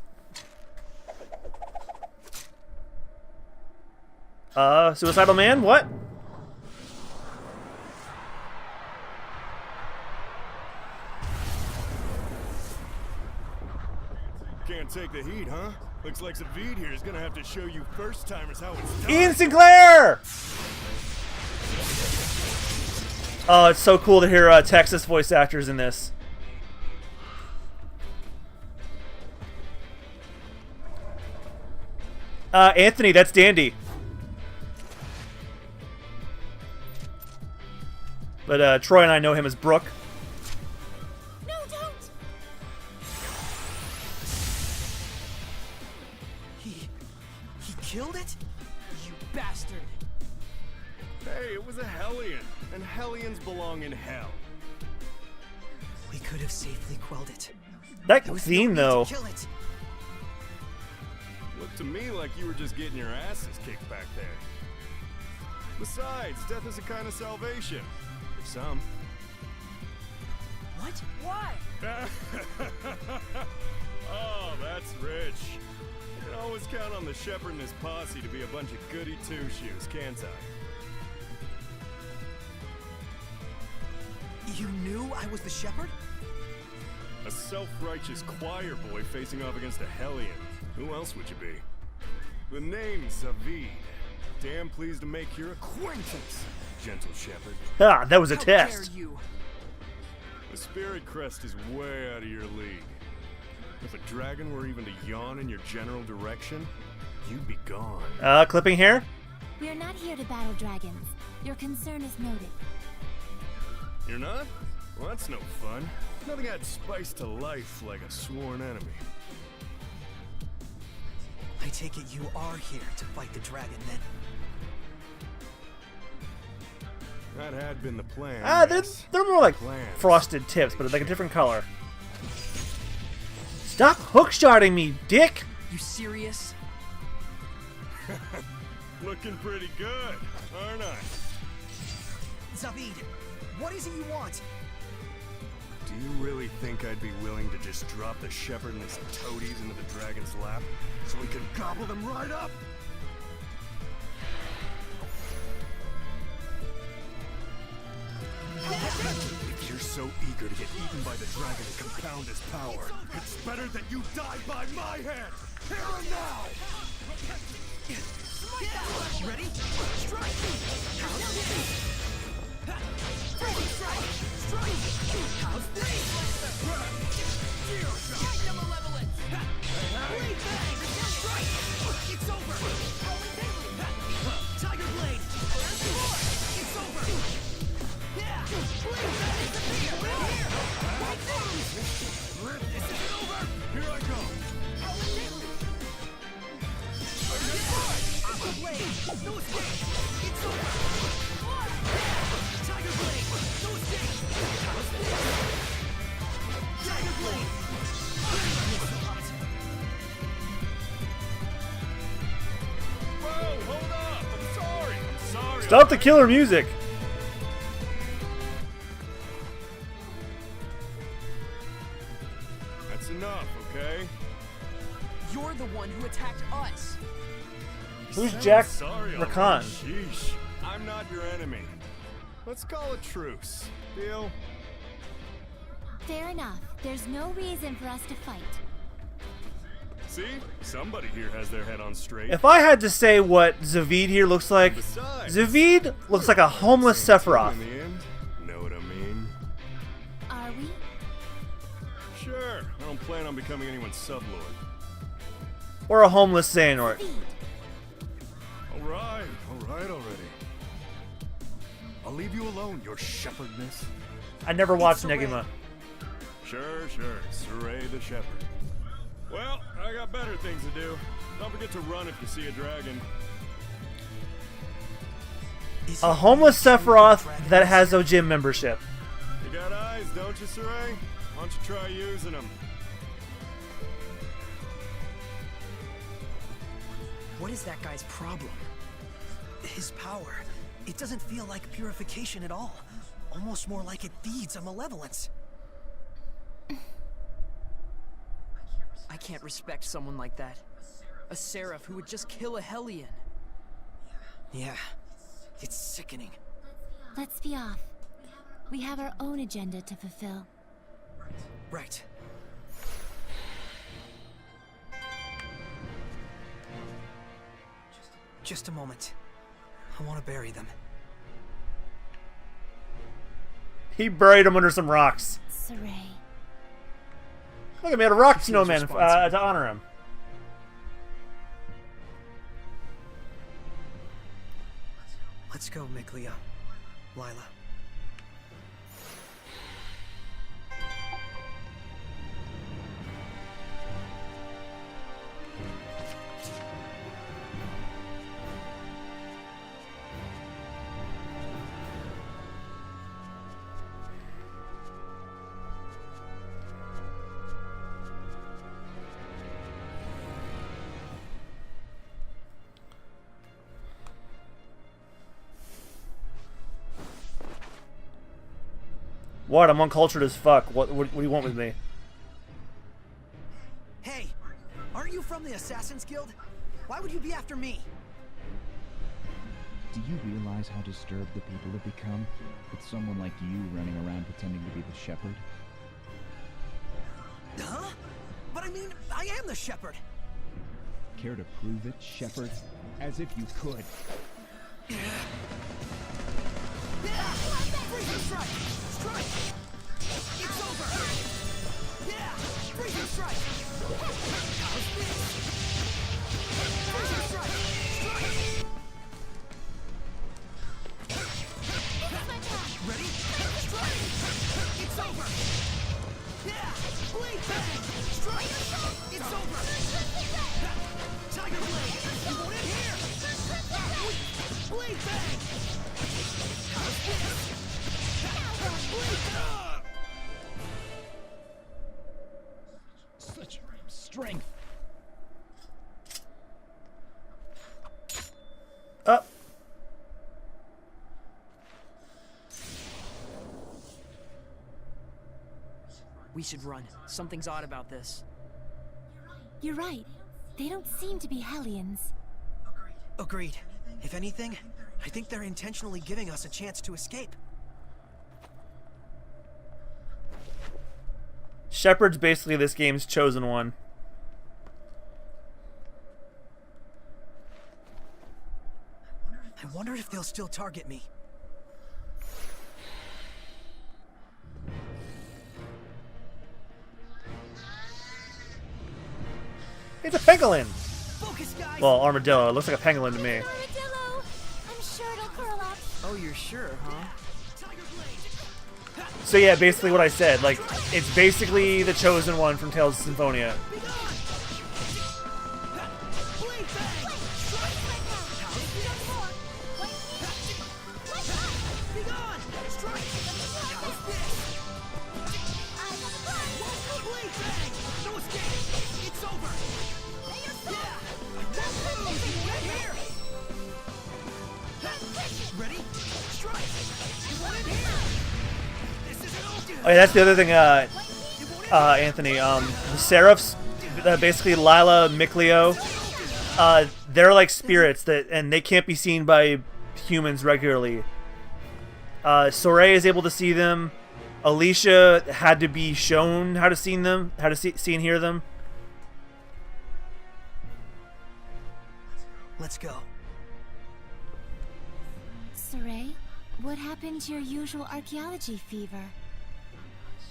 Suicidal man? What? Can't take the heat, huh? Looks like Zavid here is gonna have to show you first-timers how it's done. Ian Sinclair! Oh, it's so cool to hear Texas voice actors in this. Anthony, that's Dandy. But Troy and I know him as Brooke. No, don't! He killed it? You bastard! Hey, it was a Hellion, and Hellions belong in hell. We could have safely quelled it. That theme, though. Kill it. Looked to me like you were just getting your asses kicked back there. Besides, death is a kind of salvation. For some. What? Why? Oh, that's rich. You can always count on the Shepherd and his posse to be a bunch of goody two-shoes, can't I? You knew I was the Shepherd? A self-righteous choir boy facing off against a Hellion. Who else would you be? The name's Zavid. Damn pleased to make your acquaintance, gentle Shepherd. Ah, that was a How test. dare you? The Spirit Crest is way out of your league. If a dragon were even to yawn in your general direction, you'd be gone. Clipping here? We are not here to battle dragons. Your concern is noted. You're not? Well, that's no fun. Nothing adds spice to life like a sworn enemy. I take it you are here to fight the dragon, then. That had been the plan. They're more like frosted tips, but like a different color. Stop hookshotting me, dick! You serious? Looking pretty good, aren't I? Zavid, what is it you want? Do you really think I'd be willing to just drop the Shepherd and his toadies into the dragon's lap so we can gobble them right up? If you're so eager to get eaten by the dragon and compound his power, it's better that you die by my hand! Here and now! Ready? Strike! How's this? It's over! Tiger Blade! It's over! Yeah! This isn't over! Here I go! Aqua Blade! No escape! It's over! Tiger Blade! No escape! Tiger Blade! Whoa, hold up! I'm sorry! Stop the killer music! That's enough, okay? You're the one who attacked us. Who's Sound Jack sorry Rakan? already. Sheesh. I'm not your enemy. Let's call a truce. Deal? Fair enough. There's no reason for us to fight. See? Somebody here has their head on straight. If I had to say what Zavid here looks like, Besides, Zavid looks like a homeless Sephiroth. in the end, know what I mean? Are we? Sure. I don't plan on becoming anyone's sublord. Or a homeless Xehanort. Alright already. I'll leave you alone, your shepherdness. I never watched Negima. Sure. Saray the Shepherd. Well, I got better things to do. Don't forget to run if you see a dragon. A homeless Sephiroth that has a gym membership. You got eyes, don't you, Saray? Why don't you try using them? What is that guy's problem? His power. It doesn't feel like purification at all. Almost more like it feeds on malevolence. I can't respect someone like that. A seraph who would just kill a Hellion. Yeah, it's sickening. Let's be off. We have our own agenda to fulfill. Right. Just a moment. I want to bury them. He buried him under some rocks. Saray. Look, I made a rock snowman to honor him. Let's go, Miglia. Lila. What? I'm uncultured as fuck. What do you want with me? Hey! Aren't you from the Assassin's Guild? Why would you be after me? Do you realize how disturbed the people have become with someone like you running around pretending to be the shepherd? Huh? But I mean, I am the shepherd! Care to prove it, shepherd? As if you could. Freezer strike! Strike! It's over! Yeah! Freezer strike! Freezer strike! Strike! Ready? Strike! It's over! Yeah! Blade bang! Strike! It's over! Tiger blade! You want it here! Blade bang! Such strength. Up. We should run. Something's odd about this. You're right. They don't seem to be Hellions. Agreed. If anything, I think they're intentionally giving us a chance to escape. Shepard's basically this game's chosen one. I wonder if they'll still target me. It's a pangolin. Focus, guys. Well, armadillo. It looks like a pangolin to me. Armadillo! I'm sure it'll curl up. Oh, you're sure, huh? So yeah, basically what I said. Like, it's basically the chosen one from Tales of Symphonia. Oh yeah, that's the other thing, Anthony. The Seraphs, basically Lila, Mikleo, they're like spirits and they can't be seen by humans regularly. Sorey is able to see them. Alicia had to be shown how to see them, how to see and hear them. Let's go. Sorey, what happened to your usual archaeology fever?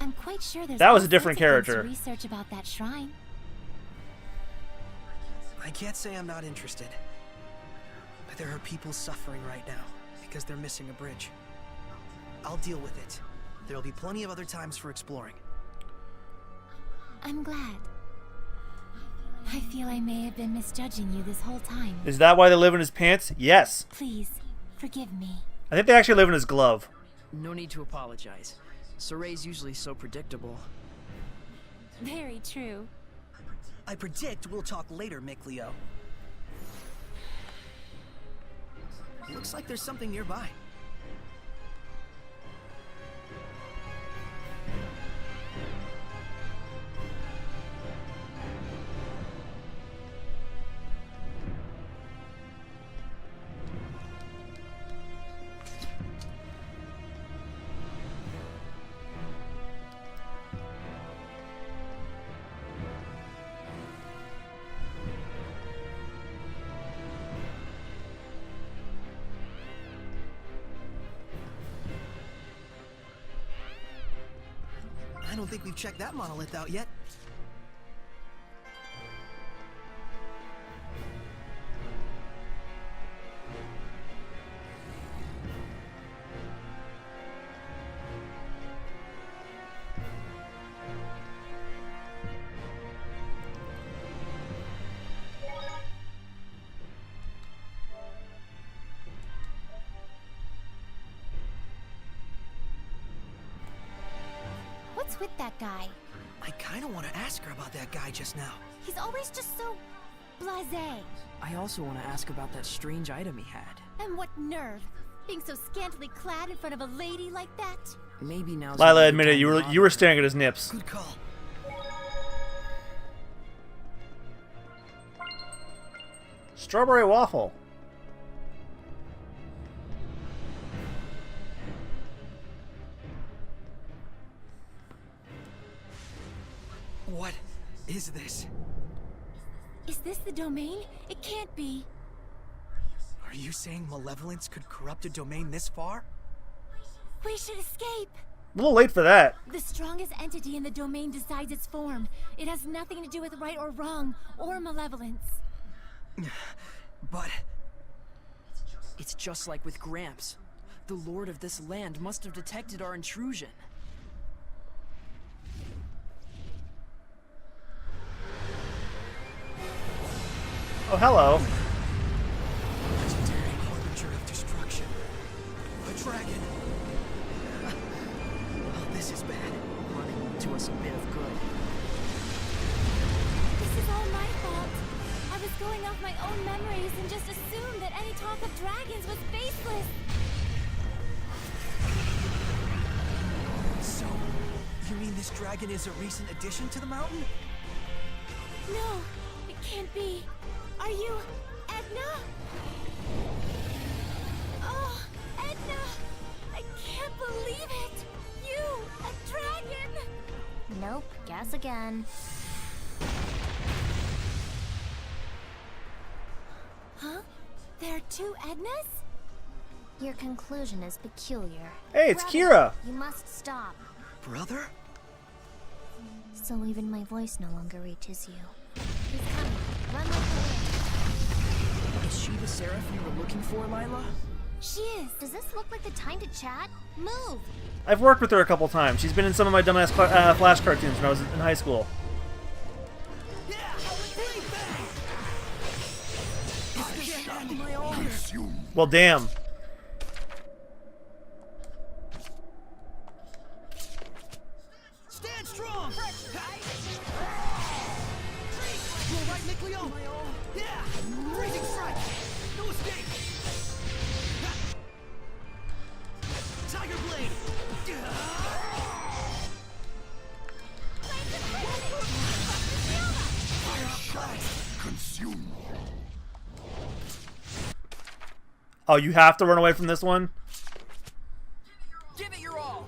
I'm quite sure there's that was a all different sorts of things character. to research about that shrine. I can't say I'm not interested. But there are people suffering right now because they're missing a bridge. I'll deal with it. There'll be plenty of other times for exploring. I'm glad. I feel I may have been misjudging you this whole time. Is that why they live in his pants? Yes. Please, forgive me. I think they actually live in his glove. No need to apologize. Sorey's usually so predictable. Very true. I predict we'll talk later, Mikleo. Looks like there's something nearby. don't think we've checked that monolith out yet. What's with that guy? I kind of want to ask her about that guy just now. He's always just so blasé. I also want to ask about that strange item he had. And what nerve, being so scantily clad in front of a lady like that. Maybe now. Lila admitted you were staring at his nips. Good call. Strawberry waffle. What is this? Is this the domain? It can't be. Are you saying malevolence could corrupt a domain this far? We should escape. A little late for that. The strongest entity in the domain decides its form. It has nothing to do with right or wrong, or malevolence. But... It's just like with Gramps. The lord of this land must have detected our intrusion. Oh, hello. Legendary harbinger of destruction. A dragon. Oh, this is bad. Running won't do us a bit of good. This is all my fault. I was going off my own memories and just assumed that any talk of dragons was baseless. So, you mean this dragon is a recent addition to the mountain? No, it can't be. Are you Edna? Oh, Edna! I can't believe it! You, a dragon! Nope, guess again. Huh? There are two Ednas? Your conclusion is peculiar. Hey, it's Brother, Kira. You must stop. Brother? So even my voice no longer reaches you. He's coming. Run like the wind. Is she the Seraph you were looking for, Lila? She is. Does this look like the time to chat? Move! I've worked with her a couple times. She's been in some of my dumbass Flash cartoons when I was in high school. Well, damn. Stand strong! You all right, Nick Leon? Yeah! Freezing strike! No escape! Tiger blade! Consume. Oh, you have to run away from this one? Give it your all!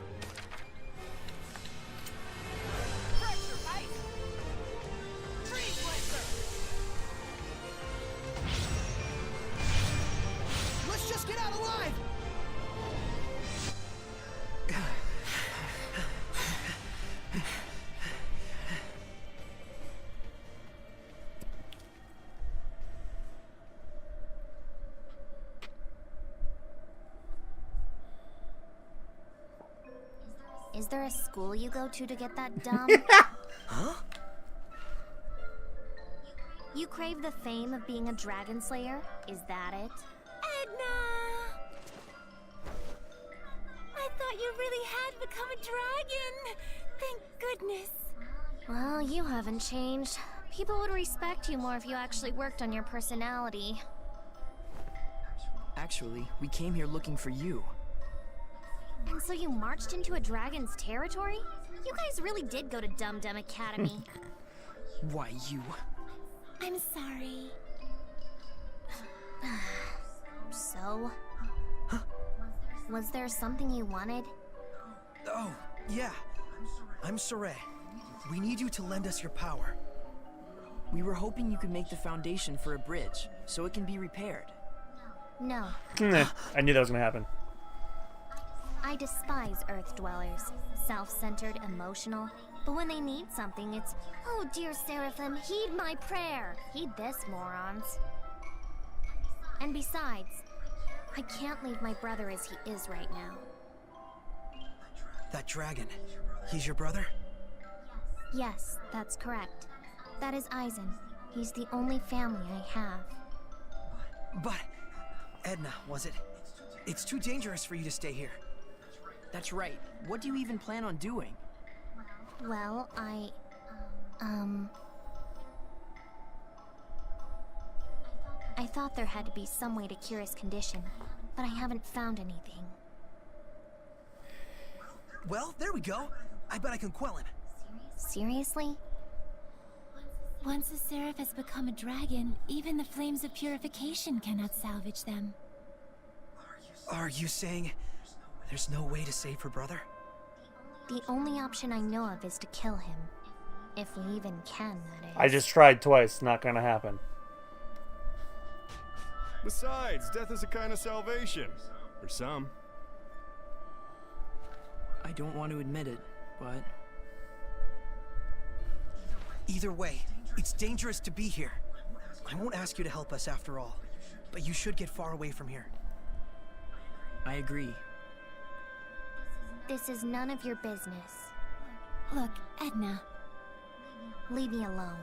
Let's just get out alive! Is there a school you go to get that dumb? Huh? You crave the fame of being a dragon slayer? Is that it? Edna! I thought you really had become a dragon! Thank goodness. Well, you haven't changed. People would respect you more if you actually worked on your personality. Actually, we came here looking for you. And so you marched into a dragon's territory? You guys really did go to Dum Dum Academy. Why, you... I'm sorry. So? Was there something you wanted? Oh, yeah. I'm Saray. We need you to lend us your power. We were hoping you could make the foundation for a bridge, so it can be repaired. No. I knew that was gonna happen. I despise Earth dwellers. Self-centered, emotional. But when they need something, it's, oh dear Seraphim, heed my prayer. Heed this, morons. And besides, I can't leave my brother as he is right now. That dragon, he's your brother? Yes, that's correct. That is Eisen. He's the only family I have. But, Edna, was it? It's too dangerous for you to stay here. That's right. What do you even plan on doing? Well, I thought there had to be some way to cure his condition, but I haven't found anything. Well, there we go. I bet I can quell him. Seriously? Once a seraph has become a dragon, even the flames of purification cannot salvage them. Are you saying there's no way to save her brother? The only option I know of is to kill him. If we even can, that is. I just tried twice. Not gonna happen. Besides, death is a kind of salvation. For some. I don't want to admit it, but... Either way, it's dangerous to be here. I won't ask you to help us after all, but you should get far away from here. I agree. This is none of your business. Look, Edna. Leave me alone.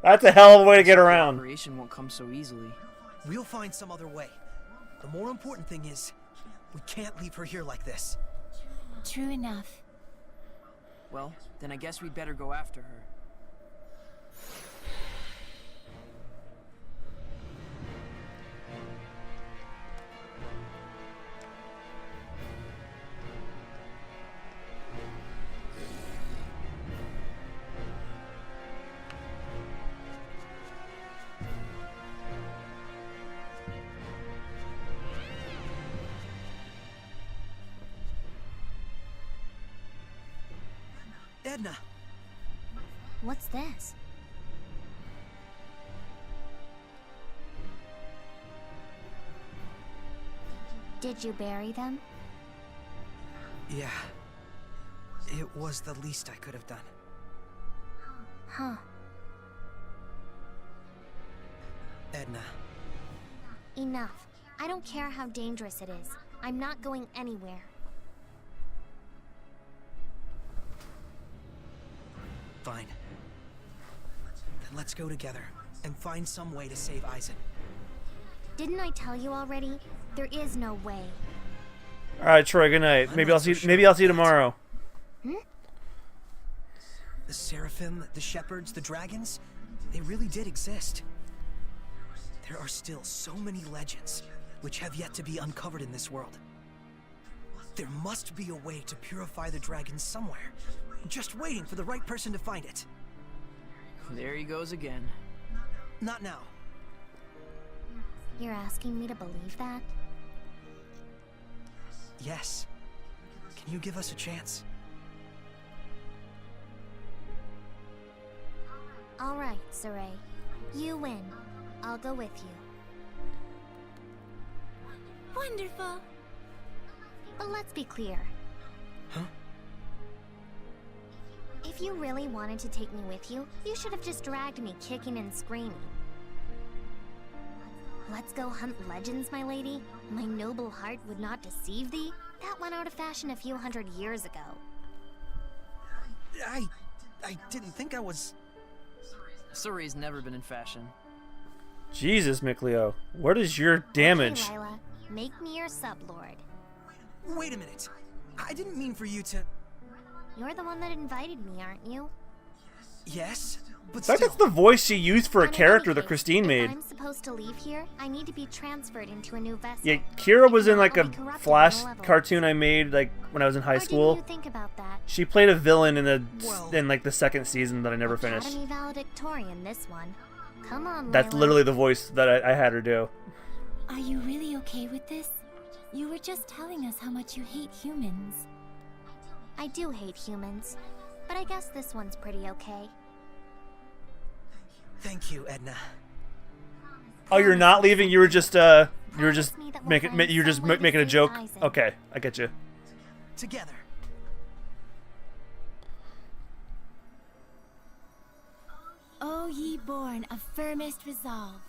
That's a hell of a way to get around. Operation won't come so easily. We'll find some other way. The more important thing is, we can't leave her here like this. True enough. Well, then I guess we'd better go after her. Edna! What's this? Did you bury them? Yeah. It was the least I could have done. Huh. Edna. Enough. I don't care how dangerous it is. I'm not going anywhere. Fine. Then let's go together and find some way to save Eisen. Didn't I tell you already? There is no way. All right, Troy. Good night. Maybe I'll see you tomorrow. Hmm? The Seraphim, the Shepherds, the Dragons, they really did exist. There are still so many legends which have yet to be uncovered in this world. There must be a way to purify the dragons somewhere. Just waiting for the right person to find it. There he goes again. Not now. You're asking me to believe that? Yes. Can you give us a chance? All right, Saray. You win. I'll go with you. Wonderful. But let's be clear. Huh? If you really wanted to take me with you, you should have just dragged me kicking and screaming. Let's go hunt legends, my lady. My noble heart would not deceive thee. That went out of fashion a few 100 years ago. I didn't think I was... Surrey's never been in fashion. Jesus, Mikleo. What is your damage? Okay, Lila. Make me your sublord. Wait a minute. I didn't mean for you to... You're the one that invited me, aren't you? Yes, but That's the voice she used for a character that Christine made. If I'm supposed to leave here, I need to be transferred into a new vessel. Yeah, Kira was in like a Flash cartoon I made like when I was in high school. Didn't you think about that? She played a villain in like the second season that I never finished. Academy valedictorian, this one. Come on, That's Lila. literally the voice that I had her do. Are you really okay with this? You were just telling us how much you hate humans. I do hate humans, but I guess this one's pretty okay. Thank you, Edna. Oh, you're not leaving. You were just making a joke. Okay, I get you. Together. O ye born of firmest resolve,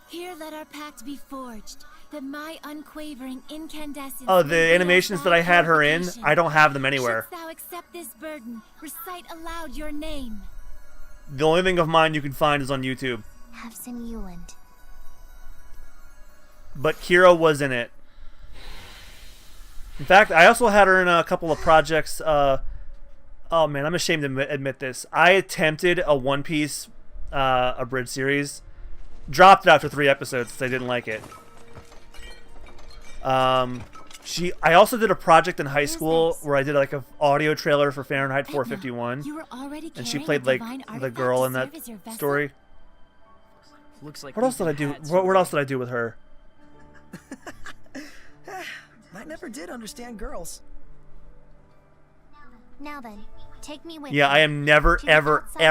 here let our pact be forged, that my unquavering incandescence... Oh, the animations that I had her in, I don't have them anywhere. Shouldst thou accept this burden, recite aloud your name. The only thing of mine you can find is on YouTube. Havson Euland. But Kira was in it. In fact, I also had her in a couple of projects. Oh man, I'm ashamed to admit this. I attempted a One Piece abridged series. Dropped it after 3 episodes because I didn't like it. I also did a project in high school where I did like an audio trailer for Fahrenheit 451. And she played like the girl in that story. Looks like what else did I do? What else did I do with her? I never did understand girls. Now then, take me with Yeah, you I am never, to the ever, outside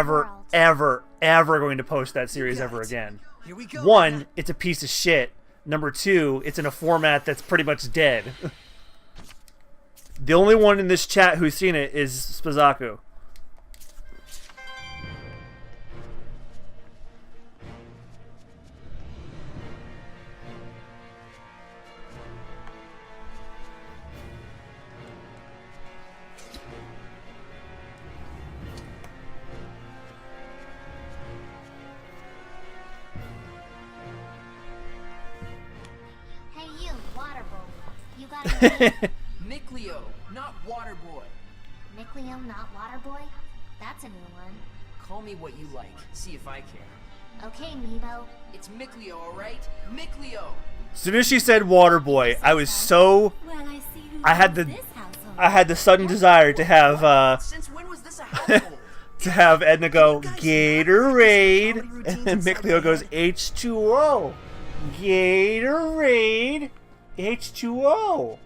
ever, world. ever going to post that series ever again. Here we go. 1, it's a piece of shit. Number 2, it's in a format that's pretty much dead. The only one in this chat who's seen it is Spazaku. Hey you, Waterboy. You got a name? Micleo, not Waterboy. Micleo, not Waterboy? That's a new one. Call me what you like. See if I care. Okay, Meebo. It's Micleo, alright? Micleo! As soon as she said Waterboy, I was so... I had the sudden desire to have Since when was this a household? to have Edna go Gatorade, and then Micleo goes H2O. Gatorade, H2O.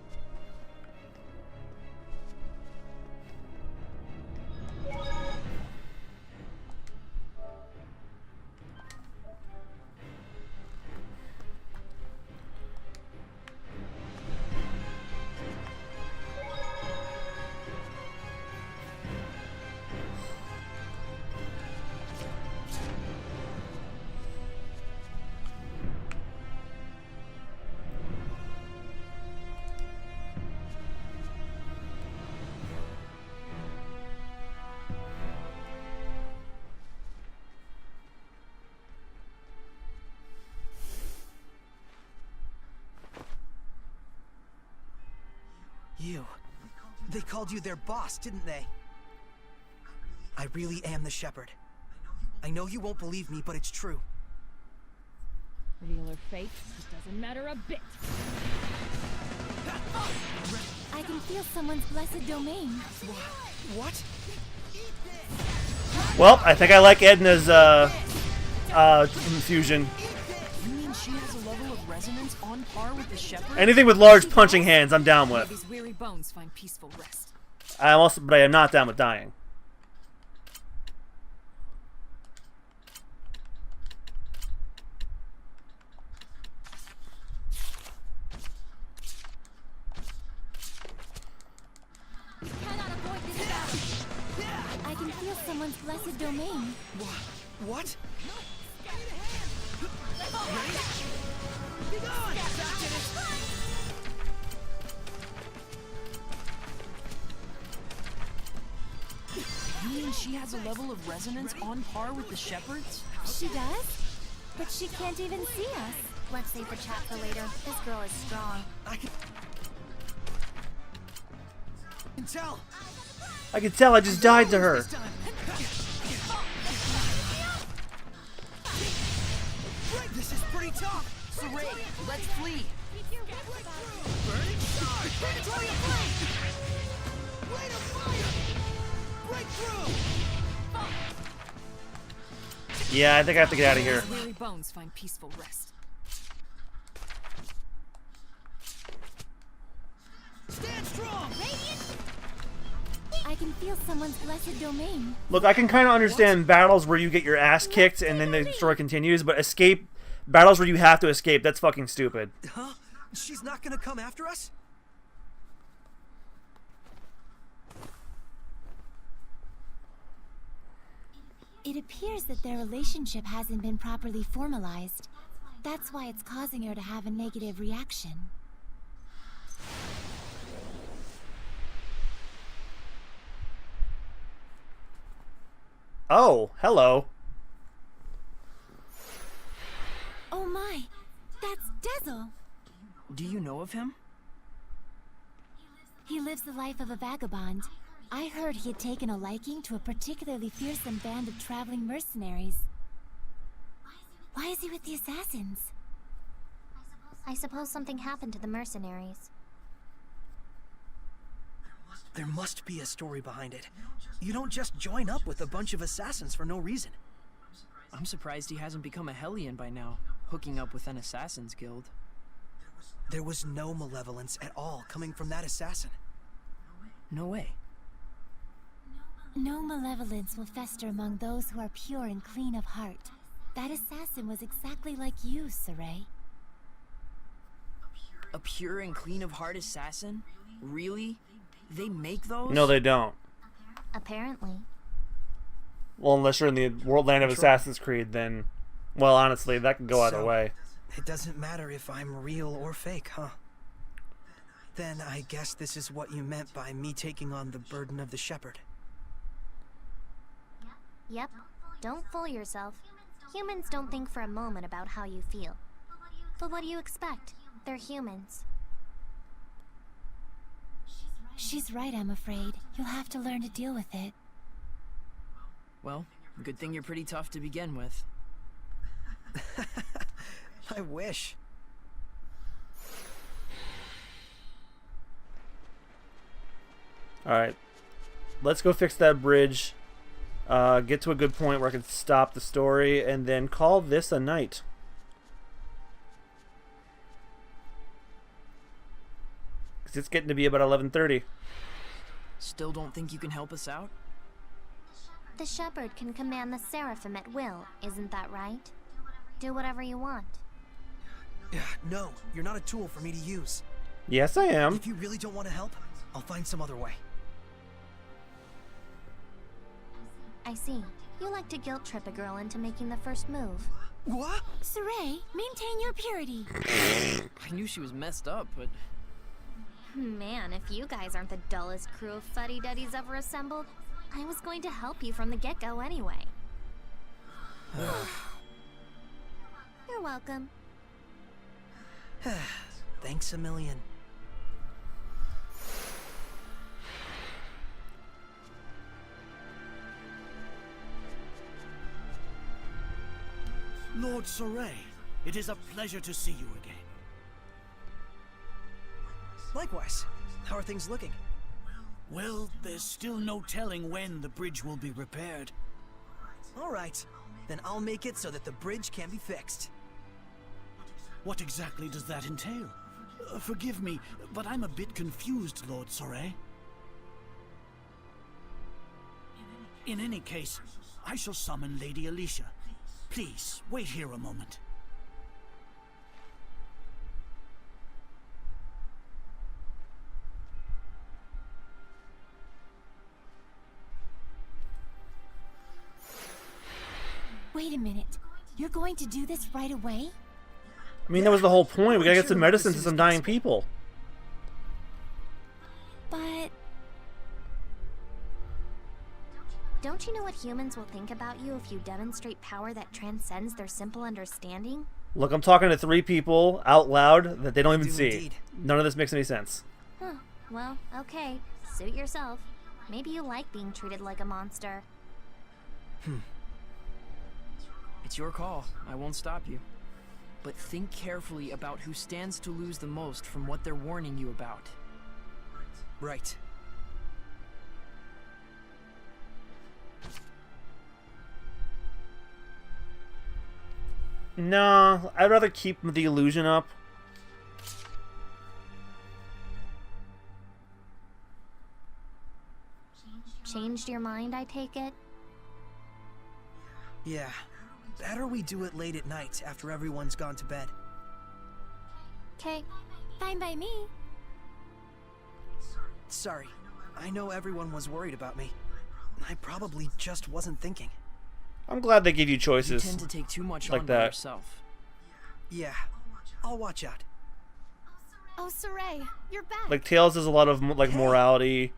You. They called you their boss, didn't they? I really am the Shepherd. I know you won't believe me, but it's true. Real or fake, it doesn't matter a bit. I can feel someone's blessed domain. What? Well, I think I like Edna's fusion. You mean she has a level of resonance on par with the Shepherd? Anything with large punching hands, I'm down with. These weary bones find peaceful rest. But I am not down with dying. I can feel someone's blessed domain. What? You mean she has a level of resonance on par with the Shepherds? She does? But she can't even see us. Let's save the chat for later. This girl is strong. I can tell. I can tell I just died to her. This is pretty tough. Saray, let's flee. Burning star. Predatory flame. Blade of fire. Breakthrough. Yeah, I think I have to get out of here. Weary bones find peaceful rest. Stand strong. I can feel someone's blessed domain. Look, I can kind of understand battles where you get your ass kicked and then the story continues, but battles where you have to escape, that's fucking stupid. Huh? She's not gonna come after us? It appears that their relationship hasn't been properly formalized. That's why it's causing her to have a negative reaction. Oh, hello. Oh my, that's Dezel. Do you know of him? He lives the life of a vagabond. I heard he had taken a liking to a particularly fearsome band of traveling mercenaries. Why is he with the assassins? I suppose something happened to the mercenaries. There must be a story behind it. You don't just join up with a bunch of assassins for no reason. I'm surprised he hasn't become a Hellion by now, hooking up with an assassin's guild. There was no malevolence at all coming from that assassin. No way. No malevolence will fester among those who are pure and clean of heart. That assassin was exactly like you, Saray. A pure and clean of heart assassin? Really? They make those? No, they don't. Apparently. Well, unless you're in the world land of Assassin's Creed, then... Well, honestly, that could go either way. It doesn't matter if I'm real or fake, huh? Then I guess this is what you meant by me taking on the burden of the shepherd. Yep. Don't fool yourself. Humans don't think for a moment about how you feel. But what do you expect? They're humans. She's right, I'm afraid. You'll have to learn to deal with it. Well, good thing you're pretty tough to begin with. I wish. Alright. Let's go fix that bridge. Get to a good point where I can stop the story, and then call this a night. Because it's getting to be about 11:30. Still don't think you can help us out? The shepherd can command the seraphim at will, isn't that right? Do whatever you want. No, you're not a tool for me to use. Yes, I am. If you really don't want to help, I'll find some other way. I see. You like to guilt trip a girl into making the first move. What? Saray, maintain your purity. I knew she was messed up, but... Man, if you guys aren't the dullest crew of fuddy-duddies ever assembled, I was going to help you from the get-go anyway. You're welcome. Thanks a million. Lord Saray, it is a pleasure to see you again. Likewise. How are things looking? Well, there's still no telling when the bridge will be repaired. All right. Then I'll make it so that the bridge can be fixed. What exactly does that entail? Forgive me, but I'm a bit confused, Lord Saray. In any case, I shall summon Lady Alicia. Please, wait here a moment. Wait a minute. You're going to do this right away? I mean, that was the whole point. We gotta get some medicine to some dying people. But... Don't you know what humans will think about you if you demonstrate power that transcends their simple understanding? Look, I'm talking to 3 people out loud that they don't even see. Indeed. None of this makes any sense. Huh. Well, okay. Suit yourself. Maybe you like being treated like a monster. It's your call. I won't stop you. But think carefully about who stands to lose the most from what they're warning you about. Right. No, I'd rather keep the illusion up. Changed your mind, I take it? Yeah. Better we do it late at night after everyone's gone to bed. Okay, fine by me. Sorry. I know everyone was worried about me. I probably just wasn't thinking. I'm glad they give you choices. You tend to take too much like on that. by yourself. Yeah. I'll watch out. Oh, Saray, you're back. Like Tales has a lot of like morality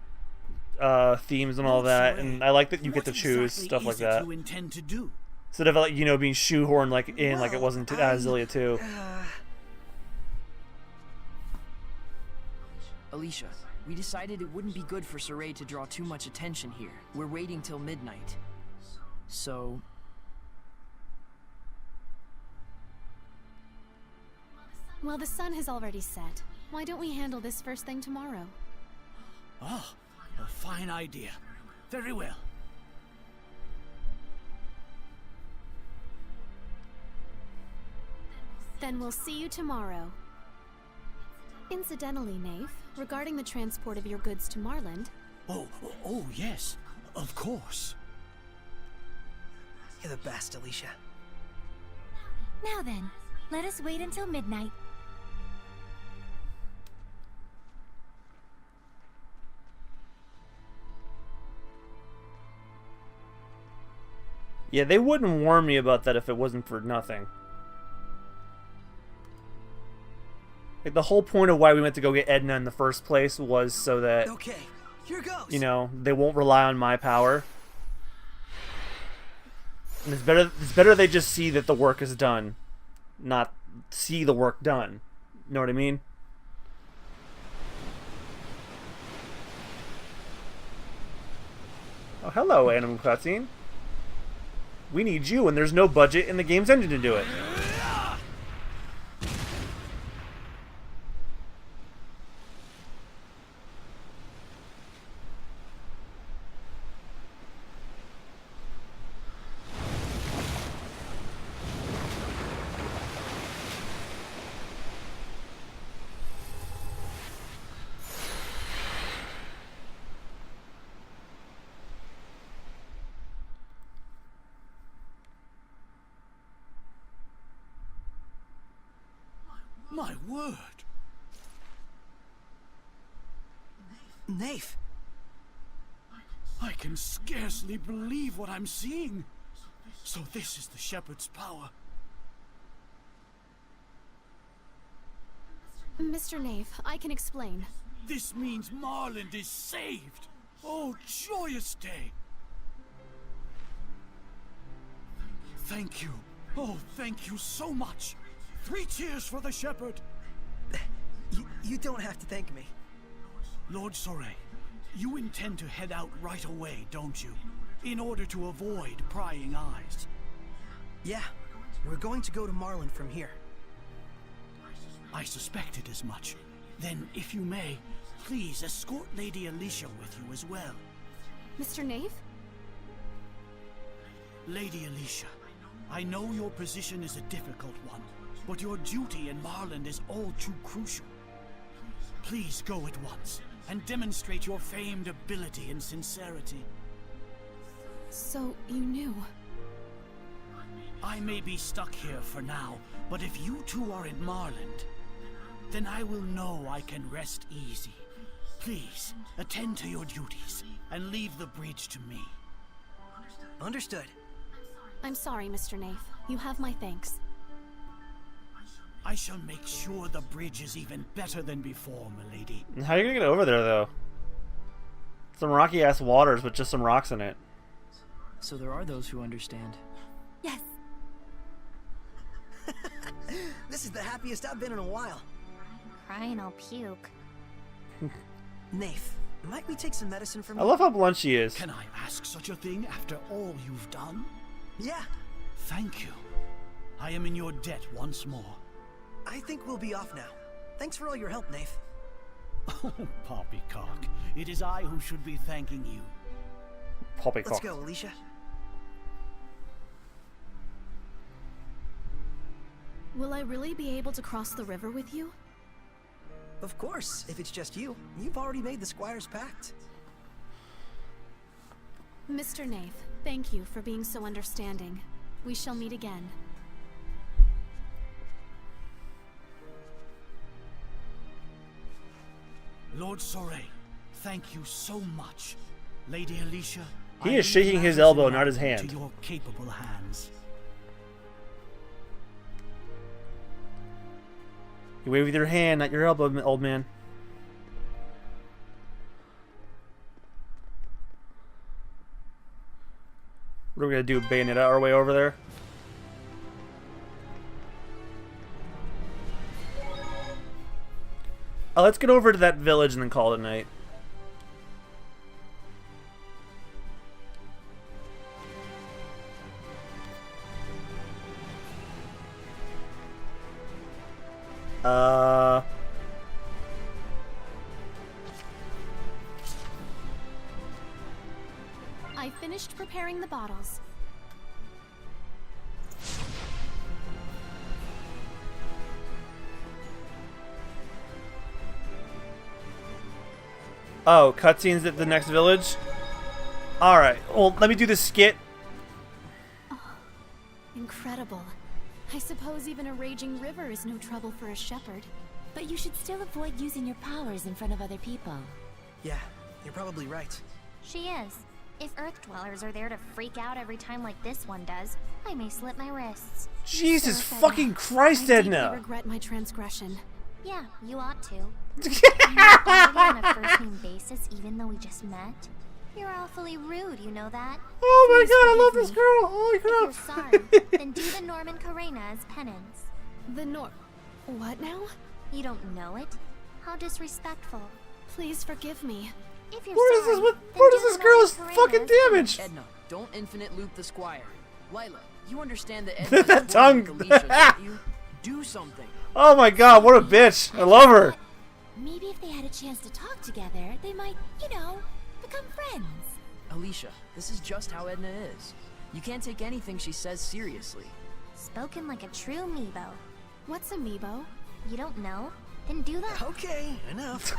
themes and all that, and I like that you get to choose stuff like that. You intend to do? Instead of like, you know, being shoehorned like in like it wasn't Zestiria 2. Alicia, we decided it wouldn't be good for Saray to draw too much attention here. We're waiting till midnight. So... Well, the sun has already set. Why don't we handle this first thing tomorrow? Ah, a fine idea. Very well. Then we'll see you tomorrow. Incidentally, Naif, regarding the transport of your goods to Marland... Oh, yes. Of course. You're the best, Alicia. Now then, let us wait until midnight. Yeah, they wouldn't warn me about that if it wasn't for nothing. Like, the whole point of why we went to go get Edna in the first place was so that, okay, here goes. You know, they won't rely on my power. And it's better they just see that the work is done, not see the work done. You know what I mean? Oh, hello, Animal Cutscene. We need you, and there's no budget in the game's engine to do it. My word! Naif! I can scarcely believe what I'm seeing. So this is the Shepherd's power. Mr. Naif, I can explain. This means Marland is saved! Oh, joyous day! Thank you. Oh, thank you so much. 3 cheers for the Shepherd! You don't have to thank me. Lord Saray, you intend to head out right away, don't you? In order to avoid prying eyes. Yeah, we're going to go to Marland from here. I suspected as much. Then, if you may, please escort Lady Alicia with you as well. Mr. Naif? Lady Alicia, I know your position is a difficult one, but your duty in Marland is all too crucial. Please go at once, and demonstrate your famed ability and sincerity. So, you knew? I may be stuck here for now, but if you two are in Marland, then I will know I can rest easy. Please, attend to your duties, and leave the bridge to me. Understood. I'm sorry, Mr. Naif. You have my thanks. I shall make sure the bridge is even better than before, milady. How are you gonna get over there, though? Some rocky-ass waters with just some rocks in it. So there are those who understand. Yes. This is the happiest I've been in a while. Crying, I'll puke. Naif, might we take some medicine from I love how blunt she is. Can I ask such a thing after all you've done? Yeah. Thank you. I am in your debt once more. I think we'll be off now. Thanks for all your help, Naif. Oh, Poppycock. It is I who should be thanking you. Poppycock. Let's go, Alicia. Will I really be able to cross the river with you? Of course, if it's just you. You've already made the Squire's pact. Mr. Nath, thank you for being so understanding. We shall meet again. Lord Soray, thank you so much. Lady Alicia, He is shaking his elbow, not his hand. To your capable hands. You wave with your hand, not your elbow, old man. What are we gonna do? Bayonet our way over there? Oh, let's get over to that village and then call it a night. I finished preparing the bottles. Oh, cutscenes at the next village? Alright, well, let me do this skit. Incredible. I suppose even a raging river is no trouble for a shepherd. But you should still avoid using your powers in front of other people. Yeah, you're probably right. She is. If Earth Dwellers are there to freak out every time like this one does, I may slip my wrists. Jesus Sir, fucking Christ, I Edna! deeply regret my transgression. Yeah, you ought to. Are we on a first-name basis even though we just met? You're awfully rude, you know that? Oh my Please god, I love forgive this me. girl! Holy If crap! you're sorry, then do the Norman Karena as penance. The What now? You don't know it? How disrespectful. Please forgive me. If you're Where sorry, does this, then where do does this the girl's Norman fucking Karena as damage? Edna, don't infinite loop the squire. Lila, you understand that Edna That is tongue. spoiling Alicia, don't you? Do something. Oh my god, what a bitch! I love her! Maybe if they had a chance to talk together, they might, you know, become friends. Alicia, this is just how Edna is. You can't take anything she says seriously. Spoken like a true amiibo. What's amiibo? You don't know? Then do that. Okay, enough.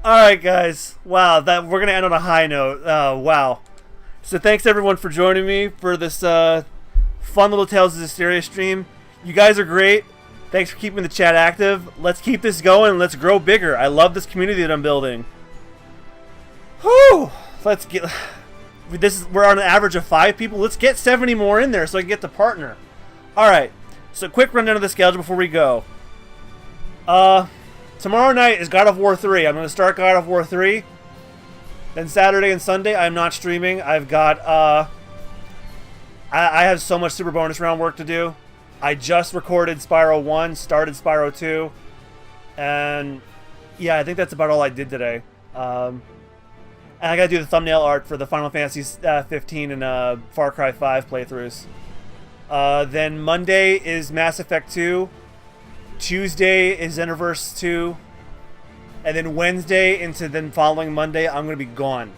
Alright guys, wow, that we're gonna end on a high note. Wow. So thanks everyone for joining me for this fun little Tales of Zestiria stream. You guys are great. Thanks for keeping the chat active. Let's keep this going. Let's grow bigger. I love this community that I'm building. Whew! Let's get... We're on an average of 5 people. Let's get 70 more in there so I can get to partner. Alright, so quick rundown of the schedule before we go. Tomorrow night is God of War 3. I'm going to start God of War 3. Then Saturday and Sunday, I'm not streaming. I've got, I have so much Super Bonus Round work to do. I just recorded Spyro 1, started Spyro 2. And, yeah, I think that's about all I did today. And I gotta do the thumbnail art for the Final Fantasy 15 and Far Cry 5 playthroughs. Then Monday is Mass Effect 2. Tuesday is Xenoverse 2. And then Wednesday into then following Monday, I'm going to be gone.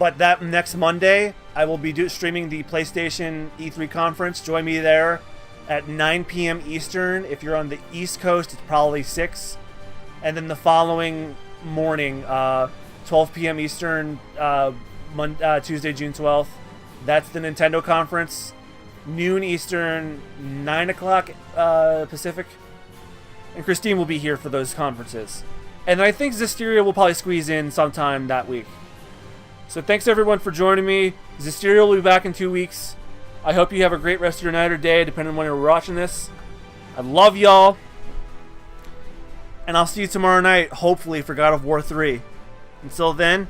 But that next Monday, I will be streaming the PlayStation E3 conference. Join me there at 9 p.m. Eastern. If you're on the East Coast, it's probably 6. And then the following morning, 12 p.m. Eastern, Tuesday, June 12th. That's the Nintendo conference. Noon Eastern, 9 o'clock Pacific. And Christine will be here for those conferences. And I think Zestiria will probably squeeze in sometime that week. So thanks everyone for joining me. Zestiria will be back in 2 weeks. I hope you have a great rest of your night or day, depending on when you're watching this. I love y'all. And I'll see you tomorrow night, hopefully, for God of War 3. Until then,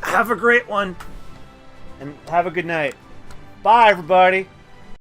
have a great one. And have a good night. Bye, everybody.